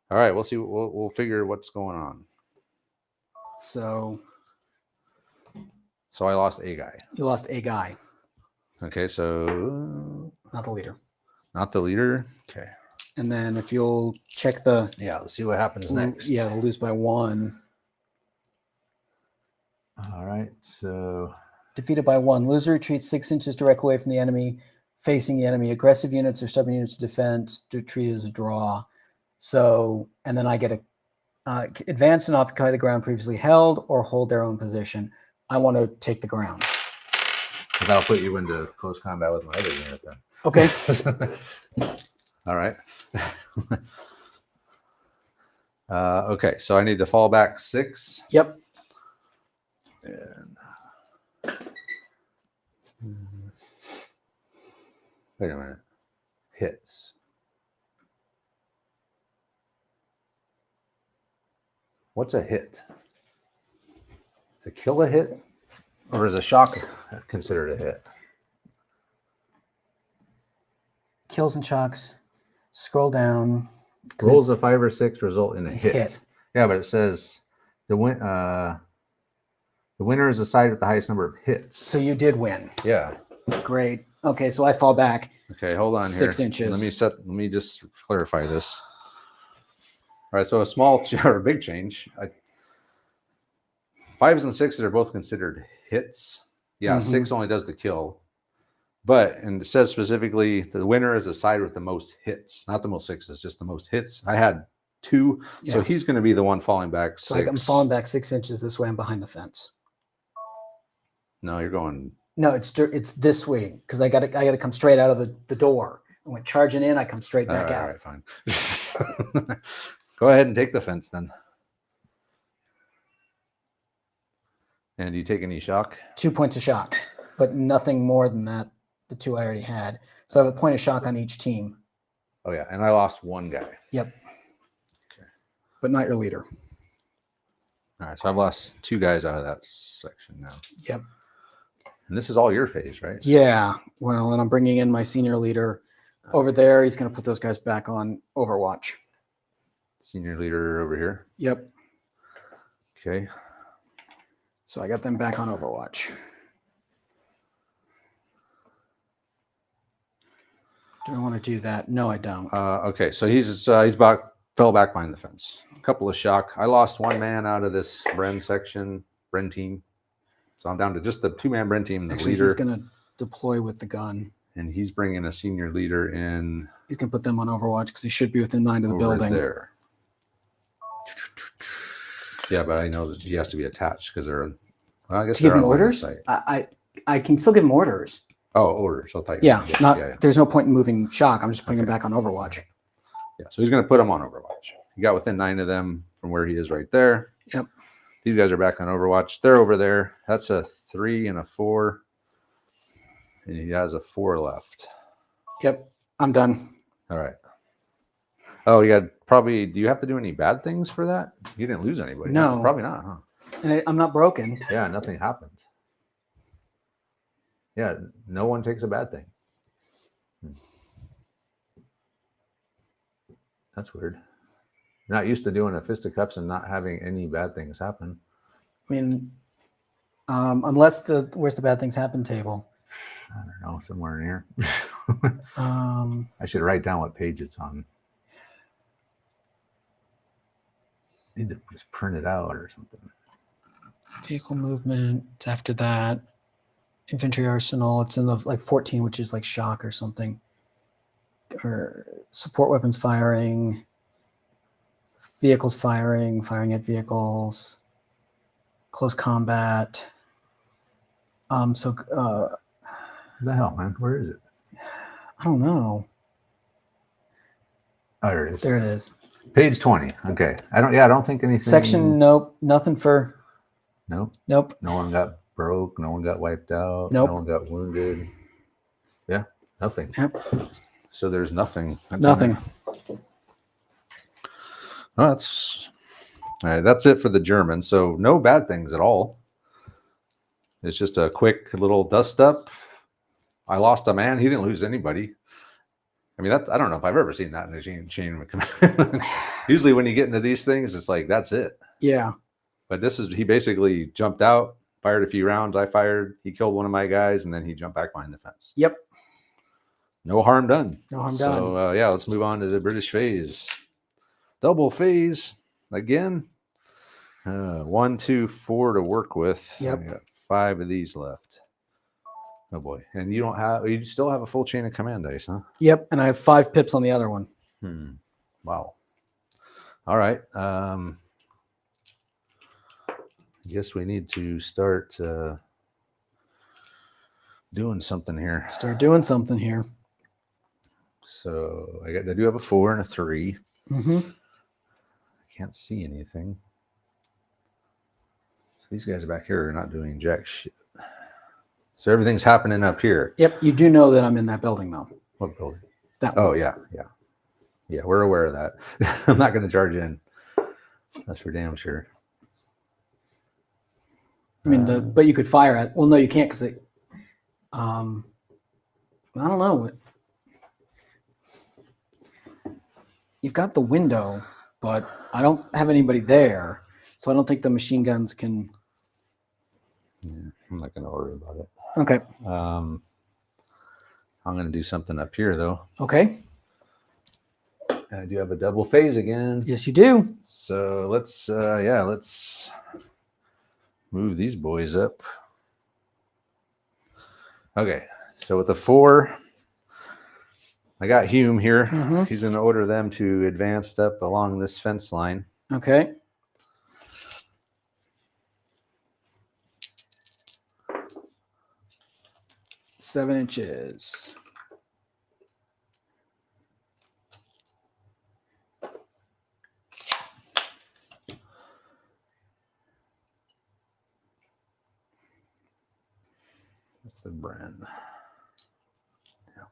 All right. We'll see. We'll figure what's going on. So So I lost a guy. you lost a guy, Okay. So not the leader. not the leader. Okay. And then if you'll check the Yeah. Let's see what happens next. yeah, they'll lose by 1. All right. So Defeated by 1. Loser retreats 6 inches directly away from the enemy, facing the enemy. Aggressive units or stubborn units defense treated as a draw. So, and then I get a advance and occupy the ground previously held or hold their own position. I want to take the ground. that'll put you into close combat with my other unit then. Okay. All right. Okay. So I need to fall back 6. Yep. And wait a minute. Hits. What's a hit? To kill a hit? Or is a shock considered a hit? Kills and shocks. Scroll down. Rolls of 5 or 6 result in a hit. Hit. Yeah, but it says the winner is the side with the highest number of hits. So you did win. Yeah. Great. Okay, so I fall back. Okay, hold on 6 here. inches. Let me just clarify this. All right, so a small or a big change. 5s and 6s are both considered hits. Yeah, Mhm. 6 only does the kill. And it says specifically the winner is the side with the most hits, not the most 6s, just the most hits. I had 2. So Yeah. he's going to be the one falling back 6. So I'm falling back 6 inches this way. I'm behind the fence. No, you're going. No, it's this way because I got to come straight out of the door. I went charging in. I come straight back out. All right, fine. Go ahead and take the fence then. And do you take any shock? 2 points of shock, but nothing more than that. The 2 I already had. So I have a point of shock on each team. Oh yeah, and I lost 1 guy. Yep. Okay. But not your leader. All right, so I've lost 2 guys out of that section now. Yep. And this is all your phase, right? Yeah. Well, and I'm bringing in my senior leader over there. He's going to put those guys back on Overwatch. Senior leader over here. Yep. Okay. So I got them back on Overwatch. Do I want to do that? No, I don't. Okay, so he's fell back behind the fence. A couple of shock. I lost 1 man out of this Bren team. So I'm down to just the 2-man Bren team, the Actually, leader. he's going to deploy with the gun. And he's bringing a senior leader in. You can put them on Overwatch because he should be within 9 of the building. There. Yeah, but I know that he has to be attached because they're. Well, I guess to give they're him on line of orders? sight. I can still give him orders. Oh, orders. I thought Yeah, yeah. There's no point in moving shock. I'm just putting him back on Overwatch. Yeah, so he's going to put him on Overwatch. He got within 9 of them from where he is right there. Yep. These guys are back on Overwatch. They're over there. That's a 3 and a 4. And he has a 4 left. Yep. I'm done. All right. Oh, yeah. Probably. Do you have to do any bad things for that? You didn't lose anybody. No. Probably not, huh? And I'm not broken. Yeah, nothing happened. Yeah, no one takes a bad thing. That's weird. You're not used to doing a fisticuffs and not having any bad things happen. I mean, unless where's the bad things happen table? I don't know, somewhere in here. I should write down what page it's on. Need to just print it out or something. Vehicle movement. It's after that. Infantry arsenal. It's in the 14, which is like shock or something. Or support weapons firing. Vehicles firing at vehicles. Close combat. What the hell, man? Where is it? I don't know. Oh, there it is. There it is. Page 20. Okay. I don't think anything. Section, nope. Nothing for. Nope. Nope. No one got broke. No one got wiped out. Nope. No one got wounded. Yeah. Nothing. Yep. So there's nothing. Nothing. Well, that's all right. That's it for the Germans. So no bad things at all. It's just a quick little dust up. I lost a man. He didn't lose anybody. I mean, I don't know if I've ever seen that in a chain of command. Usually when you get into these things, it's like, that's it. Yeah. But he basically jumped out, fired a few rounds. I fired. He killed one of my guys, and then he jumped back behind the fence. Yep. No harm done. No harm done. So, let's move on to the British phase. Double phase again. 1, 2, 4 to work with. Yep. I got 5 of these left. Oh boy. And you still have a full chain of command dice, huh? Yep. And I have 5 pips on the other one. Wow. All right. I guess we need to start doing something here. Start doing something here. So I do have a 4 and a 3. Mm-hmm. I can't see anything. So these guys back here are not doing jack shit. So everything's happening up here. Yep. You do know that I'm in that building, though. What building? That one. Oh, yeah. Yeah, we're aware of that. I'm not going to charge in. That's for damn sure. I mean, but you could fire at. Well, no, you can't because I don't know. You've got the window, but I don't have anybody there, so I don't think the machine guns can. Yeah, I'm not going to worry about it. Okay. I'm going to do something up here, though. Okay. I do have a double phase again. Yes, you do. So let's move these boys up. Okay. So with the 4, I got Hume here. Mhm. He's going to order them to advance up along this fence line. Okay. Seven inches. That's the Bren. Yeah.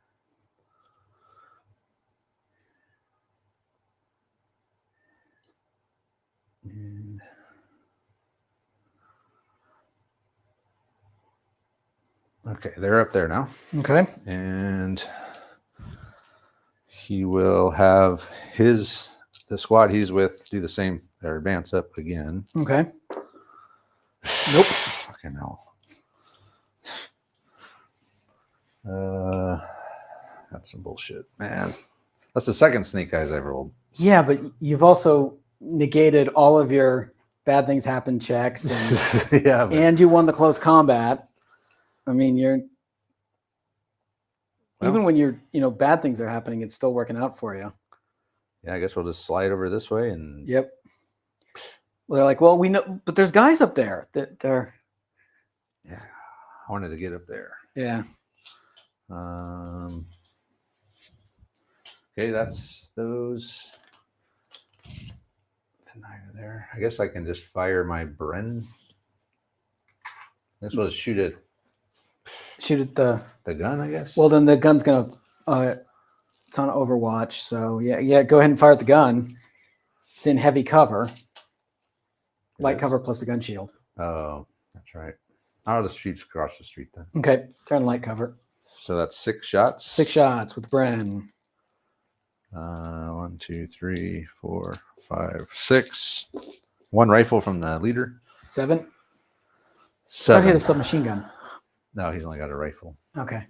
And okay, they're up there now. Okay. And he will have the squad he's with do the same, or advance up again. Okay. Nope. Fucking hell. That's some bullshit, man. That's the second snake eyes I've rolled. Yeah, but you've also negated all of your bad things happen checks, and, Yeah, but and you won the close combat. I mean, you're even when you're, bad things are happening, it's still working out for you. yeah, I guess we'll just slide over this way and Yep. Well, they're like, well, we know, but there's guys up there that they're. yeah, I wanted to get up there. Yeah. Okay, that's those. The 9 are there. I guess I can just fire my Bren. This was shoot at the gun, I guess. Well, then the gun's gonna. It's on Overwatch, so yeah. Go ahead and fire at the gun. It's in heavy cover. Light cover plus the gun shield. Oh, that's right. I'll just shoot across the street then. Okay, turn light cover. So that's 6 shots. 6 shots with Bren. 1, 2, 3, 4, 5, 6. 1 rifle from the leader. 7. 7. Don't hit a submachine gun. No, he's only got a rifle. Okay.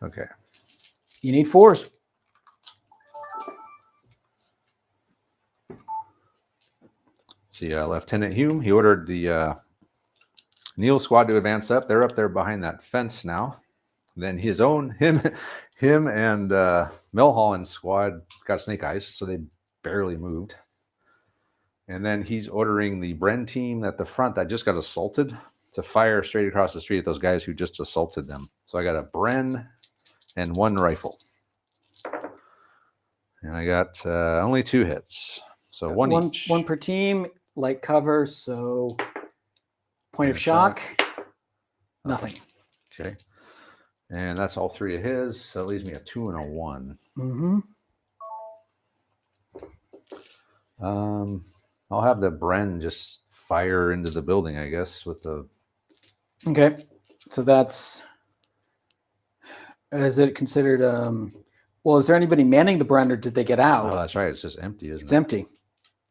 Okay. You need 4s. See, Lieutenant Hume, he ordered the Neil squad to advance up. They're up there behind that fence now. Then him and Milholland's squad got snake eyes, so they barely moved. And then he's ordering the Bren team at the front that just got assaulted to fire straight across the street at those guys who just assaulted them. So I got a Bren and 1 rifle. And I got only 2 hits. So one each. 1 per team, light cover, so point of shock, nothing. Okay. And that's all 3 of his. So that leaves me a 2 and a 1. Mm-hmm. I'll have the Bren just fire into the building, I guess, with the... Okay. So that's... Is it considered... Well, is there anybody manning the Bren, or did they get out? Oh, that's right. It's just empty, isn't it? It's empty.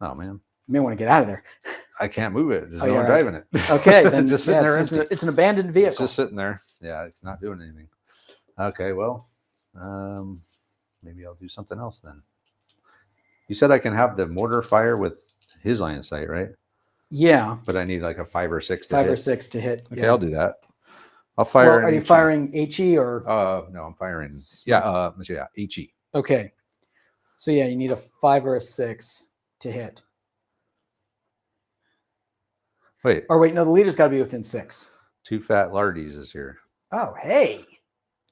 Oh, man. You may want to get out of there. I can't move it. There's Oh, no yeah, one right. driving it. Okay, then it's just sitting there it's empty. an abandoned vehicle. It's just sitting there. Yeah, it's not doing anything. Okay, well, maybe I'll do something else then. You said I can have the mortar fire with his line of sight, right? Yeah. But I need like a 5 or 6 to 5 hit. or 6 to hit. Okay, yeah. I'll do that. I'll fire. Well, are you firing HE or? No, I'm firing. Yeah, HE. Okay. So yeah, you need a 5 or a 6 to hit. Wait. Or wait, no, the leader's got to be within 6. 2 fat lardies is here. Oh, hey.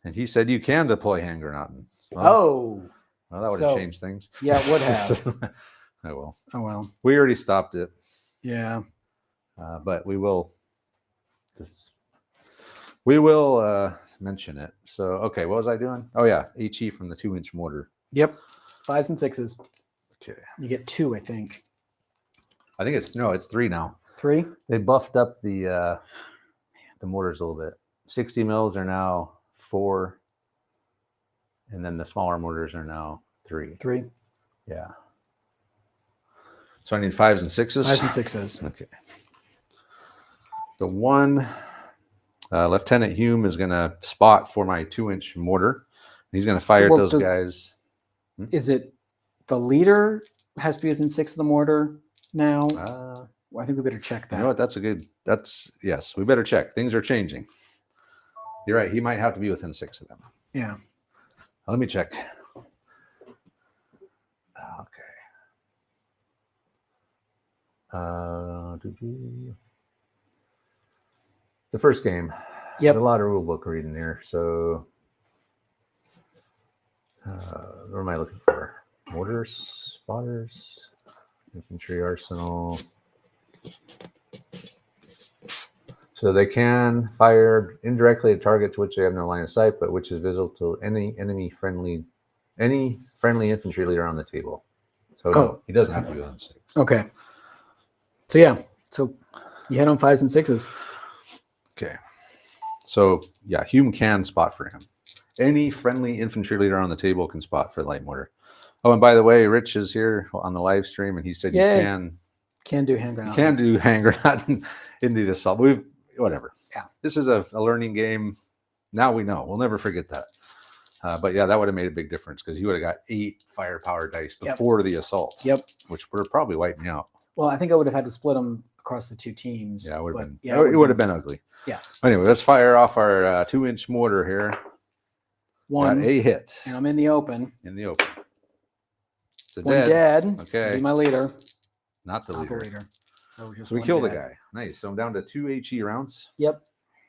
And he said you can deploy hand grenade. Well, that would have changed things. Yeah, it would have. Oh, well. Oh, well. We already stopped it. Yeah. But we will. We will mention it. So, okay, what was I doing? Oh, yeah, HE from the 2-inch mortar. Yep. 5s and 6s. Okay. You get 2, I think. I think it's 3 now. 3? They buffed up the mortars a little bit. 60 mils are now 4, and then the smaller mortars are now 3. 3. Yeah. So I need 5s and 6s. 5s and 6s. Okay. The one Lieutenant Hume is going to spot for my 2-inch mortar. He's going to fire at those guys. Is it the leader has to be within 6 of the mortar now? Well, I think we better check that. You know what? Yes, we better check. Things are changing. You're right. He might have to be within 6 of them. Yeah. Let me check. Okay. The first game. Yep. There's a lot of rule book reading here. So, what am I looking for? Mortars, spotters, infantry arsenal. So they can fire indirectly at targets which they have no line of sight, but which is visible to any friendly infantry leader on the table. So no, he doesn't have to be on the six. Okay. So yeah. So you hit on 5s and 6s. Okay. So yeah, Hume can spot for him. Any friendly infantry leader on the table can spot for light mortar. Oh, and by the way, Rich is here on the live stream, and he said Yay. you can do hand grenade. You can do hand grenade in the assault. Whatever. Yeah. This is a learning game. Now we know. We'll never forget that. But yeah, that would have made a big difference because he would have got 8 firepower dice before the assault. Yep. Which would have probably wiped me out. Well, I think I would have had to split them across the 2 teams. Yeah, it would have been. Yeah, it would have been ugly. Yes. Anyway, let's fire off our 2-inch mortar here. 1. Got a hit. And I'm in the open. So 1 dead. Okay. Be my leader. Not the leader. So we killed a guy. Nice. So I'm down to 2 HE rounds. Yep.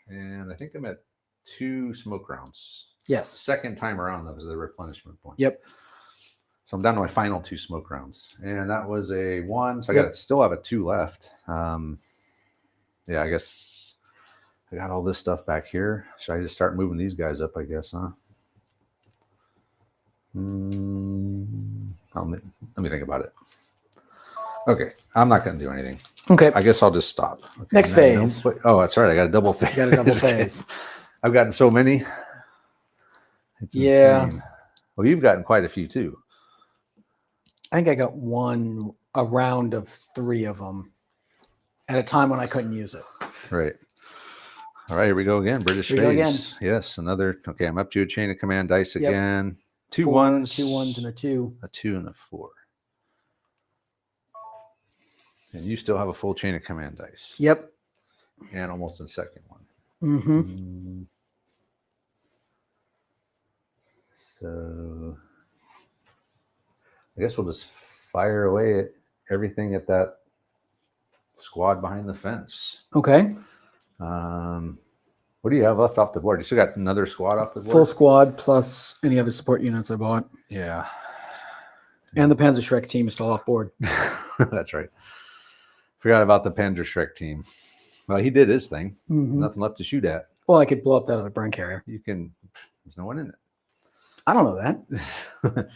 And I think I'm at 2 smoke rounds. Yes. Second time around, that was the replenishment point. Yep. So I'm down to my final 2 smoke rounds. And that was a 1. So I still have a 2 left. Yeah, I guess I got all this stuff back here. Should I just start moving these guys up, I guess, huh? Let me think about it. Okay, I'm not going to do anything. Okay. I guess I'll just stop. Okay, next phase. Oh, that's right. I got a double phase. You got a double phase. I've gotten so many. It's insane. Well, you've gotten quite a few too. I think I got a round of 3 of them at a time when I couldn't use it. Right. All right, here we go again. British phase. Yes, another. Okay, I'm up to a chain of command dice again. 2 1s. 2 1s and a 2. A 2 and a 4. And you still have a full chain of command dice. Yep. And almost a second one. Mm-hmm. So I guess we'll just fire away at everything at that squad behind the fence. Okay. What do you have left off the board? You still got another squad off the board? Full squad plus any other support units I bought. Yeah. And the Panzerschreck team is still off board. That's right. Forgot about the Panzerschreck team. Well, he did his thing. Mm-hmm. Nothing left to shoot at. Well, I could blow up that other burn carrier. You can. There's no one in it. I don't know that.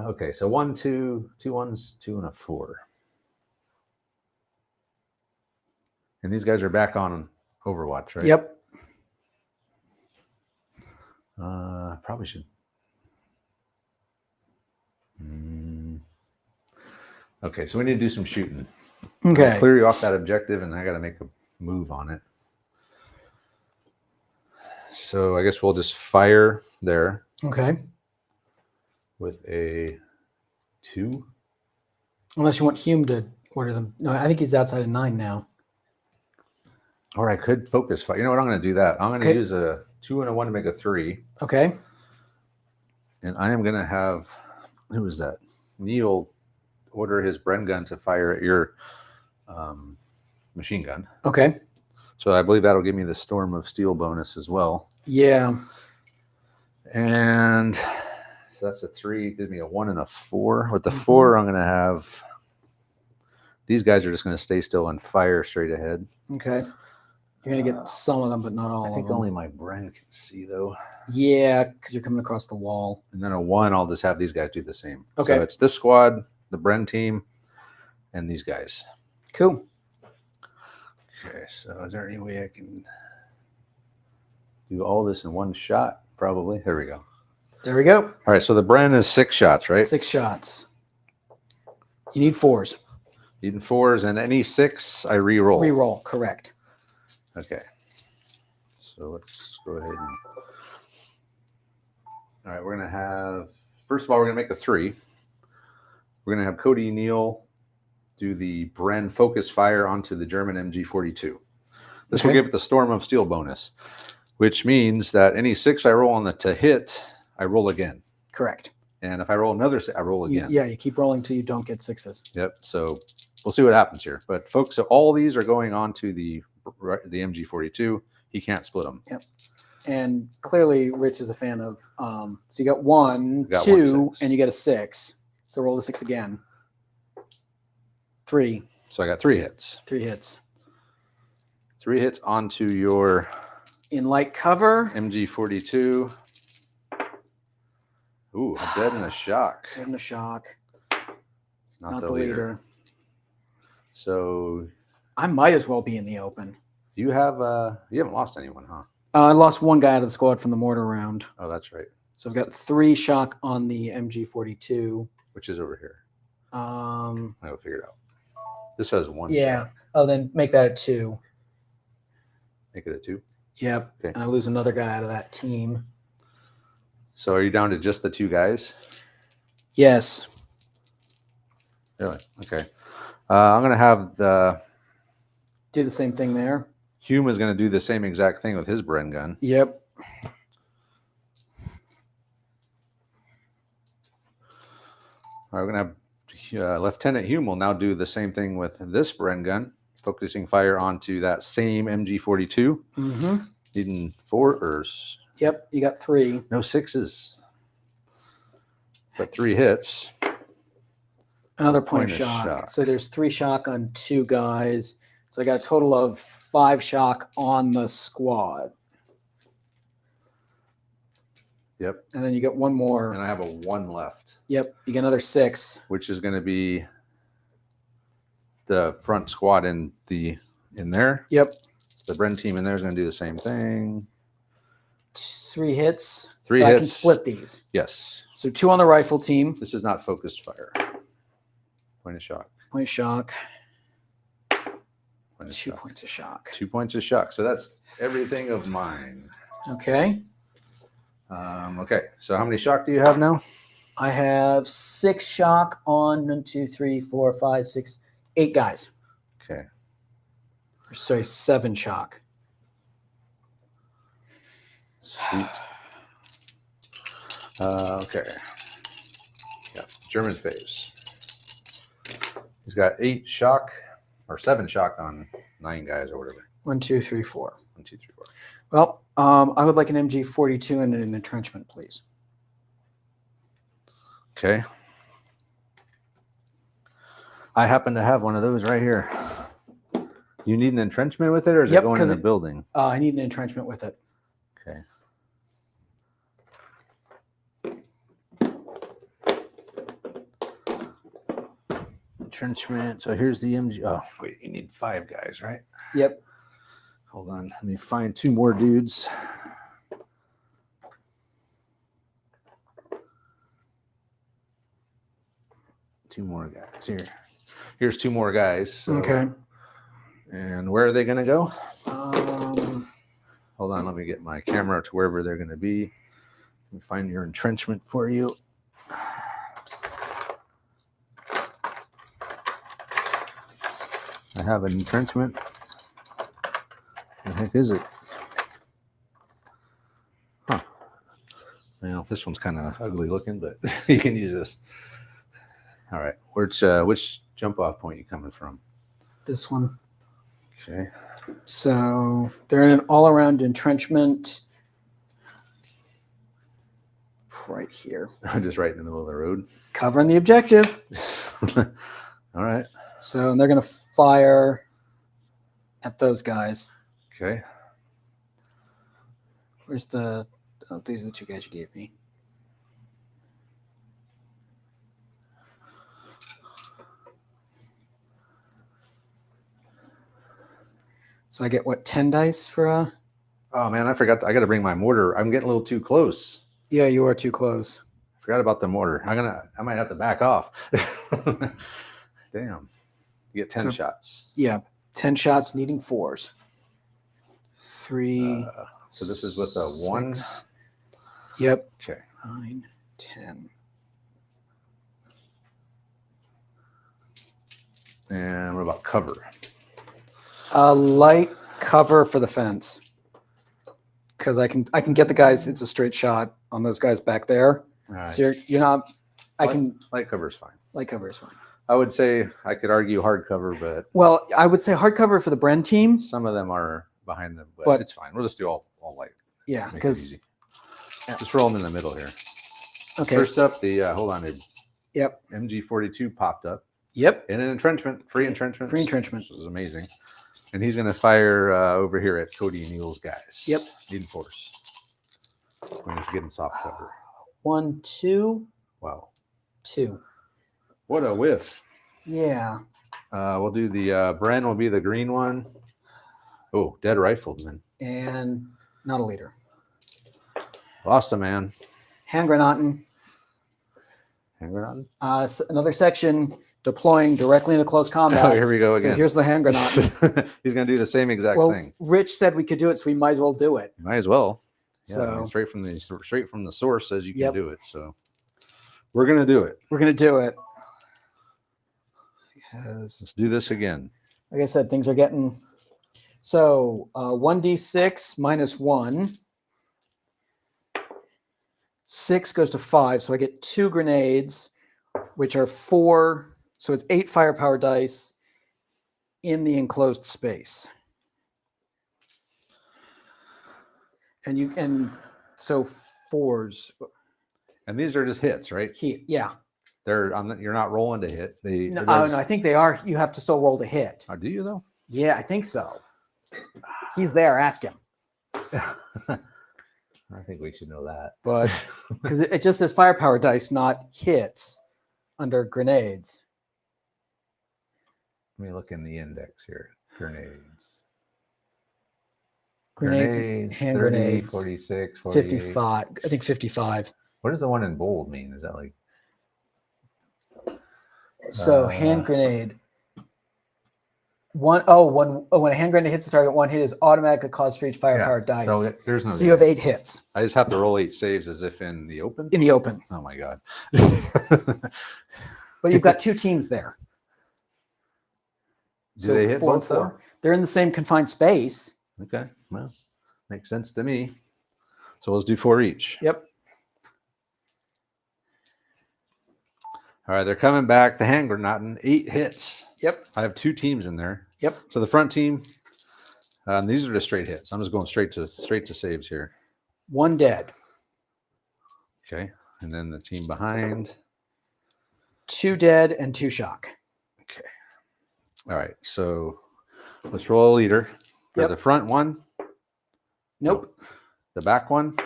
Okay, so 1 2, 2 1s, 2 and a 4. And these guys are back on Overwatch, right? Yep. Probably should. Okay, so we need to do some shooting. Okay. I'll clear you off that objective, and I got to make a move on it. So I guess we'll just fire there. Okay. With a 2. Unless you want Hume to order them. No, I think he's outside of 9 now. Or I could focus fire. You know what? I'm going to do that. I'm going to use a 2 and a 1 to make a 3. Okay. And I am going to have, who is that? Neil order his Bren gun to fire at your machine gun. Okay. So I believe that'll give me the Storm of Steel bonus as well. Yeah. And so that's a 3. Gives me a 1 and a 4. With the 4, I'm going to have, these guys are just going to stay still and fire straight ahead. Okay. You're going to get some of them, but not all of them. I think only my Bren can see, though. Yeah, because you're coming across the wall. And then a 1, I'll just have these guys do the same. Okay. So it's this squad, the Bren team, and these guys. Cool. Okay, so is there any way I can do all this in one shot? Probably. There we go. There we go. All right, so the Bren is 6 shots, right? 6 shots. You need 4s. Needing 4s, and any 6, I re-roll. Re-roll, correct. Okay. So let's go ahead and... All right, we're going to have... First of all, we're going to make a 3. We're going to have Cody Neal do the Bren focus fire onto the German MG42. This will give it the Storm of Steel bonus, which means that any 6 I roll on the to hit, I roll again. Correct. And if I roll another 6, I roll again. Yeah, you keep rolling till you don't get 6s. Yep. So we'll see what happens here. But folks, so all these are going on to the MG42. He can't split them. Yep. And clearly, Rich is a fan of. So you got one, Got 2, 1 6. and you get a 6. So roll the 6 again. 3. So I got 3 hits. 3 hits. 3 hits onto your In light cover. MG42. Ooh, a dead and a shock. Dead and a shock. Not the leader. So I might as well be in the open. do you have you haven't lost anyone, huh? I lost one guy out of the squad from the mortar round. Oh, that's right. So I've got 3 shock on the MG42. Which is over here. I will figure it out. This has 1 Yeah. shock. Oh, then make that a 2. Make it a 2. Yep. Okay. And I lose another guy out of that team. So are you down to just the 2 guys? Yes. Really? Okay. I'm gonna have the Do the same thing there. Hume is gonna do the same exact thing with his Bren gun. Yep. All right, we're gonna have Lieutenant Hume will now do the same thing with this Bren gun, focusing fire onto that same MG42. Mm-hmm. Needing 4 or Yep. You got 3. no 6s, but 3 hits. Another point of shock. So there's 3 shock on 2 guys. So I got a total of 5 shock on the squad. Yep. And then you get 1 more. And I have a 1 left. Yep. You get another 6. Which is going to be the front squad in there. Yep. The Bren team in there is going to do the same thing. 3 hits. 3 hits. hits. I can split these. Yes. So 2 on the rifle team. This is not focused fire. Point of shock. Point of shock. Point of 2 shock. points of shock. 2 points of shock. So that's everything of mine. Okay. Okay. So how many shock do you have now? I have 6 shock on 1, 2, 3, 4, 5, 6, 8 guys. Okay. Sorry, 7 shock. Sweet. Okay. Yeah. German phase. He's got 8 shock or 7 shock on 9 guys or whatever. 1, 2, 3, 4. 1, 2, 3, 4. Well, I would like an MG42 and an entrenchment, please. Okay. I happen to have one of those right here. You need an entrenchment with it, or is it going in the building? I need an entrenchment with it. Okay. Entrenchment. So here's the MG. Oh, wait, you need 5 guys, right? Yep. Hold on. Let me find 2 more dudes. Two more guys here. Here's 2 more guys. So, Okay. And where are they going to go? Um, Hold on. Let me get my camera to wherever they're going to be. Let me find your entrenchment for you. I have an entrenchment. The heck is it? Huh. Well, this one's kind of ugly looking, but you can use this. All right. Which jump off point you coming from? this one. Okay. So they're in an all-around entrenchment right here. I'm just right in the middle of the road. Covering the objective. All right. So they're going to fire at those guys. Okay. Where's the... Oh, these are the 2 guys you gave me. So I get, what, 10 dice for a... Oh, man, I forgot. I got to bring my mortar. I'm getting a little too close. Yeah, you are too close. Forgot about the mortar. I might have to back off. Damn. You get 10 shots. Yeah, 10 shots needing 4s. 3. So this is with a 1. Yep. Okay. 9, 10. And what about cover? A light cover for the fence. because I can get the guys. It's a straight shot on those guys back there. All right. So you're not. I can light cover is fine. light cover is fine. I would say I could argue hardcover, but Well, I would say hardcover for the Bren team. some of them are behind them, but, But- it's fine. We'll just do all light. Yeah, Make it because easy. Just roll them in the middle here. okay. First up, the hold on, Yep. MG42 popped up Yep. in an entrenchment, free entrenchment, Free entrenchment. which is amazing. And he's going to fire over here at Cody and Neil's guys. Yep. Need force. We're going to get him soft cover. 1, 2, Wow, 2. what a whiff! Yeah. We'll do the Bren will be the green one. Oh, dead rifleman. And not a leader. Lost a man. Hand granaten. Hand grenade. Another section deploying directly into close combat. Oh, here we go So again. here's the hand grenade. He's going to do the same exact Well, thing. Rich said we could do it, so we might as well do it. Might as well. Yeah, So straight from the source says you can Yep. do it. So we're going to do it. we're gonna do it. Because, Let's do this again. like I said, things are getting. So 1d6 minus 1. 6 goes to 5, so I get 2 grenades, which are 4. So it's 8 firepower dice in the enclosed space. And so 4s. And these are just hits, right? Yeah. You're not rolling to hit. No, I think they are. You have to still roll to hit. Oh, do you though? Yeah, I think so. He's there. Ask him. I think we should know that. But because it just says firepower dice, not hits under grenades. Let me look in the index here. Grenades. Grenades, hand 30, grenades, 46, 48. 55. I think 55. What does the one in bold mean? Is that like So hand grenade. When a hand grenade hits the target, 1 hit is automatically caused for each firepower dice. So there's no. So you have 8 hits I just have to roll 8 saves as if in the open. in the open. Oh my god. But you've got 2 teams there. Do they hit 4 both and 4. They're in the same confined space. Okay, well, makes sense to me. So let's do 4 each. Yep. All right, they're coming back. The hand grenade, 8 hits. Yep. I have 2 teams in there. Yep. So the front team, these are the straight hits. I'm just going straight to saves here. 1 dead. Okay, and then the team behind. 2 dead and 2 shock. Okay. All right, so let's roll a leader. For Yep. the front one. Nope. The back one.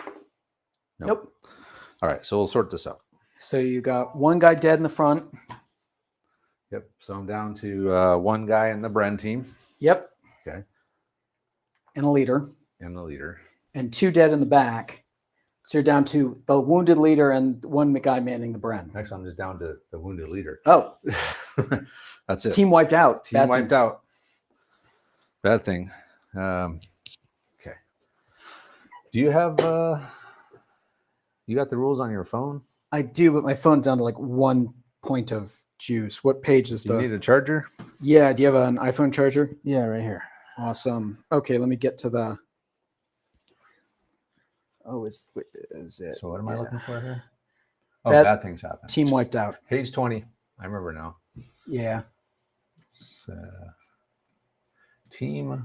Nope. All right, so we'll sort this out. So you got 1 guy dead in the front. Yep. So I'm down to 1 guy in the Bren team. Yep. Okay. And a leader. And the leader. And 2 dead in the back. So you're down to the wounded leader and 1 guy manning the Bren. Actually, I'm just down to the wounded leader. Oh, That's it. team wiped out. Team Bad wiped things. out. Bad thing. Okay. Do you have you got the rules on your phone? I do, but my phone's down to like 1 point of juice. What page is Do you the? need a charger? Yeah. Do you have an iPhone charger? Yeah, right here. Awesome. Okay, let me get to the. Oh, is it? So what am I Yeah. looking for here? Oh, Bad- bad things happen. Team wiped out. Page 20. I remember now. Yeah. It's, team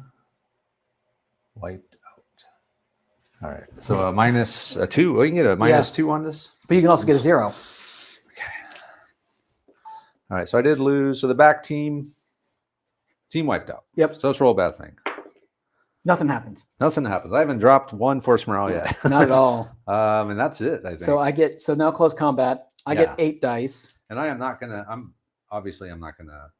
wiped out. All right. So a minus a 2. Oh, you can get a minus 2 on this. But you can also get a 0. All right. So I did lose. So the back team wiped out. Yep. So let's roll a bad thing. Nothing happens. Nothing happens. I haven't dropped 1 force morale yet. Not at all. And that's it, I think. So now close combat. I Yeah. get 8 dice. And I am not gonna. I'm not gonna.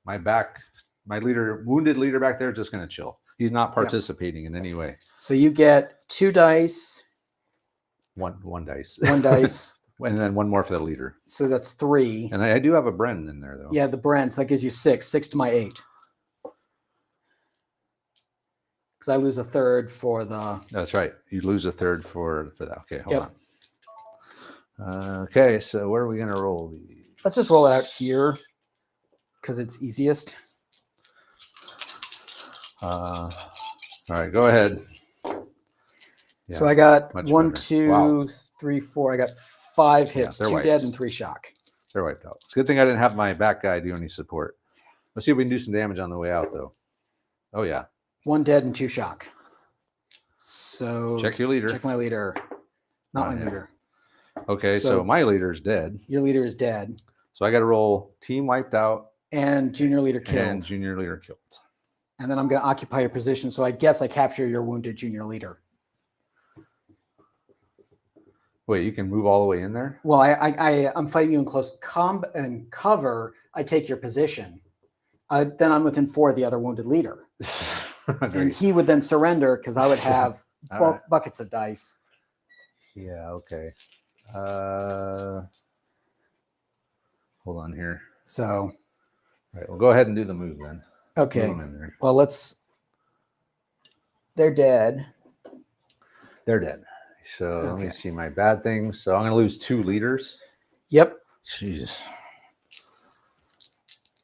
My leader, wounded leader back there, is just gonna chill. He's not participating in any way. So you get 2 dice, One dice. 1 dice. And then 1 more for the leader. So that's 3. And I do have a Bren in there though. Yeah, the Brent. So that gives you 6. 6 to my 8. Because I lose a third for the. That's right. You lose a third for that. Okay, hold Yep. on. Okay, so where are we gonna roll these? Let's just roll it out here because it's easiest. All right, go ahead. So I got much 1, better. 2, Wow. 3, 4. I got 5 Yeah, hits, they're 2 dead wiped. and 3 shock. They're wiped out. It's a good thing I didn't have my back guy do any support. Let's see if we can do some damage on the way out, though. Oh, yeah. 1 dead and 2 shock. So Check your leader. Check my leader. Not my him. leader. Okay, So so my leader's dead. Your leader is dead. So I got to roll team wiped out And junior leader killed. and junior leader killed. And then I'm going to occupy your position. So I guess I capture your wounded junior leader. Wait, you can move all the way in there? Well, I'm fighting you in close combat and cover. I take your position. Then I'm within 4 of the other wounded leader. And he would then surrender because I would have buckets of dice. Yeah, okay. Hold on here. So. All right, well, go ahead and do the move then. Okay. Well, they're dead. They're dead. So let me see my bad things. So I'm going to lose 2 leaders. Yep. Jesus.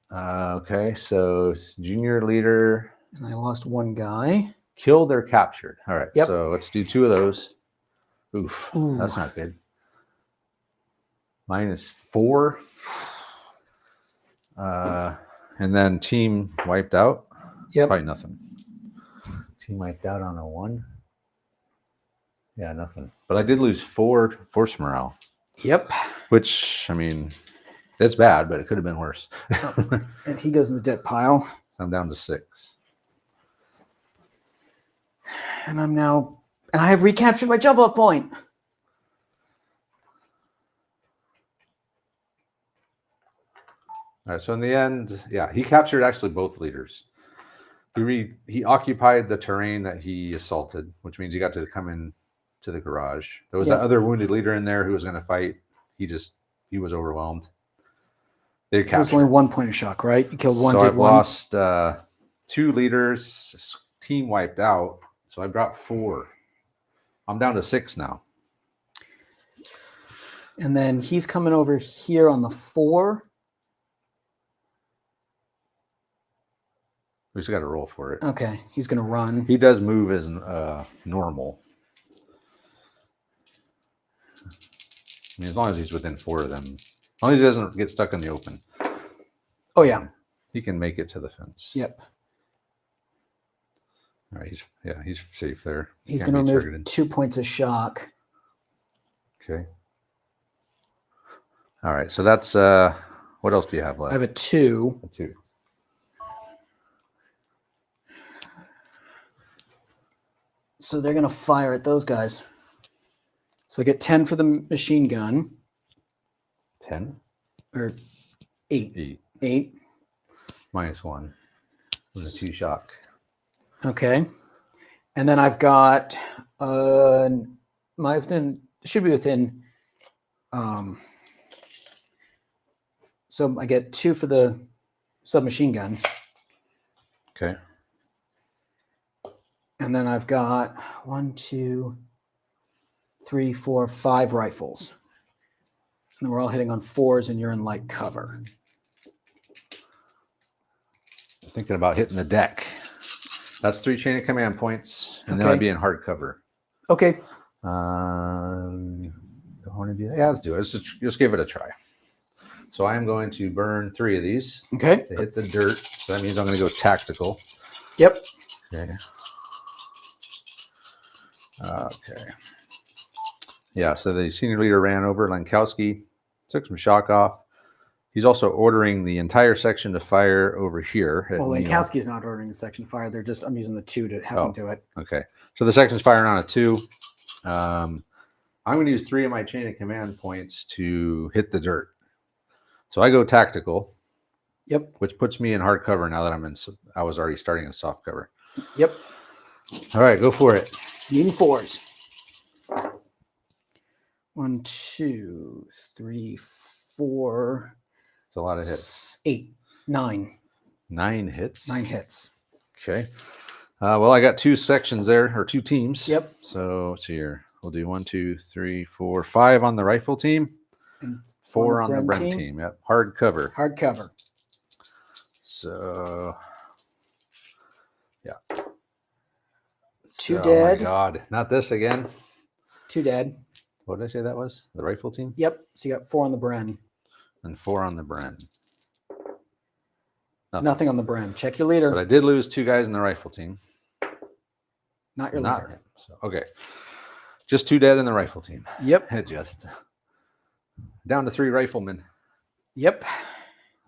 Okay, so it's junior leader. And I lost 1 guy. Killed or captured. All right, yep. So let's do 2 of those. Oof, that's not good. -4. And then team wiped out. Yep. Probably nothing. Team wiped out on a 1. Yeah, nothing. But I did lose 4 force morale. Yep. Which, I mean, it's bad, but it could have been worse. And he goes in the dead pile. I'm down to 6. And I have recaptured my jump off point. All right, so in the end, yeah, he captured actually both leaders. He occupied the terrain that he assaulted, which means he got to come in to the garage. There was that other wounded leader in there who was going to fight. He was overwhelmed. They captured. It was only 1 point of shock, right? You killed 1. So I've lost 2 leaders. Team wiped out. So I dropped 4. I'm down to 6 now. And then he's coming over here on the 4. We just got to roll for it. Okay, he's going to run. He does move as normal. I mean, as long as he's within 4 of them. As long as he doesn't get stuck in the open. Oh, yeah. He can make it to the fence. Yep. All right, he's safe there. He's going to remove 2 points of shock. Okay. All right, so that's what else do you have left? I have a 2. A 2. So they're going to fire at those guys. So I get 10 for the machine gun. 10? Or 8. 8. -1. And a 2 shock. Okay. And then I've got should be within so I get 2 for the submachine gun. Okay. And then I've got 1, 2, 3, 4, 5 rifles. And we're all hitting on 4s and you're in light cover. Thinking about hitting the deck. That's 3 chain of command points, and then I'd be in hard cover. Okay. Don't want to do that. Yeah, let's do it. Let's just give it a try. So I am going to burn 3 of these. Okay. To hit the dirt. So that means I'm going to go tactical. Yep. Okay. Okay. Yeah, so the senior leader ran over Lankowski, took some shock off. He's also ordering the entire section to fire over here. Well, Lankowski's not ordering the section to fire. I'm using the 2 to have him do it. Okay. So the section's firing on a 2. I'm going to use 3 of my chain of command points to hit the dirt. So I go tactical. Yep. Which puts me in hard cover now that I was already starting in soft cover. Yep. All right, go for it. Needing 4s. 1, 2, 3, 4. It's a lot of hits. 8, 9. 9 hits. 9 hits. Okay. Well, I got 2 sections there, or 2 teams. Yep. So let's see here. We'll do 1, 2, 3, 4, 5 on the rifle team. And 4 on the Bren team. Yep. Hard cover. Hard cover. So, yeah. 2 Oh my dead. God, not this again. 2 dead. What did I say that was? The rifle team? Yep. So you got 4 on the Bren. And 4 on the Bren. Nothing on the Bren. Check your leader. But I did lose 2 guys in the rifle team. Not So your not leader. him. So, okay. Just 2 dead in the rifle team. Yep. Just down to 3 riflemen. Yep.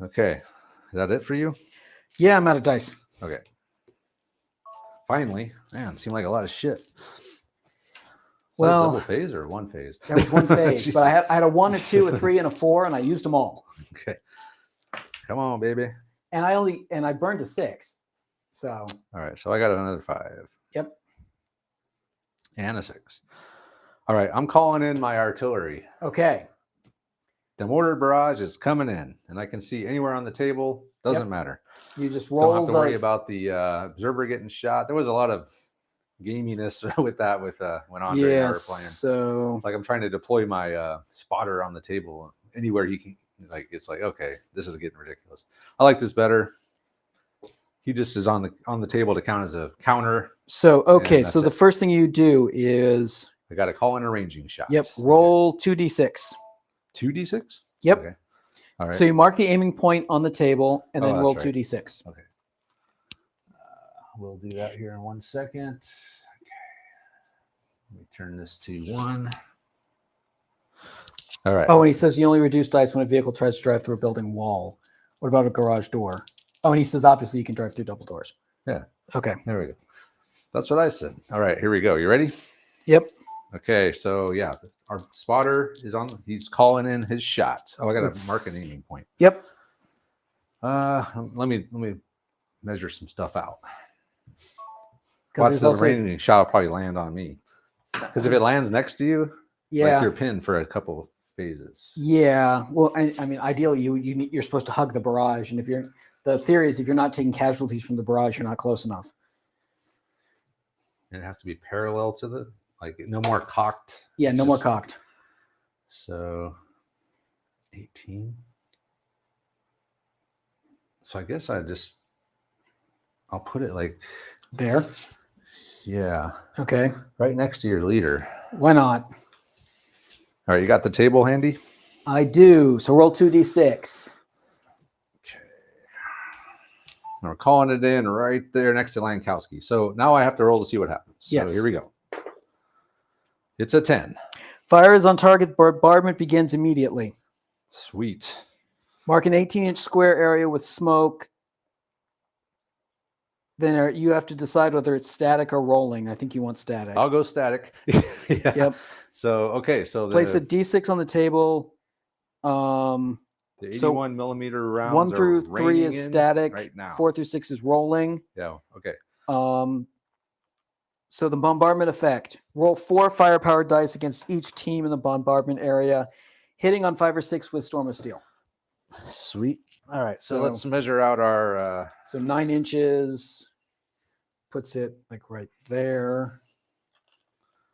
Okay. Is that it for you? Yeah, I'm out of dice. Okay. Finally. Man, it seemed like a lot of shit. Well, double phase or 1 phase? That was 1 phase, but I had a 1, a 2, a 3, and a 4, and I used them all. Okay. Come on, baby. And I burned a 6. So. All right. So I got another 5. Yep. And a 6. All right. I'm calling in my artillery. Okay. The mortar barrage is coming in, and I can see anywhere on the table. Doesn't matter. You just roll. Don't have to worry about the observer getting shot. There was a lot of gaminess with that when Andre and I were playing. So It's like I'm trying to deploy my spotter on the table anywhere he can. Like it's like, okay, this is getting ridiculous. I like this better. He just is on the table to count as a counter. So okay, so the it. first thing you do is I got to call in a ranging shot. Yep. Roll 2d6. 2d6. Yep. Okay. All right. So you mark the aiming point on the table and then roll right. 2d6. Okay. We'll do that here in 1 second. Okay. Let me turn this to 1. All right. Oh, and he says you only reduce dice when a vehicle tries to drive through a building wall. What about a garage door? Oh, and he says obviously you can drive through double doors. Yeah. Okay. There we go. That's what I said. All right, here we go. You ready? Yep. Okay, so yeah, our spotter is on. He's calling in his shot. Oh, I got to mark an aiming point. Yep. Let me measure some stuff out. Watch the ranging shot will probably land on me. Because if it lands next to you, like you're pinned for a couple of phases. Yeah. Well, I mean, ideally, you're supposed to hug the barrage, and the theory is if you're not taking casualties from the barrage, you're not close enough. And it has to be parallel to the no more cocked. Yeah, no more cocked. So 18. So I guess I'll put it like there. Yeah. Okay. Right next to your leader. Why not? All right, you got the table handy? I do. So roll 2d6. Okay. And we're calling it in right there next to Lankowski. So now I have to roll to see what happens. Yes. So here we go. It's a 10. Fire is on target. Bombardment begins immediately. Sweet. Mark an 18-inch square area with smoke. Then you have to decide whether it's static or rolling. I think you want static. I'll go static. Yeah. Yep. So, okay. So place a D6 on the table. The 81 millimeter rounds 1 through 3 is static. Right now. 4 through 6 is rolling. Yeah. Okay. So the bombardment effect. Roll 4 firepower dice against each team in the bombardment area, hitting on 5 or 6 with Storm of Steel. Sweet. All right. So let's measure out our. So 9 inches puts it like right there.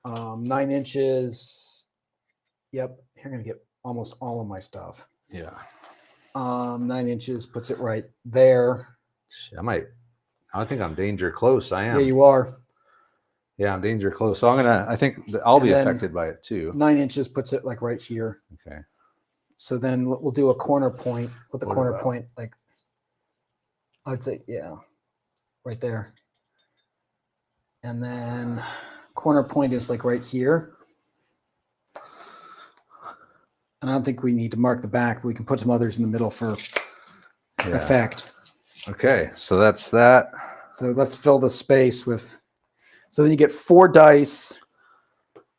9 inches. Yep. You're going to get almost all of my stuff. Yeah. 9 inches puts it right there. I think I'm danger close. I am. Yeah, you are. Yeah, I'm danger close. So I think I'll be affected by it too. 9 inches puts it like right here. Okay. So then we'll do a corner point. Put the corner point like, I'd say, yeah, right there. And then corner point is like right here. And I don't think we need to mark the back. We can put some others in the middle for effect. Okay, so that's that. So let's fill the space with. So then you get 4 dice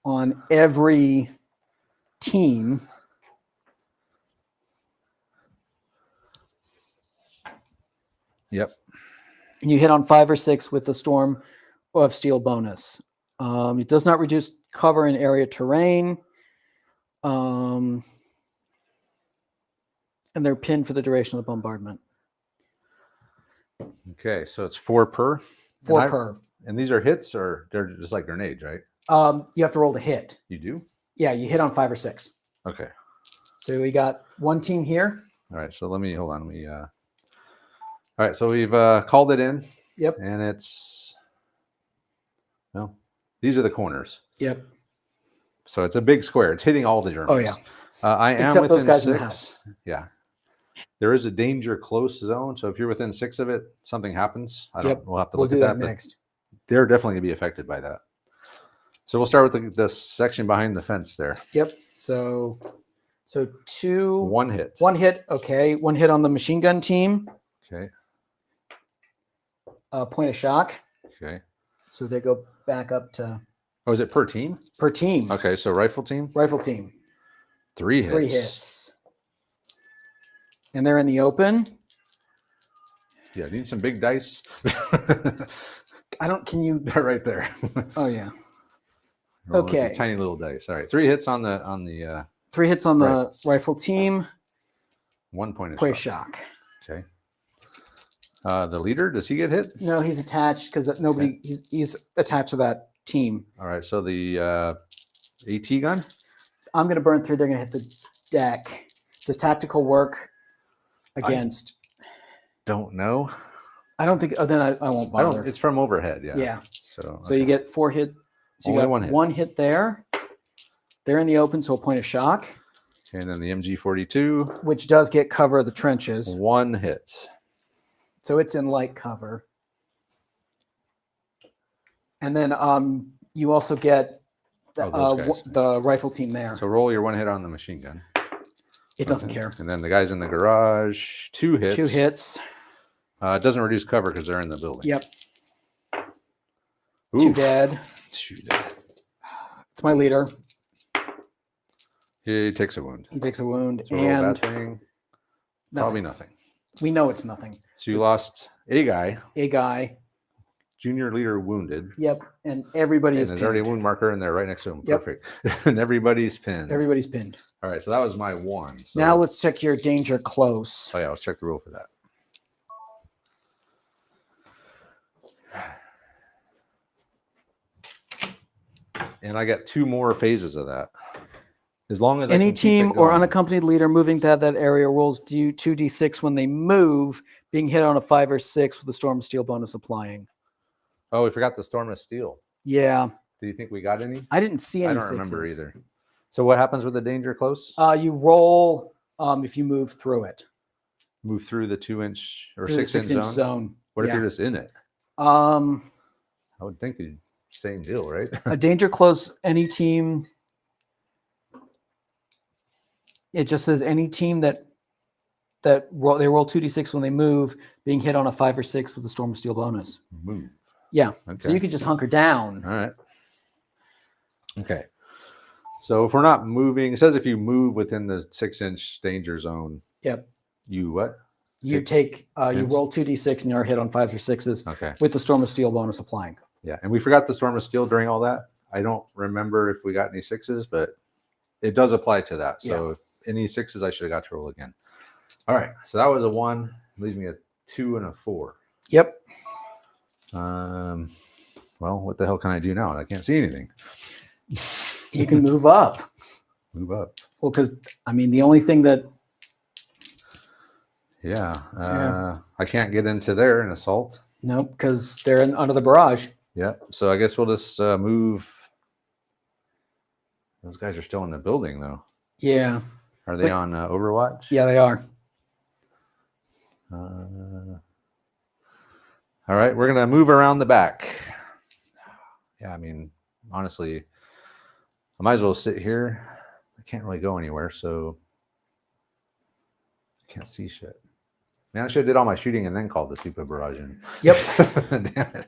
on every team. Yep. And you hit on 5 or 6 with the Storm of Steel bonus. It does not reduce cover in area terrain. And they're pinned for the duration of the bombardment. Okay, so it's 4 per. 4 per. And these are hits, or they're just like grenades, right? You have to roll to hit. You do? Yeah, you hit on 5 or 6. Okay. So we got 1 team here. All right, so hold on. All right, so we've called it in. Yep. And it's, well, These are the corners. Yep. So it's a big square. It's hitting all the Germans. Oh, yeah. I am Except within those guys 6. in the house. Yeah. There is a danger close zone. So if you're within 6 of it, something happens. We'll have to We'll look do at that that. next. But they're definitely going to be affected by that. So we'll start with the section behind the fence there. Yep. So 2. 1 hit. 1 hit. Okay. 1 hit on the machine gun team. Okay. Point of shock. Okay. So they go back up to Oh, is it per team? per team. Okay, so rifle team? Rifle team. 3 hits. 3 hits. And they're in the open. Yeah, need some big dice. Can you? They're right there. Oh, yeah. Roll with Okay. the tiny little dice. All right, 3 hits on the 3 hits on the Rifles. rifle team. 1 point of Point of shock. shock. Okay. The leader, does he get hit? No, he's attached because nobody. He's attached to that team. All right, so the AT gun? I'm going to burn through. They're going to hit the deck. Does tactical work against? Don't know. I don't think. Oh, then I won't bother. It's from overhead, yeah. Yeah. So You get 4 hit. So you Only got 1 hit. 1 hit there. They're in the open, so a point of shock, and then the MG42, which does get cover of the trenches. 1 hit. So it's in light cover. And then you also get those guys. the rifle team there. So roll your 1 hit on the machine gun. It doesn't care. And then the guys in the garage, 2 hits. 2 hits. It doesn't reduce cover because they're in the building. Yep. Oof. 2 dead. 2 dead. It's my leader. He takes a wound. He takes a wound. So roll a And bad thing. nothing. Probably nothing. We know it's nothing. So you lost a guy, A guy. junior leader wounded. Yep. And everybody And is there's pinned. already a wound marker and they're right next to him. Yep. Perfect. And everybody's pinned. Everybody's pinned. All right, so that was my 1. So, Now let's check your danger close. oh yeah, let's check the rule for that. And I got 2 more phases of that. As long as I Any can keep team it or going. unaccompanied leader moving to that area rolls 2d6 when they move, being hit on a 5 or 6 with a storm of steel bonus applying. Oh, we forgot the storm of steel. Yeah. Do you think we got any? I didn't see any I don't remember sixes. either. So what happens with the danger close? You roll if you move through it. Move through the 2-inch or Through the 6-inch six-inch zone? What if Yeah. you're just in it? I would think you'd same deal, right? a danger close, any team. It just says any team that roll 2d6 when they move, being hit on a 5 or 6 with a storm of steel bonus. Move. Yeah. Okay. So you could just hunker down. All right. Okay. So if we're not moving, it says if you move within the 6-inch danger zone, Yep. you what? You take you roll 2d6 and you're hit on 5s or 6s Okay. with the storm of steel bonus applying. Yeah. And we forgot the storm of steel during all that. I don't remember if we got any 6s, but it does apply to that. So if any 6s, I should have got to roll again. All right. So that was a 1. Leaves me a 2 and a 4. Yep. Well, what the hell can I do now? I can't see anything. You can move up. Move up. Well, because I mean, the only thing that I can't get into there and assault. no, because they're under the barrage. Yeah. So I guess we'll just move. Those guys are still in the building, though. Yeah. Are they on Overwatch? Yeah, they are. All right, we're gonna move around the back. Yeah, I mean, honestly, I might as well sit here. I can't really go anywhere, so I can't see shit. Man, I should have did all my shooting and then called the super barrage in. Yep. Damn it.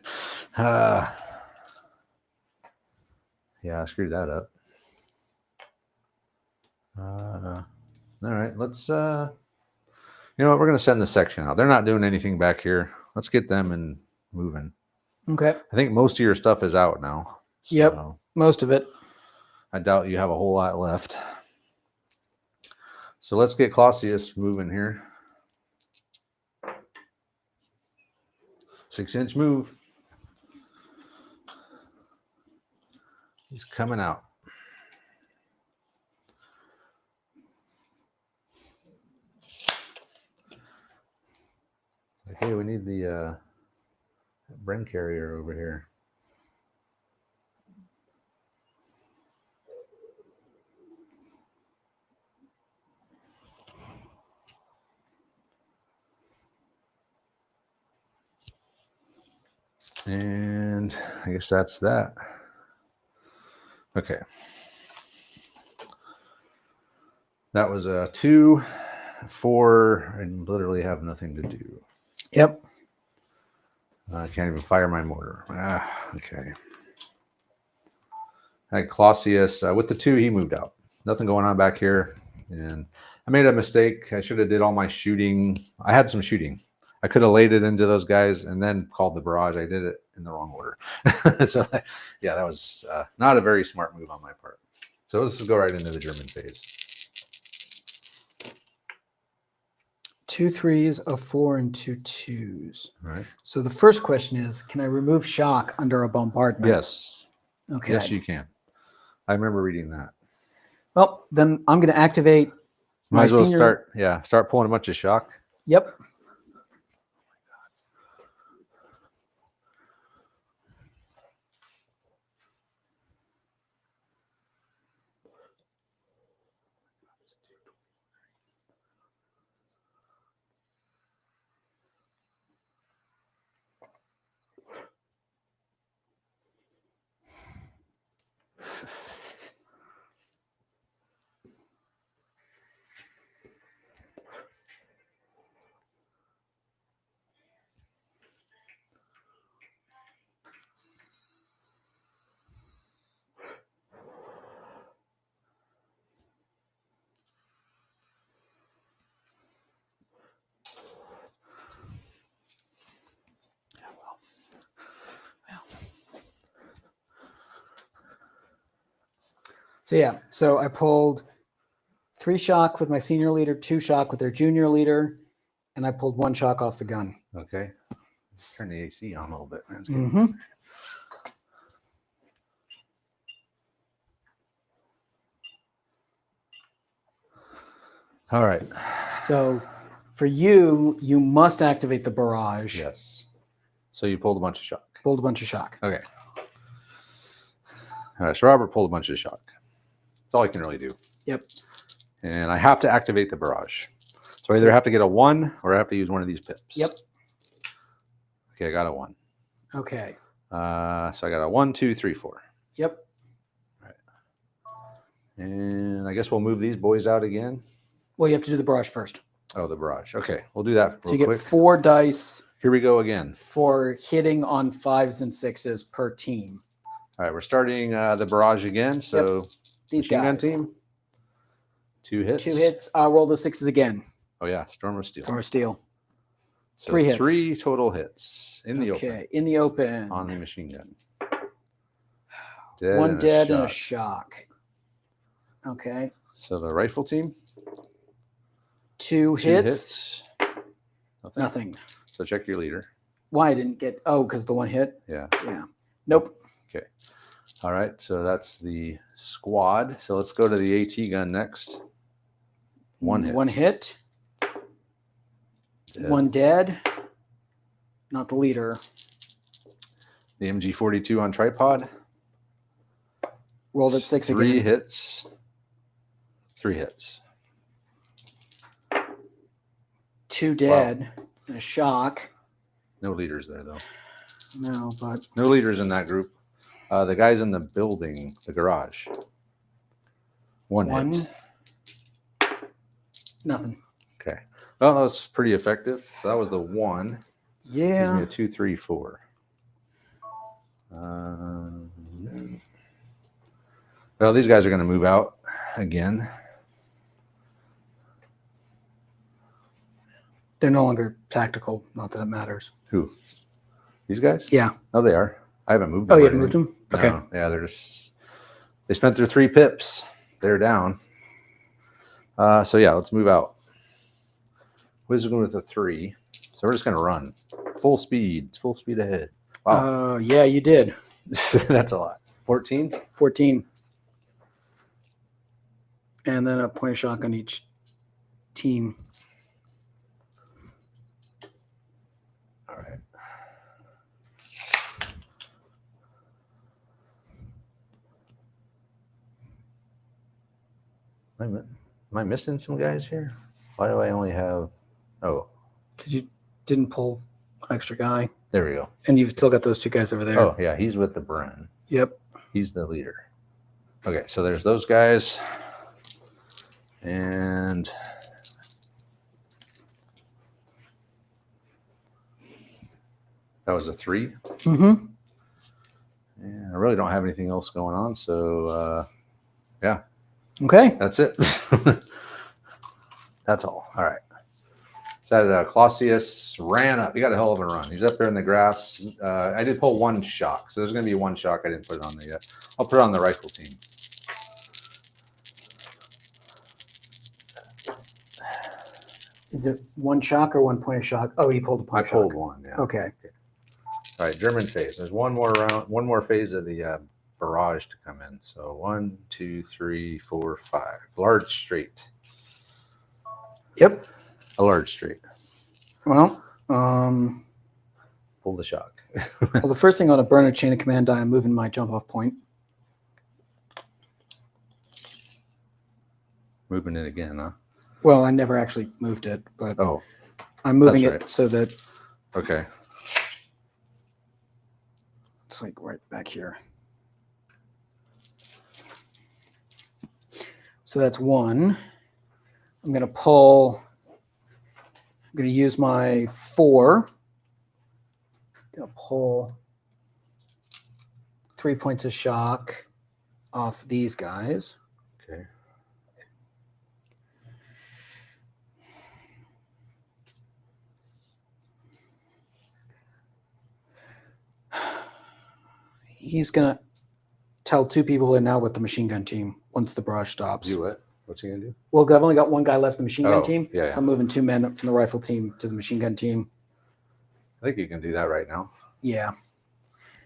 Yeah, I screwed that up. All right, let's you know what, we're gonna send the section out. They're not doing anything back here. Let's get them and moving. Okay. I think most of your stuff is out now. Yep. So Most of it. I doubt you have a whole lot left. So let's get Clausius moving here. 6-inch move. He's coming out. Like, hey, we need the Bren carrier over here. And I guess that's that. Okay. That was a 2, 4, and literally have nothing to do. Yep. I can't even fire my mortar. Okay. I had Clausius. With the 2, he moved out. Nothing going on back here. And I made a mistake. I should have did all my shooting. I had some shooting. I could have laid it into those guys and then called the barrage. I did it in the wrong order. So, yeah, that was not a very smart move on my part. So let's just go right into the German phase. 2 3s, a 4, and 2 2s. All right. So the first question is, can I remove shock under a bombardment? Yes. Okay. Yes, you can. I remember reading that. Well, then I'm going to activate Might my as well senior. start pulling a bunch of shock. Yep. So yeah, so I pulled 3 shock with my senior leader, 2 shock with their junior leader, and I pulled 1 shock off the gun. Okay. Turn the AC on a little bit. Mm-hmm. All right. So for you, you must activate the barrage. Yes. So you pulled a bunch of shock. Pulled a bunch of shock. Okay. All right. So Robert pulled a bunch of shock. That's all I can really do. Yep. And I have to activate the barrage. So I either have to get a 1 or I have to use one of these pips. Yep. Okay, I got a 1. Okay. So I got a 1, 2, 3, 4. Yep. All right. And I guess we'll move these boys out again. Well, you have to do the barrage first. Oh, the barrage. Okay, we'll do that real So you get quick. 4 dice Here we go again. for hitting on 5s and 6s per team. All right, we're starting the barrage again. So These machine gun guys. team. 2 hits. 2 hits. Roll the 6s again. Oh yeah, Storm of Steel. Storm of Steel. So 3 hits. 3 total hits in the open. Okay, in the open. On the machine gun. Dead 1 and dead a and a shock. shock. Okay. So the rifle team. 2 2 hits. Nothing. So check your leader. Why I didn't get? Oh, because the 1 hit. Yeah. Yeah. Nope. Okay. All right. So that's the squad. So let's go to the AT gun next. 1 hit. 1 hit. Dead. 1 dead. Not the leader. The MG42 on tripod. Rolled at 6 again. 3 hits. 3 hits. 2 dead. And a shock. No leaders there though. No, but No leaders in that group. The guys in the building, the garage. 1 hit. Nothing. Okay. Well, that was pretty effective. So that was the 1. Gives me Yeah. a 2, 3, 4. Well, these guys are going to move out again. They're no longer tactical. Not that it matters. Who? These guys? Yeah. Oh, they are. I haven't moved them. Oh, you or haven't moved anything. them? Okay. No. Yeah, they spent their 3 pips. They're down. So yeah, let's move out. Wizard with a 3. So we're just going to run. Full speed ahead. Wow. Yeah, you did. That's a lot. 14? 14. And then a point of shock on each team. All right. Am I missing some guys here? Why do I only have... Oh. Because you didn't pull One extra guy. There we go. And you've still got those two guys over there. Oh, yeah, he's with the Bren. Yep. He's the leader. Okay, so there's those guys. And that was a 3. Mm-hmm. And I really don't have anything else going on, so yeah. Okay. That's it. That's all. All right. So that Clausius ran up. He got a hell of a run. He's up there in the grass. I did pull 1 shock, so there's going to be 1 shock. I didn't put it on there yet. I'll put it on the rifle team. Is it 1 shock or 1 point of shock? Oh, you pulled a point. I pulled 1. Yeah. Okay. All right. German phase. There's 1 more round. 1 more phase of the barrage to come in. So 1, 2, 3, 4, 5. Large straight. Yep. A large straight. Well, Pull the shock. well, the first thing on a burner chain of command die, I'm moving my jump off point. Moving it again, huh? Well, I never actually moved it, but Oh, I'm moving that's it right. so that okay. it's like right back here. So that's 1. I'm going to pull. I'm going to use my 4. I'm going to pull 3 points of shock off these guys. Okay. He's going to tell 2 people they're now with the machine gun team once the barrage stops. Do what? What's he going to do? Well, I've only got 1 guy left in the machine gun team. Yeah, So I'm moving 2 men up from the rifle team to the machine gun team. I think you can do that right now. Yeah.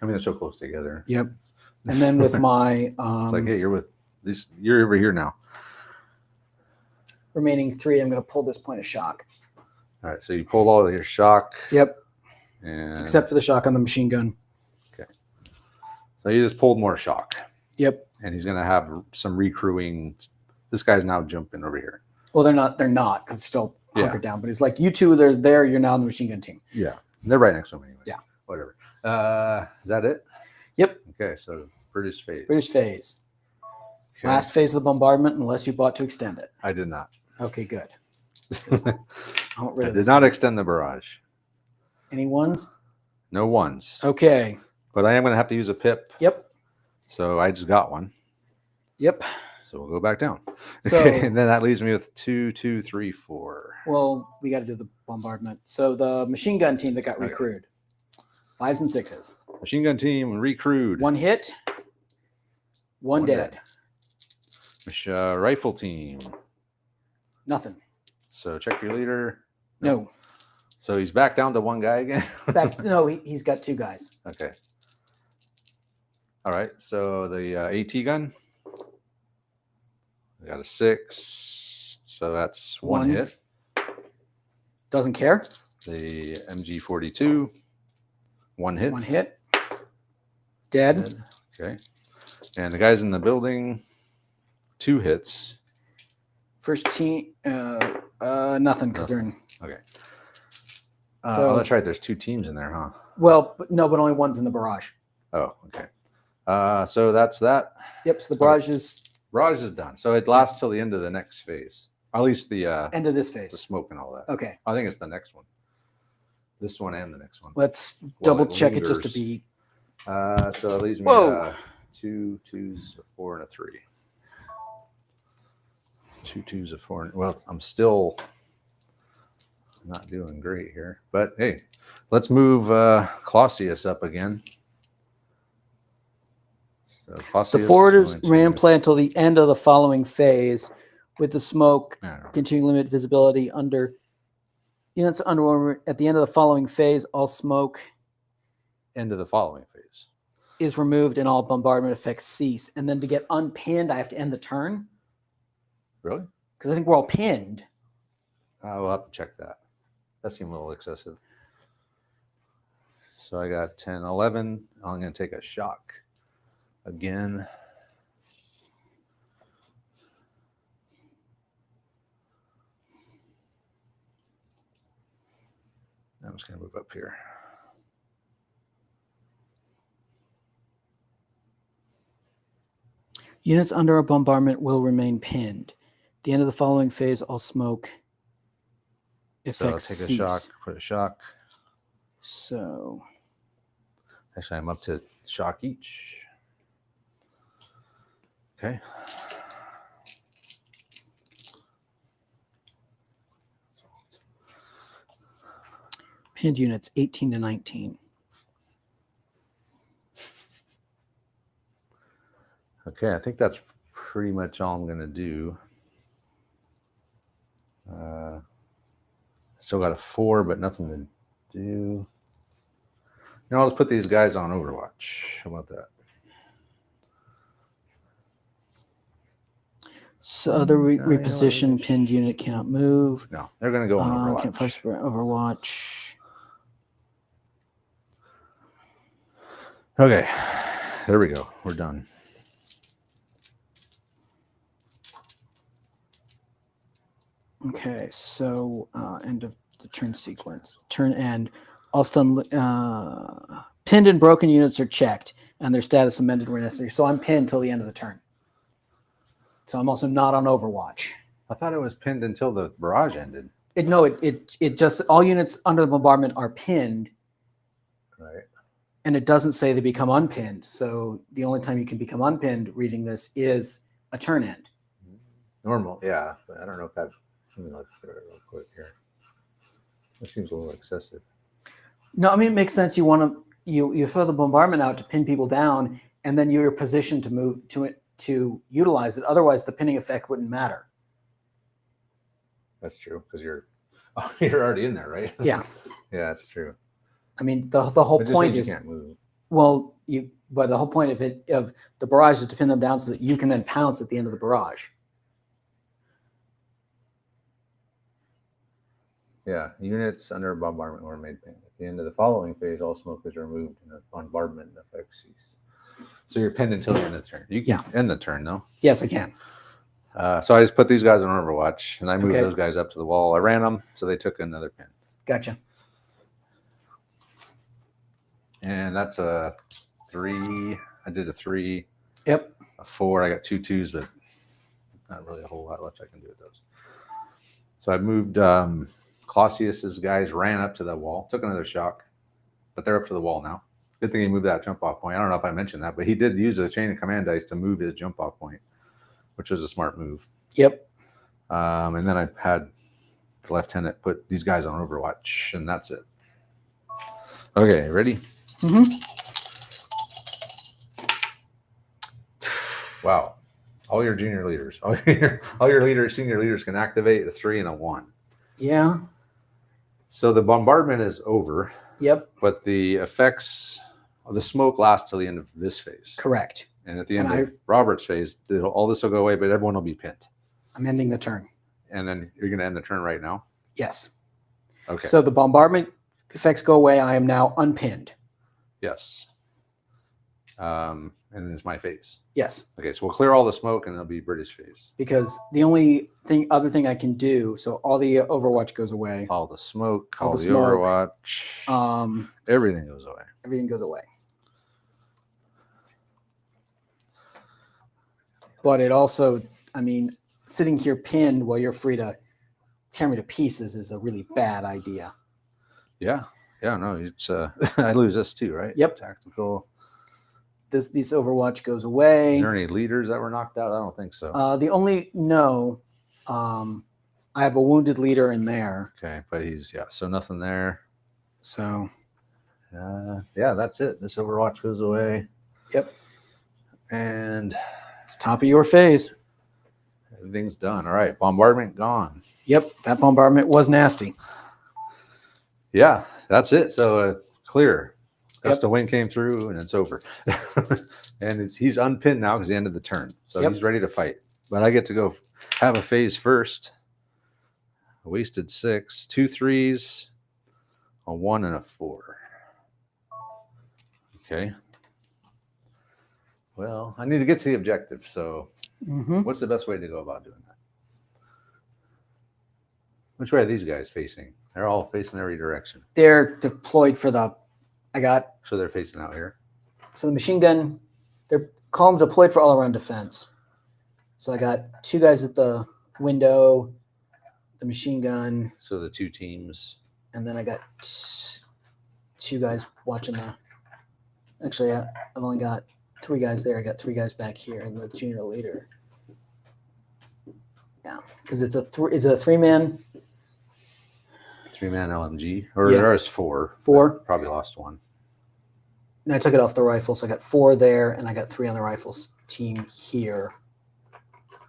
I mean, they're so close together. Yep. And then with my It's like, hey, you're with this. You're over here now. remaining 3, I'm going to pull this point of shock. All right. So you pulled all of your shock. Yep. And Except for the shock on the machine gun. okay. So you just pulled more shock. Yep. And he's going to have some recrewing. This guy's now jumping over here. Well, they're not because it's still hunkered down. But it's like you 2, they're there. You're now in the machine gun team. Yeah. They're right next to him anyway. Yeah. Whatever. Is that it? Yep. Okay. So British phase. British phase. Okay. Last phase of the bombardment, unless you bought to extend it. I did not. Okay, good. I I want rid of did this. not extend the barrage. Any ones? No ones. Okay. But I am going to have to use a pip. Yep. So I just got one. Yep. So we'll go back down. So- Okay, and then that leaves me with 2, 2, 3, 4. Well, we got to do the bombardment. So the machine gun team that got Okay. recruited, 5s and 6s. Machine gun team recruit. 1 hit, 1 One dead. Rifle team. Nothing. So check your leader. No. So he's back down to 1 guy again. No, he's got 2 guys. Okay. All right. So the AT gun. We got a 6. So that's 1 One. hit. Doesn't care. The MG42. 1 hit. 1 hit. Dead. Dead. Okay. And the guys in the building, 2 hits. First team, nothing because they're in. Okay. So- oh, that's right. There's 2 teams in there, huh? But only 1's in the barrage. Oh, okay. So that's that. Yep. So the barrage is Barrage is done. So it lasts till the end of the next phase. At least the end of this the phase. smoke and all that. Okay. I think it's the next one. This one and the next one. Let's Well, double it check it just to lingers. be. So it leaves me Whoa. 2 2s, a 4, and a 3. 2 2s, a 4. Well, I'm still not doing great here. But hey, let's move Clausius up again. So The Clausius is forwarders going to- ran play until the end of the following phase, with the smoke I don't know. continuing to limit visibility under units under at the end of the following phase. All smoke End of the following phase. is removed and all bombardment effects cease. And then to get unpinned, I have to end the turn Really? because I think we're all pinned. We'll have to check that. That seemed a little excessive. So I got 10, 11. I'm going to take a shock again. I'm just going to move up here. Units under a bombardment will remain pinned. At the end of the following phase, all smoke effects So take a cease. shock, put a shock. So Actually, I'm up to shock each. Okay. pinned units 18 to 19. Okay, I think that's pretty much all I'm going to do. Still got a 4, but nothing to do. Now I'll just put these guys on Overwatch. How about that? So other No, reposition maybe pinned unit cannot move. No, they're going to go on Overwatch. Can't fire sprint Overwatch. Okay, there we go. We're done. Okay, so end of the turn sequence. Turn end. All stun. Pinned and broken units are checked, and their status amended where necessary. So I'm pinned till the end of the turn. So I'm also not on Overwatch. I thought it was pinned until the barrage ended. It just all units under the bombardment are pinned, Right. and it doesn't say they become unpinned. So the only time you can become unpinned reading this is a turn end. Normal, yeah. But I don't know if that's. Let me look through it real quick here. That seems a little excessive. No, I mean it makes sense. You want to you throw the bombardment out to pin people down, and then you're positioned to move to it to utilize it. Otherwise, the pinning effect wouldn't matter. That's true because you're already in there, right? Yeah. Yeah, that's true. I mean the whole point is you can't move. Well, but the whole point of the barrage is to pin them down so that you can then pounce at the end of the barrage. Yeah, units under bombardment were made pinned. At the end of the following phase, all smoke is removed and the bombardment effects cease. So you're pinned until the end of the turn. You can end the turn, though. Yes, I can. So I just put these guys on Overwatch, and I moved Okay. those guys up to the wall. I ran them, so they took another pin. Gotcha. And that's a 3. I did a 3. Yep. A 4. I got 2 2s, but not really a whole lot left I can do with those. So I moved Clausius's guys, ran up to the wall, took another shock, but they're up to the wall now. Good thing he moved that jump off point. I don't know if I mentioned that, but he did use a chain of command dice to move his jump off point, which was a smart move. Yep. And then I had the lieutenant put these guys on Overwatch, and that's it. Okay, ready? Mm-hmm. Wow. All your junior leaders, all your leaders, senior leaders can activate a 3 and a 1. Yeah. So the bombardment is over. Yep. But the effects of the smoke lasts till the end of this phase. Correct. And at the end of Robert's phase, all this will go away, but everyone will be pinned. I'm ending the turn. And then you're going to end the turn right now? Yes. Okay. So the bombardment effects go away. I am now unpinned. Yes. And then it's my phase. Yes. Okay, so we'll clear all the smoke and it'll be British phase. Because the only other thing I can do, so all the Overwatch goes away. All the smoke, all the Overwatch, everything goes away. Everything goes away. But it also, I mean, sitting here pinned while you're free to tear me to pieces is a really bad idea. Yeah. Yeah, no, it's I lose this too, right? Yep. Tactical. This Overwatch goes away. Is there any leaders that were knocked out? I don't think so. I have a wounded leader in there. Okay, but so nothing there. So yeah, that's it. This Overwatch goes away. Yep. And it's top of your phase. Everything's done. All right, bombardment gone. Yep, that bombardment was nasty. Yeah, that's it. So clear. Gust of wind came through and it's over. And he's unpinned now because the end of the turn. So he's ready to fight. But I get to go have a phase first. I wasted 6, 2 3s, a 1 and a 4. Okay. Well, I need to get to the objective. So what's the best way to go about doing that? Which way are these guys facing? They're all facing every direction. They're deployed for the. I got So they're facing out here. so the machine gun. They're column deployed for all around defense. So I got 2 guys at the window, the machine gun, So the 2 teams. and then I got 2 guys watching the. Actually, I've only got 3 guys there. I got 3 guys back here, and the junior leader. Yeah, because it's a 3-man. 3-man LMG. Or Yeah. there's 4. 4. Probably lost 1. And I took it off the rifle, so I got 4 there, and I got 3 on the rifles team here.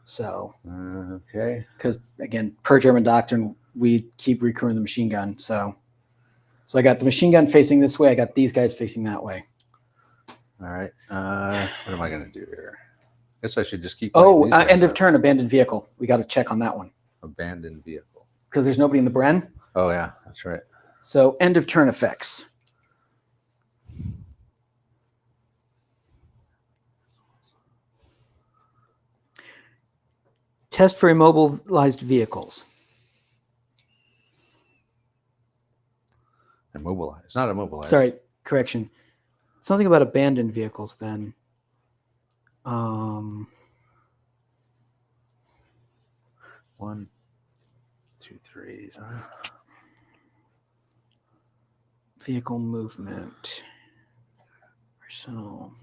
So, Okay. because again, per German doctrine, we keep recruiting the machine gun. So I got the machine gun facing this way. I got these guys facing that way. All right. What am I going to do here? I guess I should just keep. Oh, these guys end of up. turn, abandoned vehicle. We got to check on that one Abandoned vehicle. because there's nobody in the Bren. Oh yeah, that's right. So end of turn effects. Test for immobilized vehicles. Immobilized. It's not immobilized. Sorry, correction. Something about abandoned vehicles then. 1, 2, 3. Vehicle movement. Personal.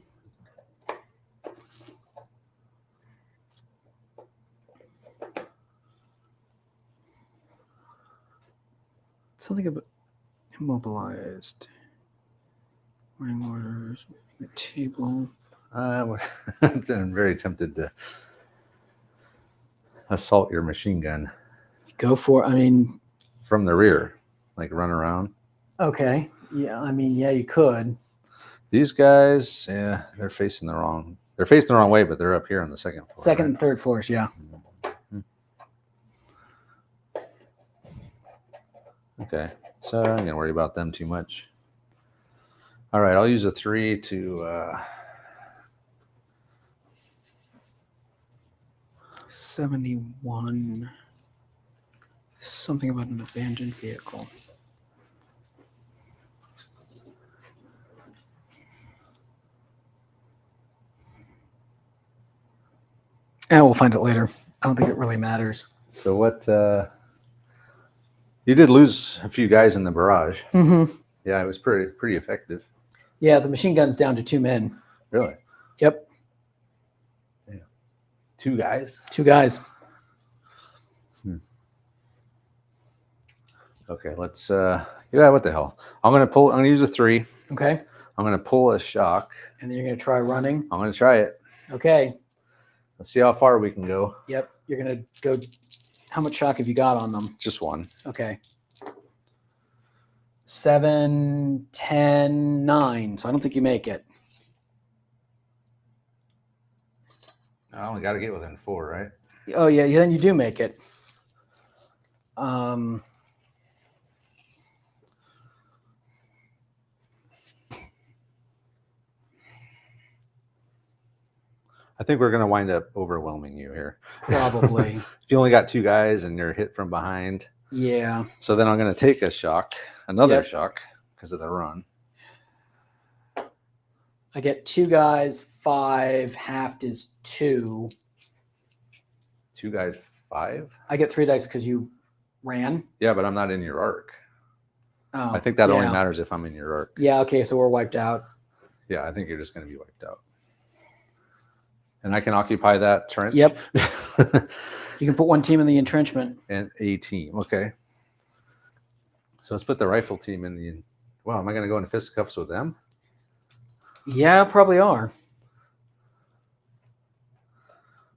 Something about immobilized. Running orders, moving the table. I'm very tempted to assault your machine gun Go for it. I mean, from the rear, like run around. okay. Yeah, I mean, yeah, you could. These guys, yeah, they're facing the wrong. They're facing the wrong way, but they're up here on the second floor. Second and right? third floors, yeah. Okay, so I'm gonna worry about them too much. All right, I'll use a 3 to 71. Something about an abandoned vehicle. And we'll find it later. I don't think it really matters. So what? You did lose a few guys in the barrage. Mm-hmm. Yeah, it was pretty effective. Yeah, the machine gun's down to 2 men. Really? Yep, 2 guys? 2 guys. Okay, let's yeah, what the hell? I'm gonna use a 3. Okay, I'm gonna pull a shock. and then you're going to try running. I'm gonna try it. Okay, Let's see how far we can go. yep, you're going to go. How much shock have you got on them? Just 1. Okay. 7, 10, 9. So I don't think you make it. I only got to get within 4, right? Oh yeah, then you do make it. I think we're gonna wind up overwhelming you here. Probably. If you only got 2 guys and you're hit from behind, Yeah. so then I'm gonna take a shock, another Yep. shock because of the run. I get 2 guys, 5, halved is 2. 2 guys, 5. I get 3 dice because you ran. Yeah, but I'm not in your arc. Oh, I think that only yeah. matters if I'm in your arc. Yeah, okay, so we're wiped out. Yeah, I think you're just going to be wiped out. And I can occupy that trench. Yep. You can put 1 team in the entrenchment. And a team. Okay. So let's put the rifle team in the. Wow, am I going to go into fisticuffs with them? Yeah, probably are.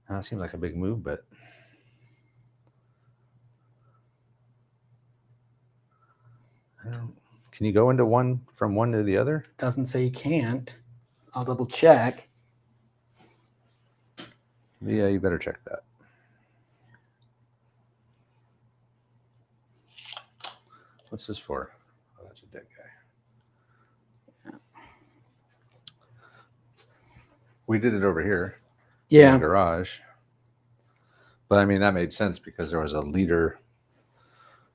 That seems like a big move, but. Can you go into one from one to the other? Doesn't say you can't. I'll double check. Yeah, you better check that. What's this for? Oh, that's a dead guy. We did it over here. In Yeah. the garage. But I mean, that made sense because there was a leader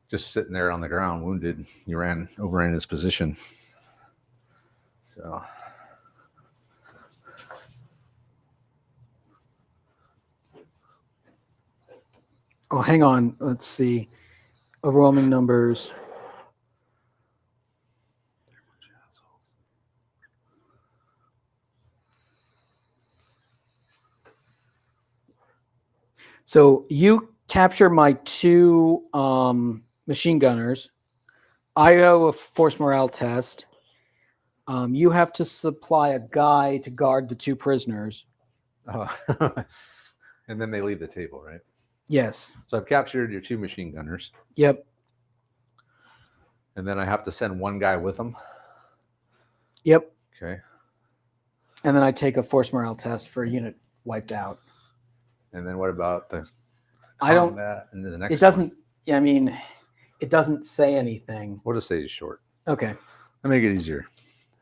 just sitting there on the ground, wounded. You overran his position. So. Oh, hang on. Let's see. Overwhelming numbers. So you capture my 2 machine gunners. I owe a force morale test. You have to supply a guy to guard the 2 prisoners. And then they leave the table, right? Yes. So I've captured your 2 machine gunners. Yep. And then I have to send 1 guy with them. Yep. Okay. And then I take a force morale test for a unit wiped out. And then what about the I don't. combat and the next It doesn't. one? Yeah, I mean, it doesn't say anything. We'll just say he's short. Okay. I'll make it easier.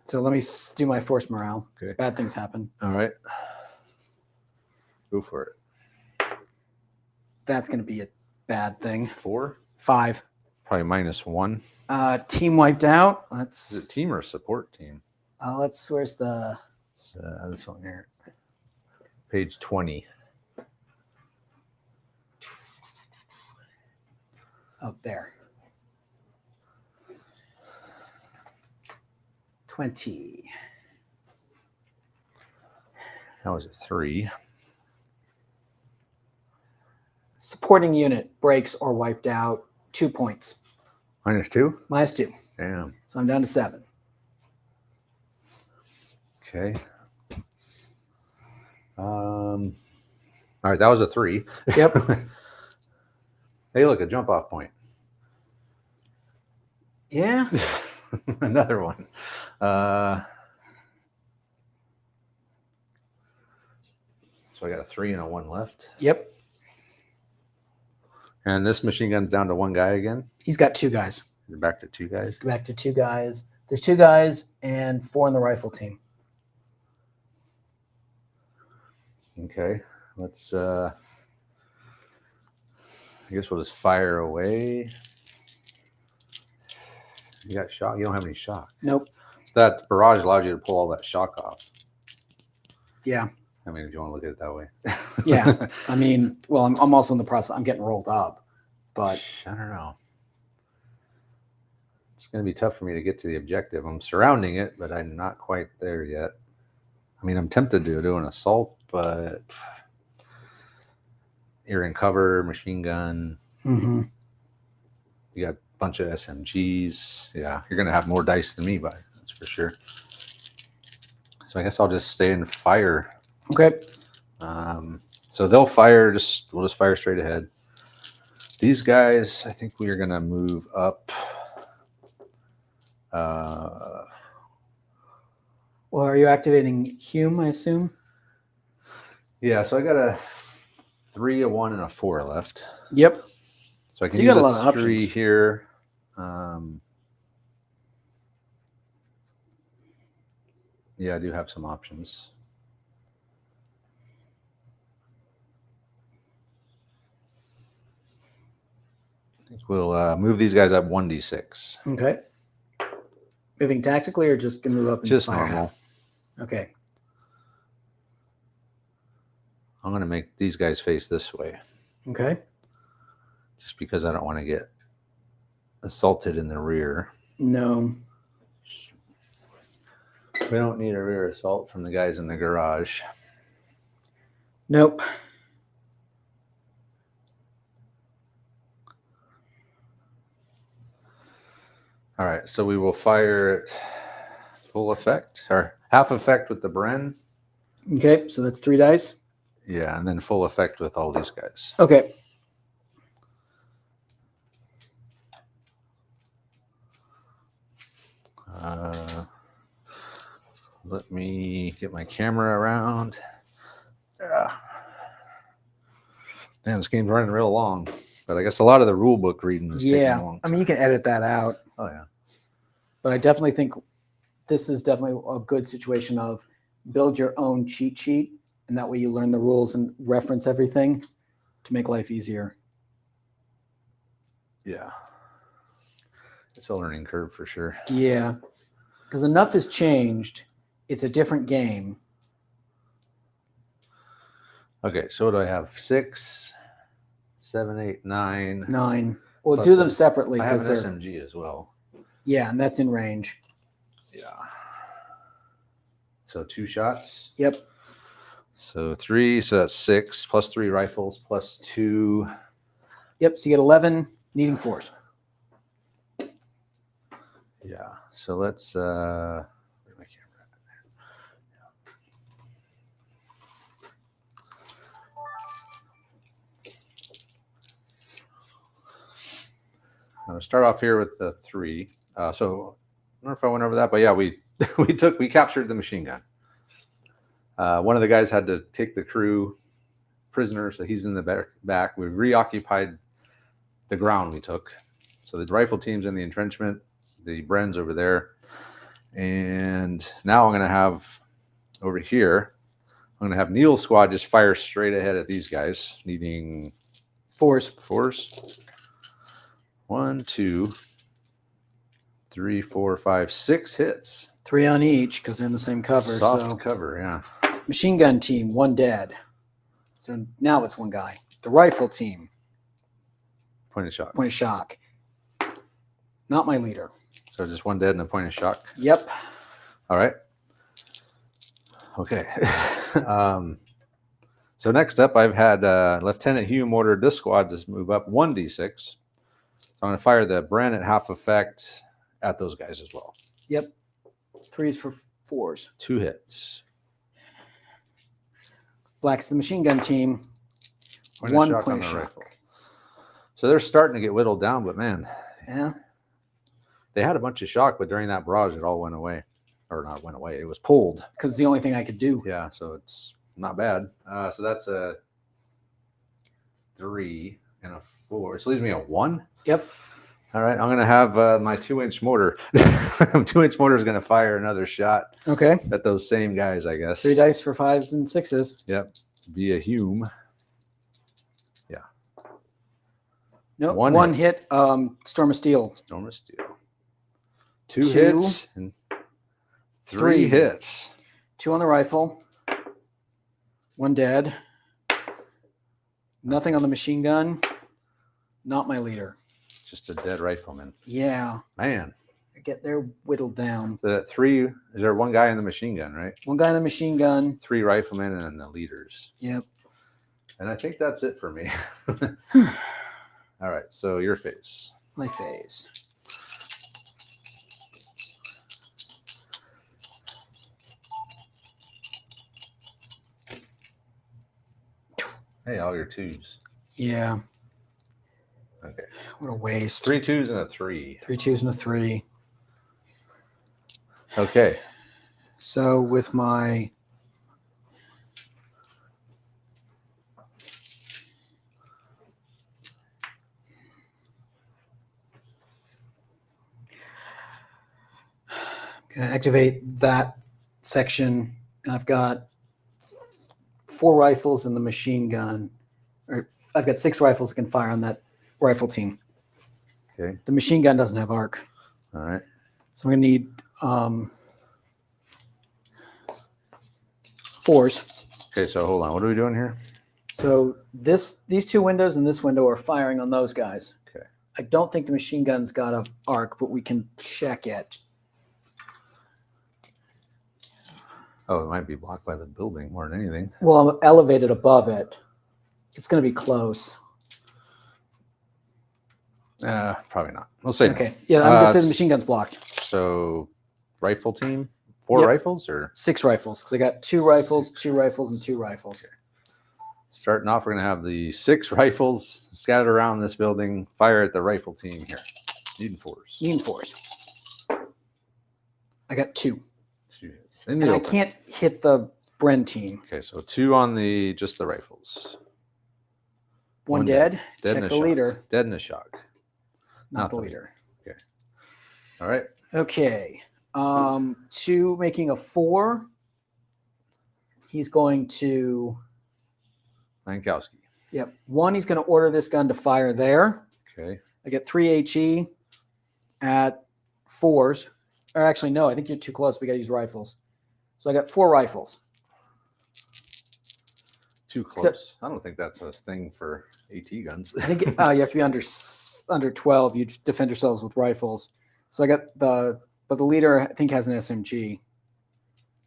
So let me do my force morale. Okay. Bad things happen. All right. Go for it. That's going to be a bad thing. 4? 5. Probably -1. Team wiped out. Is it Let's. team or support team? Where's the? This one here. Page 20. Oh, there. 20. That was a 3. Supporting unit breaks or wiped out. 2 points. -2? -2. Damn. So I'm down to 7. Okay. All right, that was a 3. Yep. Hey, look, a jump off point. Yeah. Another one. So I got a 3 and a 1 left. Yep. And this machine gun's down to 1 guy again. He's got 2 guys. You're back to 2 guys. Let's go back to 2 guys. There's 2 guys and 4 in the rifle team. Okay. Let's I guess we'll just fire away. You got shock? You don't have any shock. Nope. So that barrage allows you to pull all that shock off. Yeah. I mean, if you want to look at it that way. Yeah. I mean, well, I'm also in the process. I'm getting rolled up, but I don't know. It's going to be tough for me to get to the objective. I'm surrounding it, but I'm not quite there yet. I mean, I'm tempted to do an assault, but you're in cover, machine gun. mm-hmm. You got a bunch of SMGs. Yeah, you're going to have more dice than me, that's for sure. So I guess I'll just stay and fire. Okay. So they'll fire. We'll just fire straight ahead. These guys, I think we are going to move up. Well, are you activating Hume, I assume? Yeah, so I got a 3, a 1, and a 4 left. Yep. So I can you use got a lot of 3 options here. Yeah, I do have some options. I think we'll move these guys up 1d6. Okay. Moving tactically or just going to move up and Just fire normal. half? Okay. I'm going to make these guys face this way. Okay. Just because I don't want to get assaulted in the rear. No. We don't need a rear assault from the guys in the garage. Nope. All right, so we will fire at full effect or half effect with the Bren. Okay, so that's 3 dice. Yeah, and then full effect with all these guys. Okay. Let me get my camera around. Yeah. Man, this game's running real long, but I guess a lot of the rule book reading is taking a long time. I mean, you can edit that out. Oh yeah. But I definitely think this is definitely a good situation of build your own cheat sheet, and that way you learn the rules and reference everything to make life easier. Yeah. It's a learning curve for sure. Yeah, because enough has changed. It's a different game. Okay, so what do I have? 6, 7, 8, 9. 9. We'll Plus do them a- separately I have because an they're SMG as well. yeah, and that's in range. Yeah. So 2 shots. Yep. So 3. So that's 6 plus 3 rifles plus 2. Yep. So you get 11 needing 4s. Yeah. So let's. Where's my camera? I'm gonna start off here with the 3. So I don't know if I went over that, but yeah, we we captured the machine gun. One of the guys had to take the crew prisoner, so he's in the back. We reoccupied the ground we took. So the rifle team's in the entrenchment, the Bren's over there, and now I'm going to have over here, I'm going to have Neil's squad just fire straight ahead at these guys, needing 4s. 1, 2, 3, 4, 5, 6 hits. 3 on each because they're in the same cover. Soft cover, yeah. Machine gun team, 1 dead. So now it's 1 guy. The rifle team, Point of shock. point of shock. Not my leader. So just 1 dead and a point of shock. Yep. All right. Okay. So next up, I've had Lieutenant Hugh mortared this squad to move up 1d6. So I'm going to fire the Bren at half effect at those guys as well. Yep. 3s for 4s. 2 hits. Black's the machine gun team. Point of 1 shock point on of the shock. rifle. So they're starting to get whittled down, but man, Yeah. they had a bunch of shock, but during that barrage, it all went away. Or not went away, it was pulled. Because it's the only thing I could do. Yeah, so it's not bad. So that's a 3 and a 4. So leaves me a 1. Yep. All right, I'm going to have my 2-inch mortar. 2-inch mortar is going to fire another shot Okay. at those same guys, I guess. 3 dice for 5s and 6s. Yep, via Hume. Yeah. Nope. One 1 hit. Storm of Steel. Storm of Steel. 2 2. hits and 3 3. hits. 2 on the rifle. 1 dead. Nothing on the machine gun. Not my leader. Just a dead rifleman. Yeah. Man. They're whittled down. So that 3, is there 1 guy in the machine gun, right? 1 guy in the machine gun. 3 riflemen and then the leaders. Yep. And I think that's it for me. All right, so your phase. My phase. Hey, all your 2s. Yeah. Okay. What a waste. 3 2s and a 3. 3 2s and a 3. Okay. So with my I'm going to activate that section, and I've got 4 rifles and the machine gun. Or I've got 6 rifles that can fire on that rifle team. Okay. The machine gun doesn't have arc. All right. So I'm going to need 4s. Okay, so hold on. What are we doing here? So these 2 windows and this window are firing on those guys. Okay. I don't think the machine gun's got an arc, but we can check it. Oh, it might be blocked by the building more than anything. Well, I'm elevated above it. It's going to be close. Probably not. We'll say no. Okay. Yeah, I'm going to say the machine gun's blocked. So, rifle team, 4 Yep. rifles, or 6 rifles, because I got 2 rifles, 2 rifles, and 2 rifles. Okay. Starting off, we're going to have the 6 rifles scattered around this building. Fire at the rifle team here. Needing 4s. Needing 4s. I got 2. 2 hits. In the And I open. can't hit the Bren team. Okay, so 2 on just the rifles. 1 dead. Dead and Check a the shock. leader. Dead and a shock. Not the Nothing. leader. All right. Okay. 2 making a 4. He's going to... Lankowski. Yep. 1, he's going to order this gun to fire there. Okay. I get 3 HE, at 4s. Or actually, no, I think you're too close. We got to use rifles. So I got 4 rifles. Too close. I don't think that's a thing for AT guns. I think you have to be under 12. You defend yourselves with rifles. So I got but the leader I think has an SMG.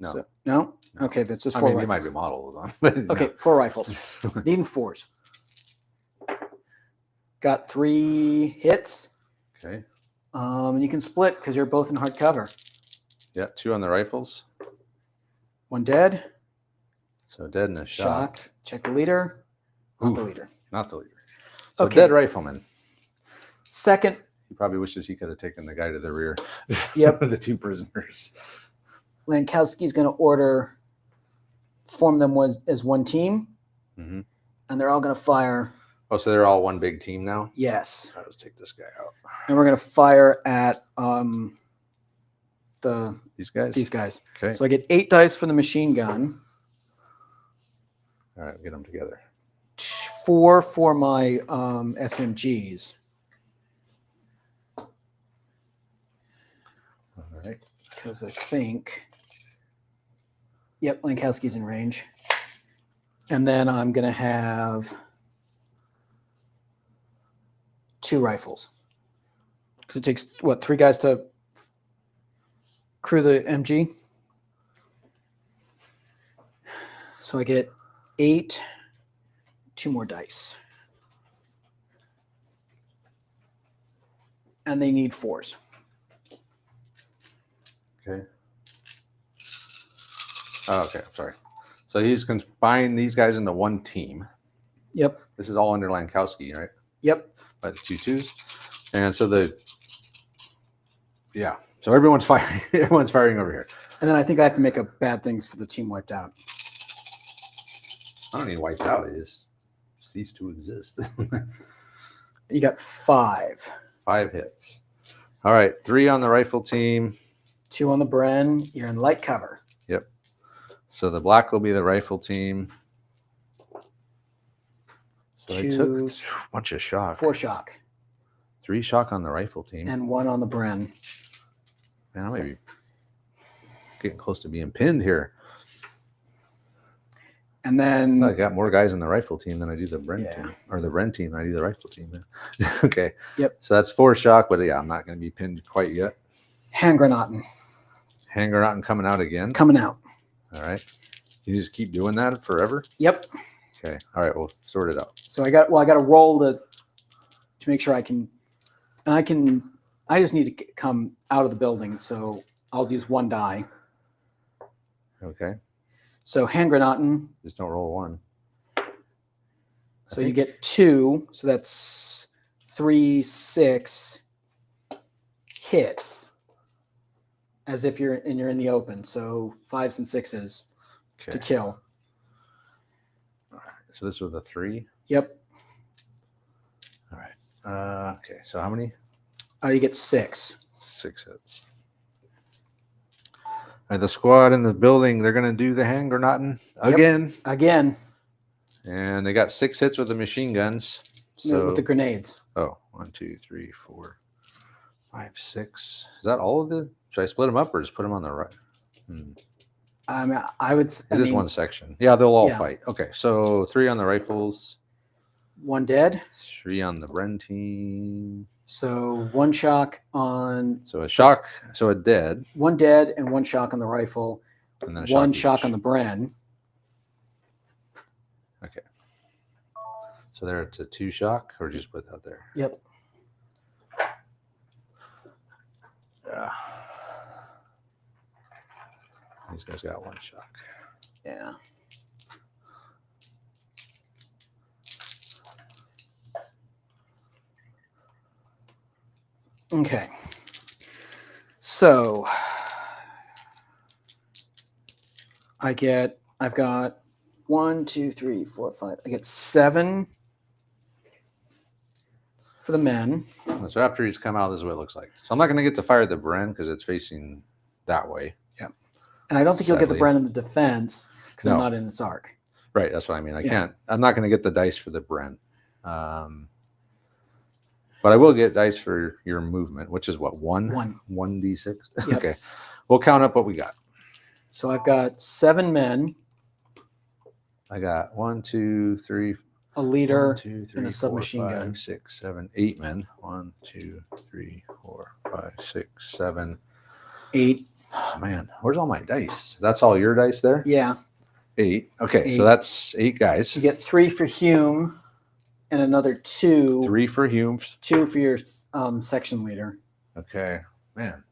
No. So, no? Okay, that's just 4 rifles. It might be models on. But okay, 4 rifles. Needing 4s. Got 3 hits. Okay. And you can split because you're both in hard cover. Yeah, 2 on the rifles. 1 dead. So dead and a shock. Check the leader. Not the leader. Not the leader. So Okay. dead rifleman. Second. He probably wishes he could have taken the guy to the rear. Yep. The 2 prisoners. Lankowski's going to form them as one team. Mm-hmm. And they're all going to fire. Oh, so they're all one big team now? Yes. All right, let's take this guy out. And we're going to fire at these guys? Okay. So I get 8 dice for the machine gun. All right, get them together. 4 for my SMGs. All right. Because I think, yep, Lankowski's in range. And then I'm going to have 2 rifles. Because it takes, 3 guys to crew the MG? So I get 8, 2 more dice. And they need 4s. Okay. Oh, okay, I'm sorry. So he's combined these guys into one team. Yep. This is all under Lankowski, right? Yep. By the 2 2s. And so so everyone's firing. Everyone's firing over here. And then I think I have to make up bad things for the team wiped out. I don't need wiped out. It just cease to exist. You got 5. 5 hits. All right, 3 on the rifle team. 2 on the Bren. You're in light cover. Yep. So the black will be the rifle team. So I took a bunch of shock. 4 shock. 3 shock on the rifle team. And 1 on the Bren. Man, I might be getting close to being pinned here. And then I got more guys on the rifle team than I do the Bren team. Or the Bren team than I do the rifle team. Okay. Yep. So that's 4 shock, but yeah, I'm not going to be pinned quite yet. hand granating. Hand granating coming out again. Coming out. All right. You just keep doing that forever? Yep. Okay. All right. We'll sort it out. So I got to roll to make sure I can, and I just need to come out of the building. So I'll use 1 die. Okay. So hand granating. Just don't roll 1. So you get 2. So that's 3, 6 hits. As if you're in the open. So 5s and 6s to kill. All right. So this was a 3. Yep. All right. Okay. So how many? You get 6. 6 hits. All right, the squad in the building, they're going to do the hand granating again. Yep. Again. And they got 6 hits with the machine guns. So No, with the grenades. Oh, 1, 2, 3, 4, 5, 6. Is that all of it? Should I split them up or just put them on the right? I would. It is one section. Yeah, they'll all fight. Okay, so 3 on the rifles. 1 dead. 3 on the Bren team. So 1 shock on. So a shock. So a dead. 1 dead and 1 shock on the rifle. And then 1 shock on the Bren. Okay. So they're at a 2 shock, or just put that there? Yep. Yeah. These guys got 1 shock. Yeah. Okay. So I've got 1, 2, 3, 4, 5. I get 7 for the men. So after he's come out, this is what it looks like. So I'm not going to get to fire the Bren because it's facing that way. Yeah. And I don't think you'll get the Bren in the defense because I'm not in its arc. Right. That's what I mean. I can't. I'm not going to get the dice for the Bren. But But I will get dice for your movement, which is what, one? One. 1d6? Yep. Okay. We'll count up what we got. So I've got 7 men, I got 1, 2, 3, a leader, 1, 2, 3, and a 4, submachine 5, gun. 6, 7, 8 men. 1, 2, 3, 4, 5, 6, 7, 8. Oh, man, where's all my dice? That's all your dice there? Yeah. 8. Okay, 8. so that's 8 guys. You get 3 for Hume and another 2. 3 for Hume. 2 for your section leader. Okay, man,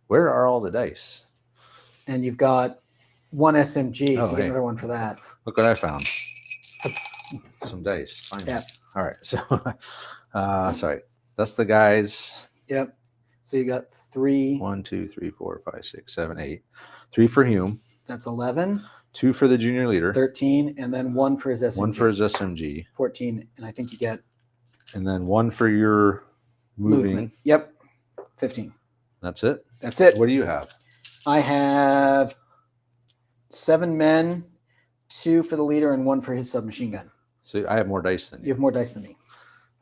where are all the dice? And you've got 1 SMG, Oh, so you get hey. another one for that. Look what I found. Some dice. Finally. Yep. All right, so sorry, that's the guys. Yep. So you got 3. 1, 2, 3, 4, 5, 6, 7, 8. 3 for Hume. That's 11. 2 for the junior leader. 13, and then 1 for his SMG. 1 for his SMG. 14, and I think you get And then 1 for your moving. Yep. 15. That's it? That's it. What do you have? I have 7 men, 2 for the leader, and 1 for his submachine gun. So I have more dice than You you. have more dice than me.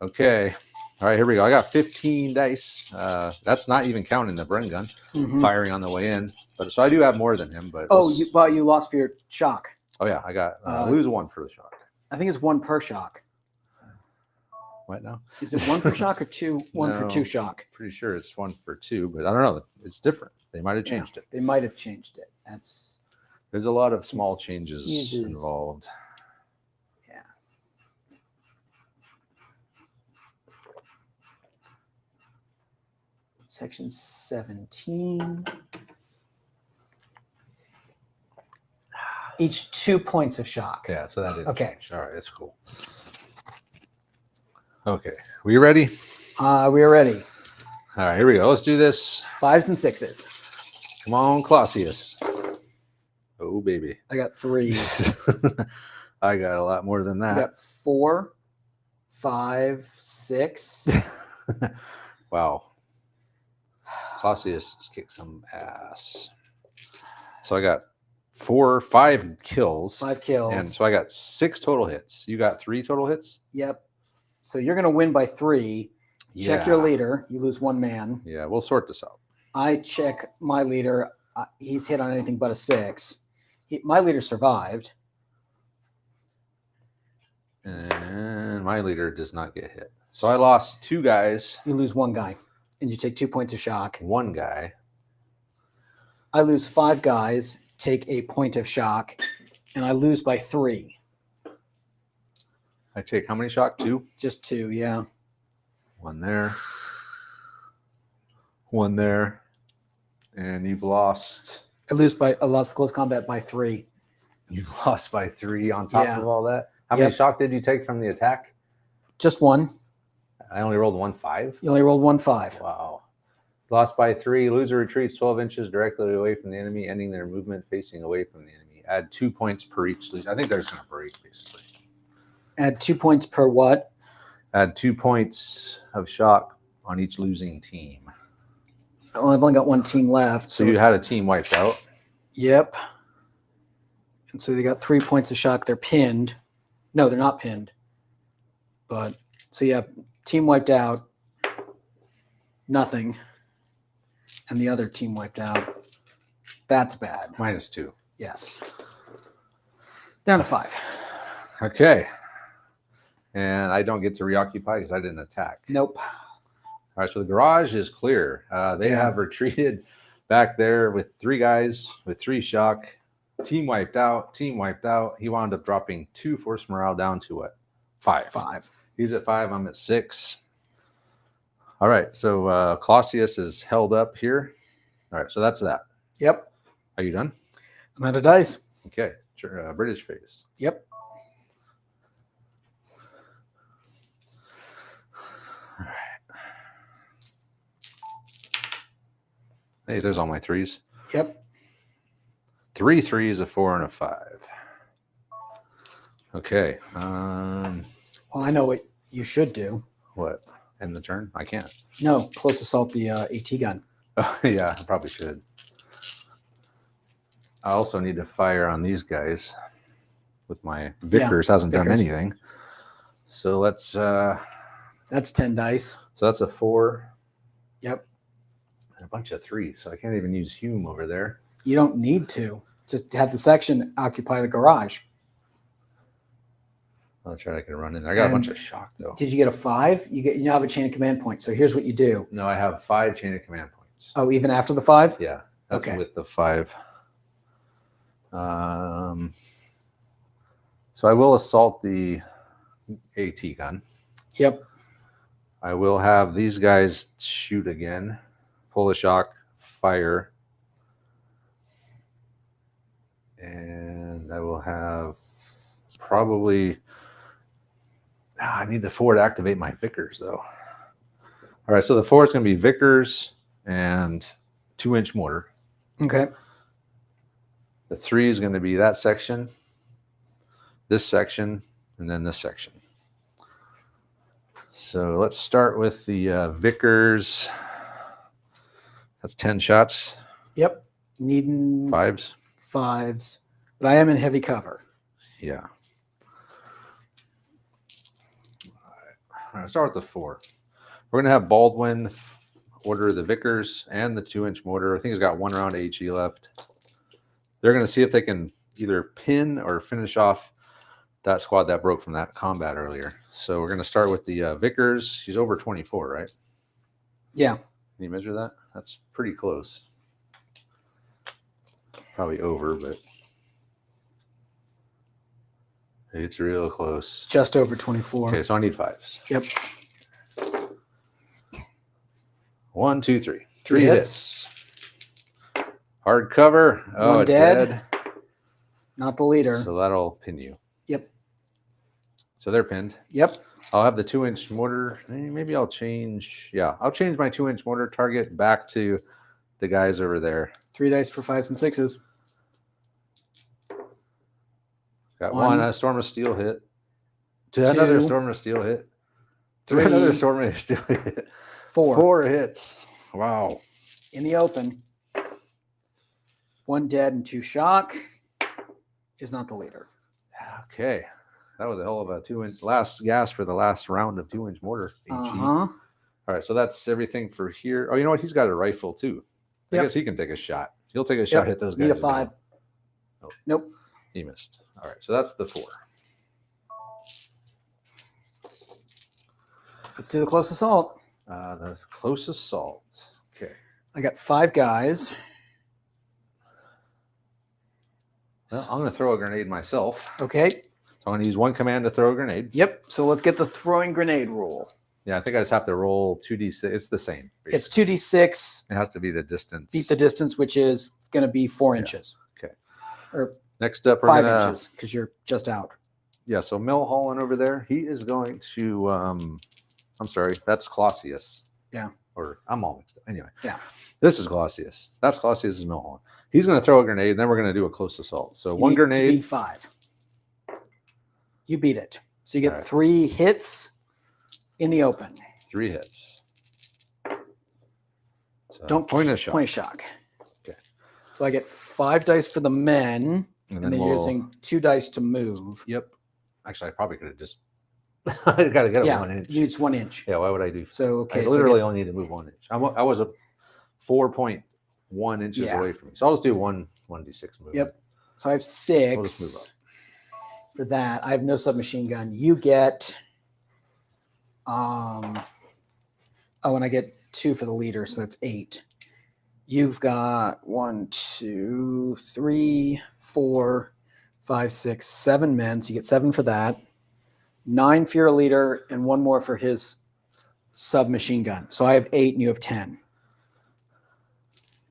Okay. All right, here we go. I got 15 dice. That's not even counting the Bren gun firing on the way in. But so I do have more than him. But you lost for your shock. Oh yeah, I got lose 1 for the shock. I think it's 1 per shock. What now? Is it 1 per shock or 2? 1 per 2 shock. Pretty sure it's 1 for 2, but I don't know. It's different. They might have changed it. They might have changed it. There's a lot of small changes involved. Yeah. Section 17. Each 2 points of shock. Yeah, so that didn't Okay. change. All right, that's cool. Okay, we ready? We are ready. All right, here we go. Let's do this. 5s and 6s. Come on, Clausius. Oh, baby. I got 3. I got a lot more than I that. got 4, 5, 6. Wow. Clausius just kicked some ass. So I got 5 kills. 5 kills. And so I got 6 total hits. You got 3 total hits? Yep. So you're going to win by 3. Check your leader. You lose 1 man. Yeah, we'll sort this out. I check my leader. He's hit on anything but a 6. My leader survived. And my leader does not get hit. So I lost 2 guys. You lose 1 guy, and you take 2 points of shock. 1 guy. I lose 5 guys, take a point of shock, and I lose by 3. I take how many shock? 2? Just 2, yeah. 1 there. 1 there. And you've lost. I lost close combat by 3. You've lost by 3 on top Yeah. of all that. How many shock did you take from the attack? Just 1. I only rolled 1 5. You only rolled 1 5. Wow. Lost by 3. Loser retreats 12 inches directly away from the enemy, ending their movement facing away from the enemy. Add 2 points per each loser. I think they're just going to break, basically. Add 2 points per what? Add 2 points of shock on each losing team. Well, I've only got 1 team left. So you had a team wiped out. Yep. And so they got 3 points of shock. They're pinned. No, they're not pinned. But so yeah, team wiped out. Nothing. And the other team wiped out. That's bad. -2. Yes. Down to 5. Okay. And I don't get to reoccupy because I didn't attack. Nope. All right, so the garage is clear. They have retreated back there with 3 guys with 3 shock. Team wiped out. Team wiped out. He wound up dropping 2 force morale down to what? 5. 5. He's at 5. I'm at 6. All right, so Clausius is held up here. All right, so that's that. Yep. Are you done? I'm out of dice. Okay, sure. British phase. Yep. All right. Hey, there's all my 3s. Yep. 3 3s, a 4, and a 5. Okay. Well, I know what you should do. What? End the turn? I can't. No, close assault the AT gun. Oh, yeah, I probably should. I also need to fire on these guys with my Vickers. Hasn't done Vickers. anything. So let's That's 10 dice. So that's a 4. Yep. And a bunch of 3s. So I can't even use Hume over there. You don't need to. Just have the section occupy the garage. That's right. I can run in there. I got a bunch of shock though. Did you get a 5? You now have a chain of command point. So here's what you do. No, I have 5 chain of command points. Oh, even after the 5? Yeah. That's Okay. with the 5. So I will assault the AT gun. Yep. I will have these guys shoot again. Pull a shock, fire. And I will have probably... I need the 4 to activate my Vickers, though. All right, so the 4 is going to be Vickers and 2-inch mortar. Okay. The 3 is going to be that section, this section, and then this section. So let's start with the Vickers. That's 10 shots. Yep. Needing 5s. 5s. But I am in heavy cover. Yeah. All right, start with the 4. We're going to have Baldwin order the Vickers and the 2-inch mortar. I think he's got 1 round of HE left. They're going to see if they can either pin or finish off that squad that broke from that combat earlier. So we're going to start with the Vickers. He's over 24, right? Yeah. Can you measure that? That's pretty close. Probably over, but it's real close. Just over 24. Okay, so I need 5s. Yep. 1, 2, 3. 3 hits. Hard cover. Oh, One it's dead. Not the leader. So that'll pin you. Yep. So they're pinned. Yep. I'll have the 2-inch mortar. Maybe I'll change. Yeah, I'll change my 2-inch mortar target back to the guys over there. 3 dice for 5s and 6s. Got 1. one. A Storm of Steel hit. 2. Another Storm of Steel hit. 3. Another Storm of Steel hit. 4. 4 hits. Wow. In the open. 1 dead and 2 shock. Is not the leader. Okay. That was a hell of a 2-inch last gas for the last round of 2-inch mortar. Uh-huh. All right, so that's everything for here. Oh, you know what? He's got a rifle too. I Yep. guess he can take a shot. He'll take a shot at those guys. Need a as well. 5. Oh, Nope. he missed. All right, so that's the 4. Let's do the close assault. The close assault. Okay. I got 5 guys. Well, I'm going to throw a grenade myself. Okay. So I'm going to use 1 command to throw a grenade. Yep. So let's get the throwing grenade rule. Yeah, I think I just have to roll 2d6. It's the same. Basically. It's 2d6. It has to be the distance. Beat the distance, which is going to be 4 inches. Okay. Or next up, we're 5 gonna, inches because you're just out. Yeah, so Milholland over there, he is going to, I'm sorry, that's Clausius. Yeah. Or I'm all mixed up. Anyway. Yeah. This is Clausius. That's Clausius' Milholland. He's going to throw a grenade, and then we're going to do a close assault. So You one need to grenade. beat 5. You beat it. So you get All right. 3 hits in the open. 3 hits. So Don't point a shot. Point a shock. Okay. So I get 5 dice for the men, and then you're using 2 dice to move. Yep. Actually, I probably could have just. I got to get it 1 inch. It's 1 inch. Yeah. Why would I do? So okay, I so literally only need to move 1 inch. I was a 4.1 inches Yeah. away from me. So I'll just do 1d6 move. Yep. So I have We'll just move 6 up. for that. I have no submachine gun. You get, and I get 2 for the leader, so that's 8. You've got 1, 2, 3, 4, 5, 6, 7 men. So you get 7 for that. 9 for your leader, and 1 more for his submachine gun. So I have 8, and you have 10.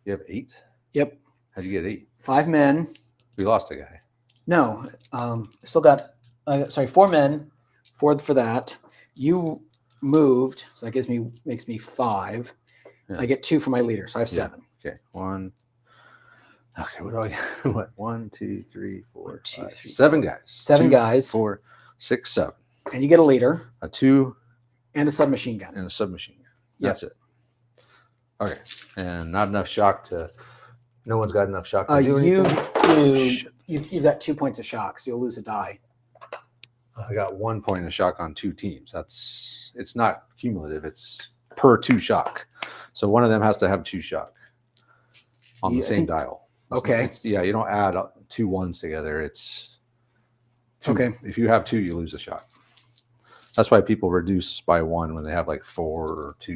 You have 8? Yep. How'd you get 8? 5 men. We lost a guy. No, still got 4 men, 4 for that. You moved, so that makes me 5. Yeah. I get 2 for my leader, so I have 7. Okay, 1. Okay, what do I? What? 1, 2, 3, 4, 1, 2, 5, 3, 7 guys. 7 2, guys. 4, 6, 7. And you get a leader A 2 and a submachine gun. and a submachine gun. Yep. That's it. Okay, and not enough shock to. No one's got enough shock to do anything. You've got 2 points of shock, so you'll lose a die. I got 1 point of shock on 2 teams. It's not cumulative. It's per 2 shock. So one of them has to have 2 shock on the same dial. Okay. Yeah, you don't add 2 ones together. It's 2. Okay. If you have 2, you lose a shock. That's why people reduce by 1 when they have like 4 or 2.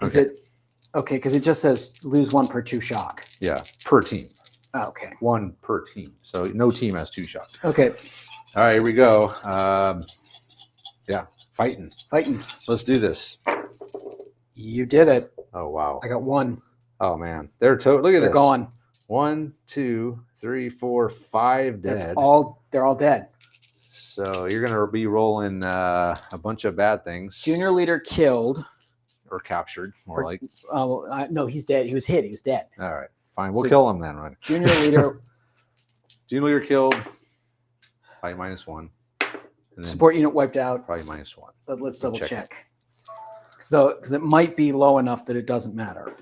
Is it okay? Because it just says lose 1 per 2 shock. Yeah, per team. Oh, okay. 1 per team. So no team has 2 shock. Okay. All right, here we go. Yeah, fighting. Let's do this. You did it. Oh wow. I got 1. Oh man, they're look at They're this. gone. 1, 2, 3, 4, 5 dead. They're all dead. So you're gonna be rolling a bunch of bad things. Junior leader killed or captured, more like. No, he's dead. He was hit. He was dead. All right, fine. We'll kill him then. Right? Junior leader. Junior leader killed. Probably -1. And Support unit wiped out. Probably -1. Let's double check. Because it might be low enough that it doesn't matter.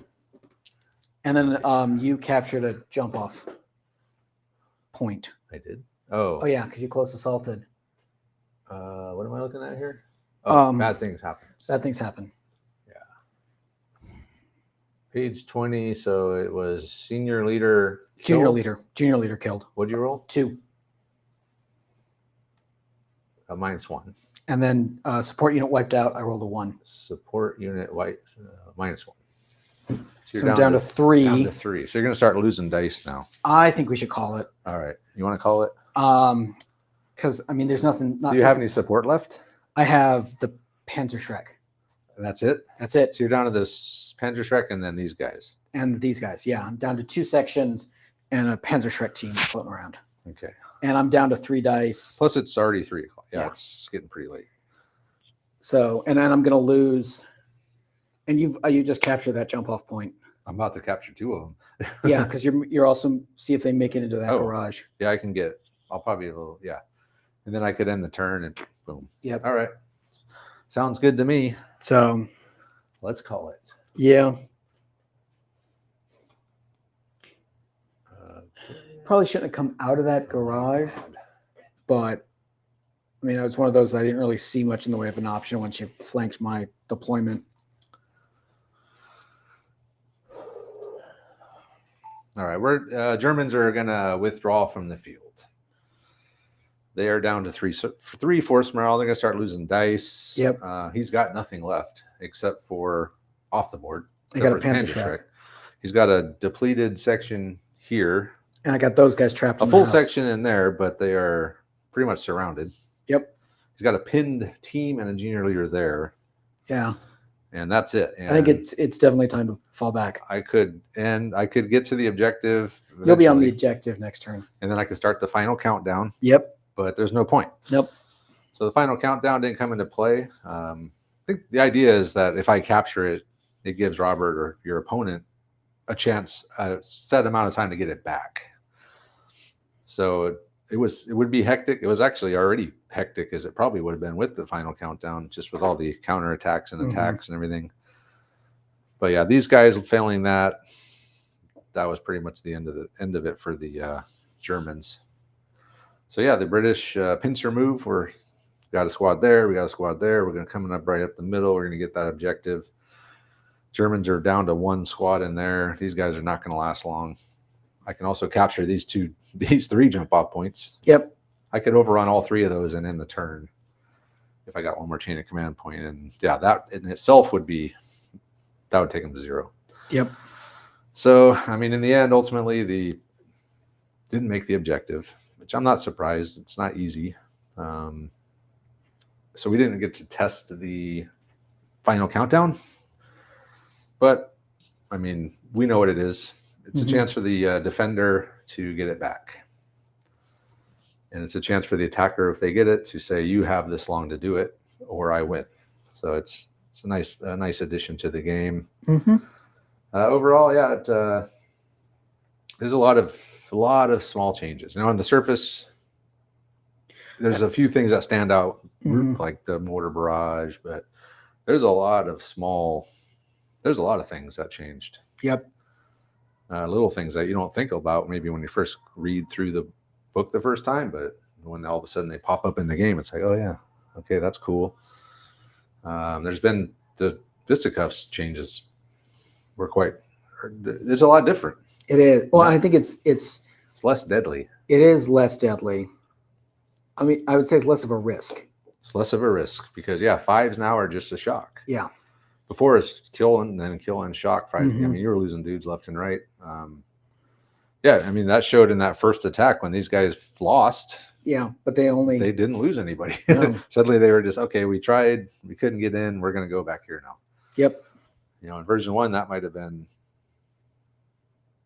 And then you captured a jump off point. I did. Oh yeah, because you close assaulted. What am I looking at here? Oh, bad things happen. Bad things happen. Yeah. Page 20. So it was senior leader. Junior killed. leader killed. What'd you roll? 2. -1. And then support unit wiped out. I rolled a 1. Support unit wiped -1. So I'm down to 3. Down to 3. So you're going to start losing dice now. I think we should call it. All right. You want to call it? Because I mean, there's nothing. Do you have any support left? I have the Panzerschreck. And that's it? That's it. So you're down to this Panzerschreck and then these guys. And these guys. Yeah. I'm down to 2 sections and a Panzerschreck team floating around. Okay. And I'm down to 3 dice. Plus it's already 3 o'clock. Yeah, Yeah. It's getting pretty late. So, and then I'm going to lose. And you just captured that jump off point. I'm about to capture 2 of them. Yeah, because you're also see if they make it into that garage. Yeah, I'll probably be a little, yeah. And then I could end the turn and boom. Yep. All right. Sounds good to me. So let's call it. Yeah. Probably shouldn't have come out of that garage, but I mean, it was one of those that I didn't really see much in the way of an option once you flanked my deployment. All right, we're Germans are gonna withdraw from the field. They are down to 3 force morale. They're gonna start losing dice. Yep. He's got nothing left except for off the board. I got a Panzerschreck. He's got a depleted section here. And I got those guys trapped. A full section in there, but they are pretty much surrounded. Yep. He's got a pinned team and a junior leader there. Yeah. And that's it. And I think it's definitely time to fall back. I could get to the objective. You'll be on the objective next turn. And then I could start the final countdown. Yep. But there's no point. Nope. So the final countdown didn't come into play. I think the idea is that if I capture it, it gives Robert or your opponent a chance, a set amount of time to get it back. So it would be hectic. It was actually already hectic as it probably would have been with the final countdown, just with all the counterattacks and attacks and everything. But yeah, these guys failing that was pretty much the end of it for the Germans. So yeah, the British pincer move. We got a squad there. We got a squad there. We're going to come up right up the middle. We're going to get that objective. Germans are down to 1 squad in there. These guys are not going to last long. I can also capture these 3 jump off points. Yep. I could overrun all 3 of those and end the turn if I got 1 more chain of command point. And yeah, that in itself would take them to 0. Yep. So, I mean, in the end, ultimately, didn't make the objective, which I'm not surprised. It's not easy. So we didn't get to test the final countdown. But, I mean, we know what it is. It's a chance for the defender to get it back. And it's a chance for the attacker, if they get it, to say, you have this long to do it, or I win. So it's a nice addition to the game. Overall, yeah, there's a lot of small changes. Now on the surface, there's a few things that stand out, like the mortar barrage, but there's a lot of things that changed. Yep. Little things that you don't think about maybe when you first read through book the first time, but when all of a sudden they pop up in the game, it's like, oh yeah, okay, that's cool. There's been the fisticuffs changes were quite. It's a lot different. It is. Well, I think it's It's less deadly. it is less deadly. I mean, I would say it's less of a risk. It's less of a risk because fives now are just a shock. Yeah. Before it's kill and then kill and shock. Five. I Mhm. mean, you were losing dudes left and right. I mean that showed in that first attack when these guys lost. Yeah, but they Didn't lose anybody. No. Suddenly they were just okay. We tried, we couldn't get in. We're going to go back here now. Yep. In version 1, that might have been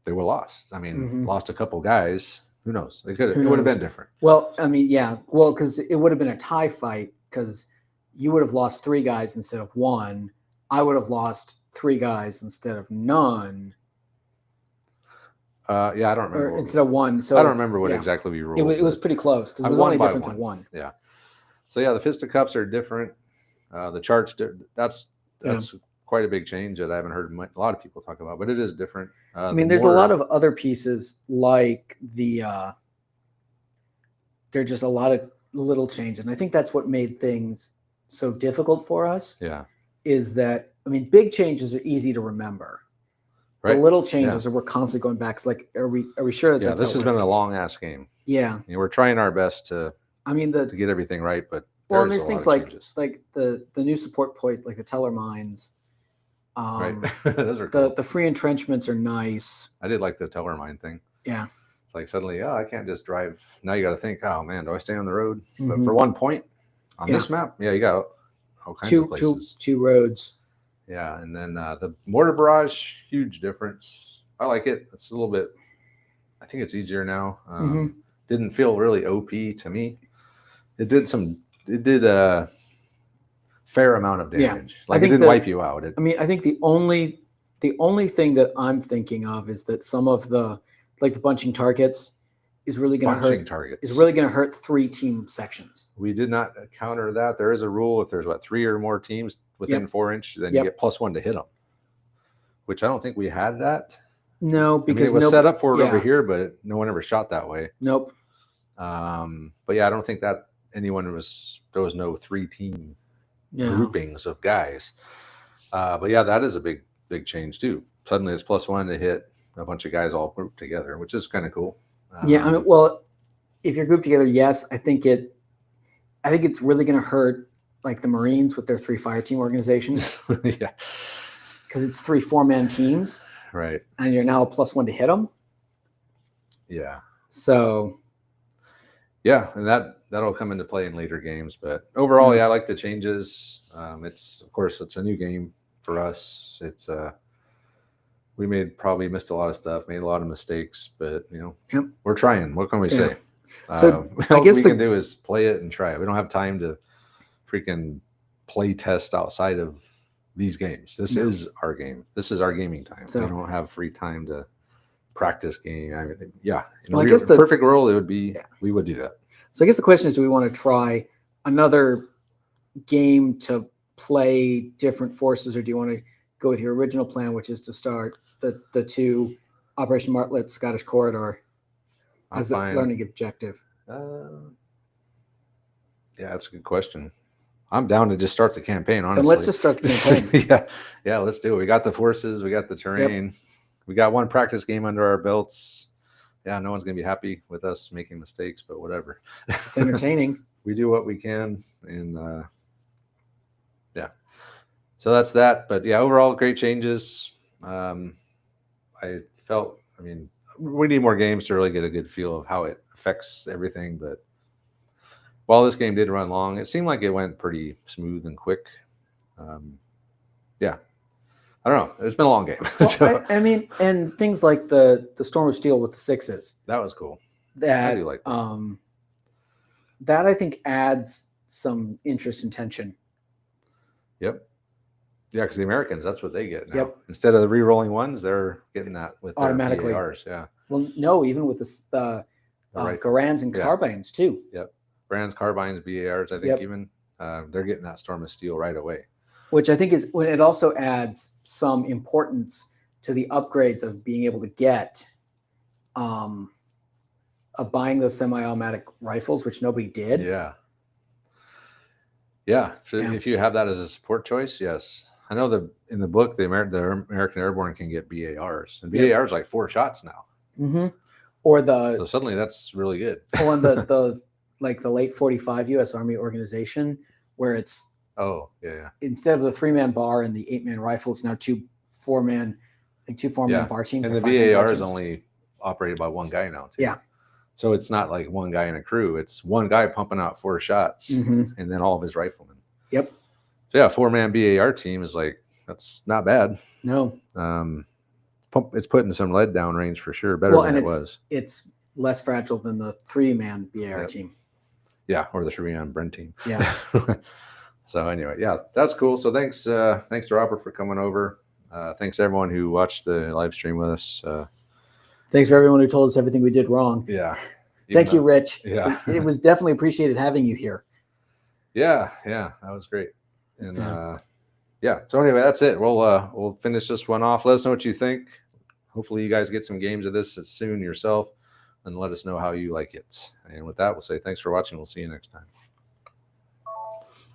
they were lost. I mean, Mhm. lost a couple guys. Who knows? It would have been different. Well, I mean, yeah. Well, because it would have been a tie fight because you would have lost 3 guys instead of 1. I would have lost 3 guys instead of none. I don't remember. Or instead of 1. So I don't remember what exactly we ruled. It was pretty close because it was only a difference of 1. Yeah. So the fisticuffs are different. The charts, that's quite a big change that I haven't heard a lot of people talk about, but it is different. I mean, there's a lot of other pieces like there're just a lot of little changes. And I think that's what made things so difficult for us. Yeah. Is that, I mean, big changes are easy to remember. Right? The little changes are we're constantly going back. It's like, are we sure that this has been a long ass game. Yeah. We're trying our best to to get everything right, but there's things like the new support points, like the teller mines. Right. Those are cool. The free entrenchments are nice. I did like the teller mine thing. Yeah. It's like suddenly, I can't just drive. Now you got to think, oh man, do I stay on the road? Mm-hmm. But for 1 point on this map, you got all kinds of places. Two roads. Yeah, and then the mortar barrage, huge difference. I like it. It's a little bit. I think it's easier now. Didn't feel really OP to me. It did a fair amount of damage. Like it didn't wipe you out. I mean, I think the only thing that I'm thinking of is that some of the bunching targets is really going to hurt. Is really going to hurt 3 team sections. We did not counter that. There is a rule if there's 3 or more teams within 4 inch, then you get +1 to hit them. Which I don't think we had that. No, because it was set up for it over here, but no one ever shot that way. Nope. But I don't think that there was no 3 team groupings of guys. But that is a big change too. Suddenly it's +1 to hit a bunch of guys all grouped together, which is kind of cool. I mean, well, if you're grouped together, yes, I think it's really going to hurt like the Marines with their 3 fire team organizations. Yeah. Because it's 3 4-man teams. Right. And you're now +1 to hit them. Yeah. So. Yeah, and that'll come into play in later games, but overall, I like the changes. It's a new game for us. It's we probably missed a lot of stuff, made a lot of mistakes, but we're trying. What can we say? So I guess we can do is play it and try it. We don't have time to freaking play test outside of these games. This is our game. This is our gaming time. So we don't have free time to practice game. I mean, I guess the perfect world, it would be we would do that. So I guess the question is, do we want to try another game to play different forces, or do you want to go with your original plan, which is to start the 2 Operation Martlet Scottish Corridor as the learning objective? That's a good question. I'm down to just start the campaign, honestly. Then let's just start the campaign. Yeah, let's do it. We got the forces, we got the terrain. Yep. We got 1 practice game under our belts. Yeah, no one's going to be happy with us making mistakes, but whatever. It's entertaining. We do what we can, and so that's that. But overall, great changes. I felt, we need more games to really get a good feel of how it affects everything. But while this game did run long, it seemed like it went pretty smooth and quick. I don't know. It's been a long game. Well, and things like the Storm of Steel with the 6s. That was cool. I do like that. That I think adds some interest and tension. Yep. Yeah, because the Americans, that's what they get now. Yep. Instead of the re-rolling ones, they're getting that with automatically. Their PARs. Yeah. Well, no, even with the Garands and carbines too. Yep. Garands, carbines, BARs, I think even they're getting that Storm of Steel right away. Which I think is when it also adds some importance to the upgrades of being able to get of buying those semi-automatic rifles, which nobody did. Yeah. Yeah. So Yeah. if you have that as a support choice, yes. I know in the book, the American Airborne can get BARs, and Yep. BARs like 4 shots now. Mm-hmm. Or So suddenly that's really good. on the like the late 45 U.S. Army organization, where it's Oh, yeah. instead of the 3-man bar and the 8-man rifle, it's now 2 4-man, like 2 4-man Yeah. bar teams. And or the 5-man bar BAR is teams. only operated by one guy now, too. Yeah. So it's not like one guy in a crew. It's one guy pumping out 4 shots Mhm. and then all of his riflemen. Yep. So yeah, 4-man BAR team is like, that's not bad. No. It's putting some lead down range for sure. Better than it was. It's less fragile than the 3-man BAR Yep. team. Yeah, or the 3-man Brent team. Yeah. So anyway, yeah, that's cool. So thanks to Robert for coming over. Thanks to everyone who watched the live stream with us. Thanks for everyone who told us everything we did wrong. Yeah. Thank you, Rich. Yeah. It was definitely appreciated having you here. Yeah, that was great. And yeah. So anyway, that's it. We'll finish this one off. Let us know what you think. Hopefully you guys get some games of this soon yourself, and let us know how you like it. And with that, we'll say thanks for watching. We'll see you next time.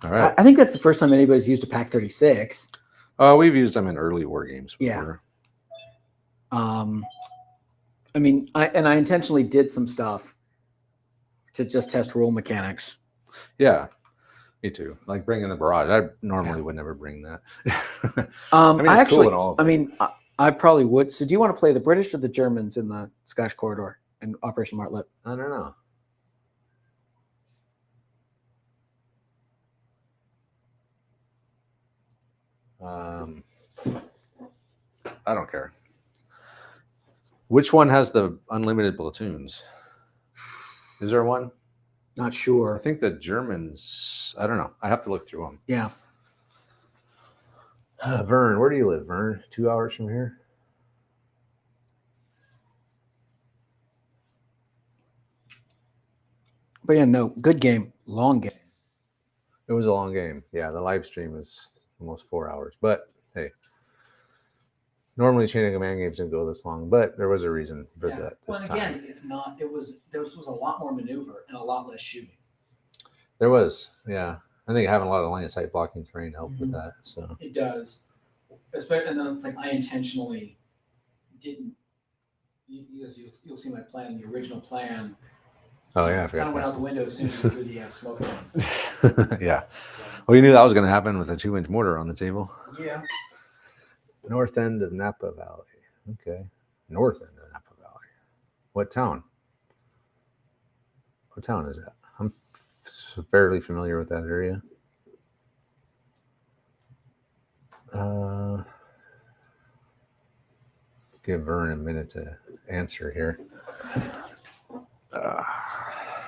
All right. I think that's the first time anybody's used a Pack 36. We've used them in early war games before. Yeah. I mean, I intentionally did some stuff to just test rule mechanics. Yeah, me too. Like bringing the barrage. I normally would never bring that. I mean, it's actually, cool and all, I mean, I probably would. So do you want to play the British or the Germans in the Scottish Corridor and Operation Martlet? I don't know. I don't care. Which one has the unlimited platoons? Is there one? Not I sure. think the Germans, I don't know. I have to look through them. Yeah. Vern, where do you live, Vern? 2 hours from here? But yeah, no, good game, long game. It was a long game. Yeah, the live stream was almost 4 hours. But hey, normally chain of command games didn't go this long, but there was a reason for that this time. Again, it's not. This was a lot more maneuver and a lot less shooting. There was, yeah. I think having a lot of line of sight blocking terrain helped with that. So it does. Especially, and then it's like I intentionally didn't. You'll see my plan. The original plan. Oh yeah, I kind of went out the window as soon as we threw the smoke down. Yeah. So, Well, you knew that was going to happen with a 2-inch mortar on the table. yeah. North end of Napa Valley. Okay. North end of Napa Valley. What town? What town is that? I'm fairly familiar with that area. Give Vern a minute to answer here.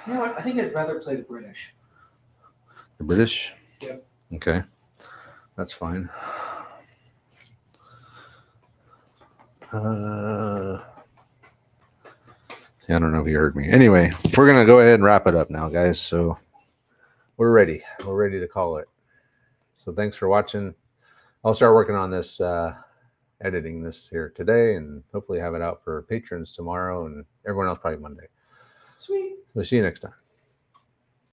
You know what? I think I'd rather play the British. The British? Yep. Okay. That's fine. Yeah, I don't know if you heard me. Anyway, we're going to go ahead and wrap it up now, guys. So we're ready. We're ready to call it. So thanks for watching. I'll start working on this, editing this here today, and hopefully have it out for patrons tomorrow and everyone else probably Monday. Sweet. We'll see you next time.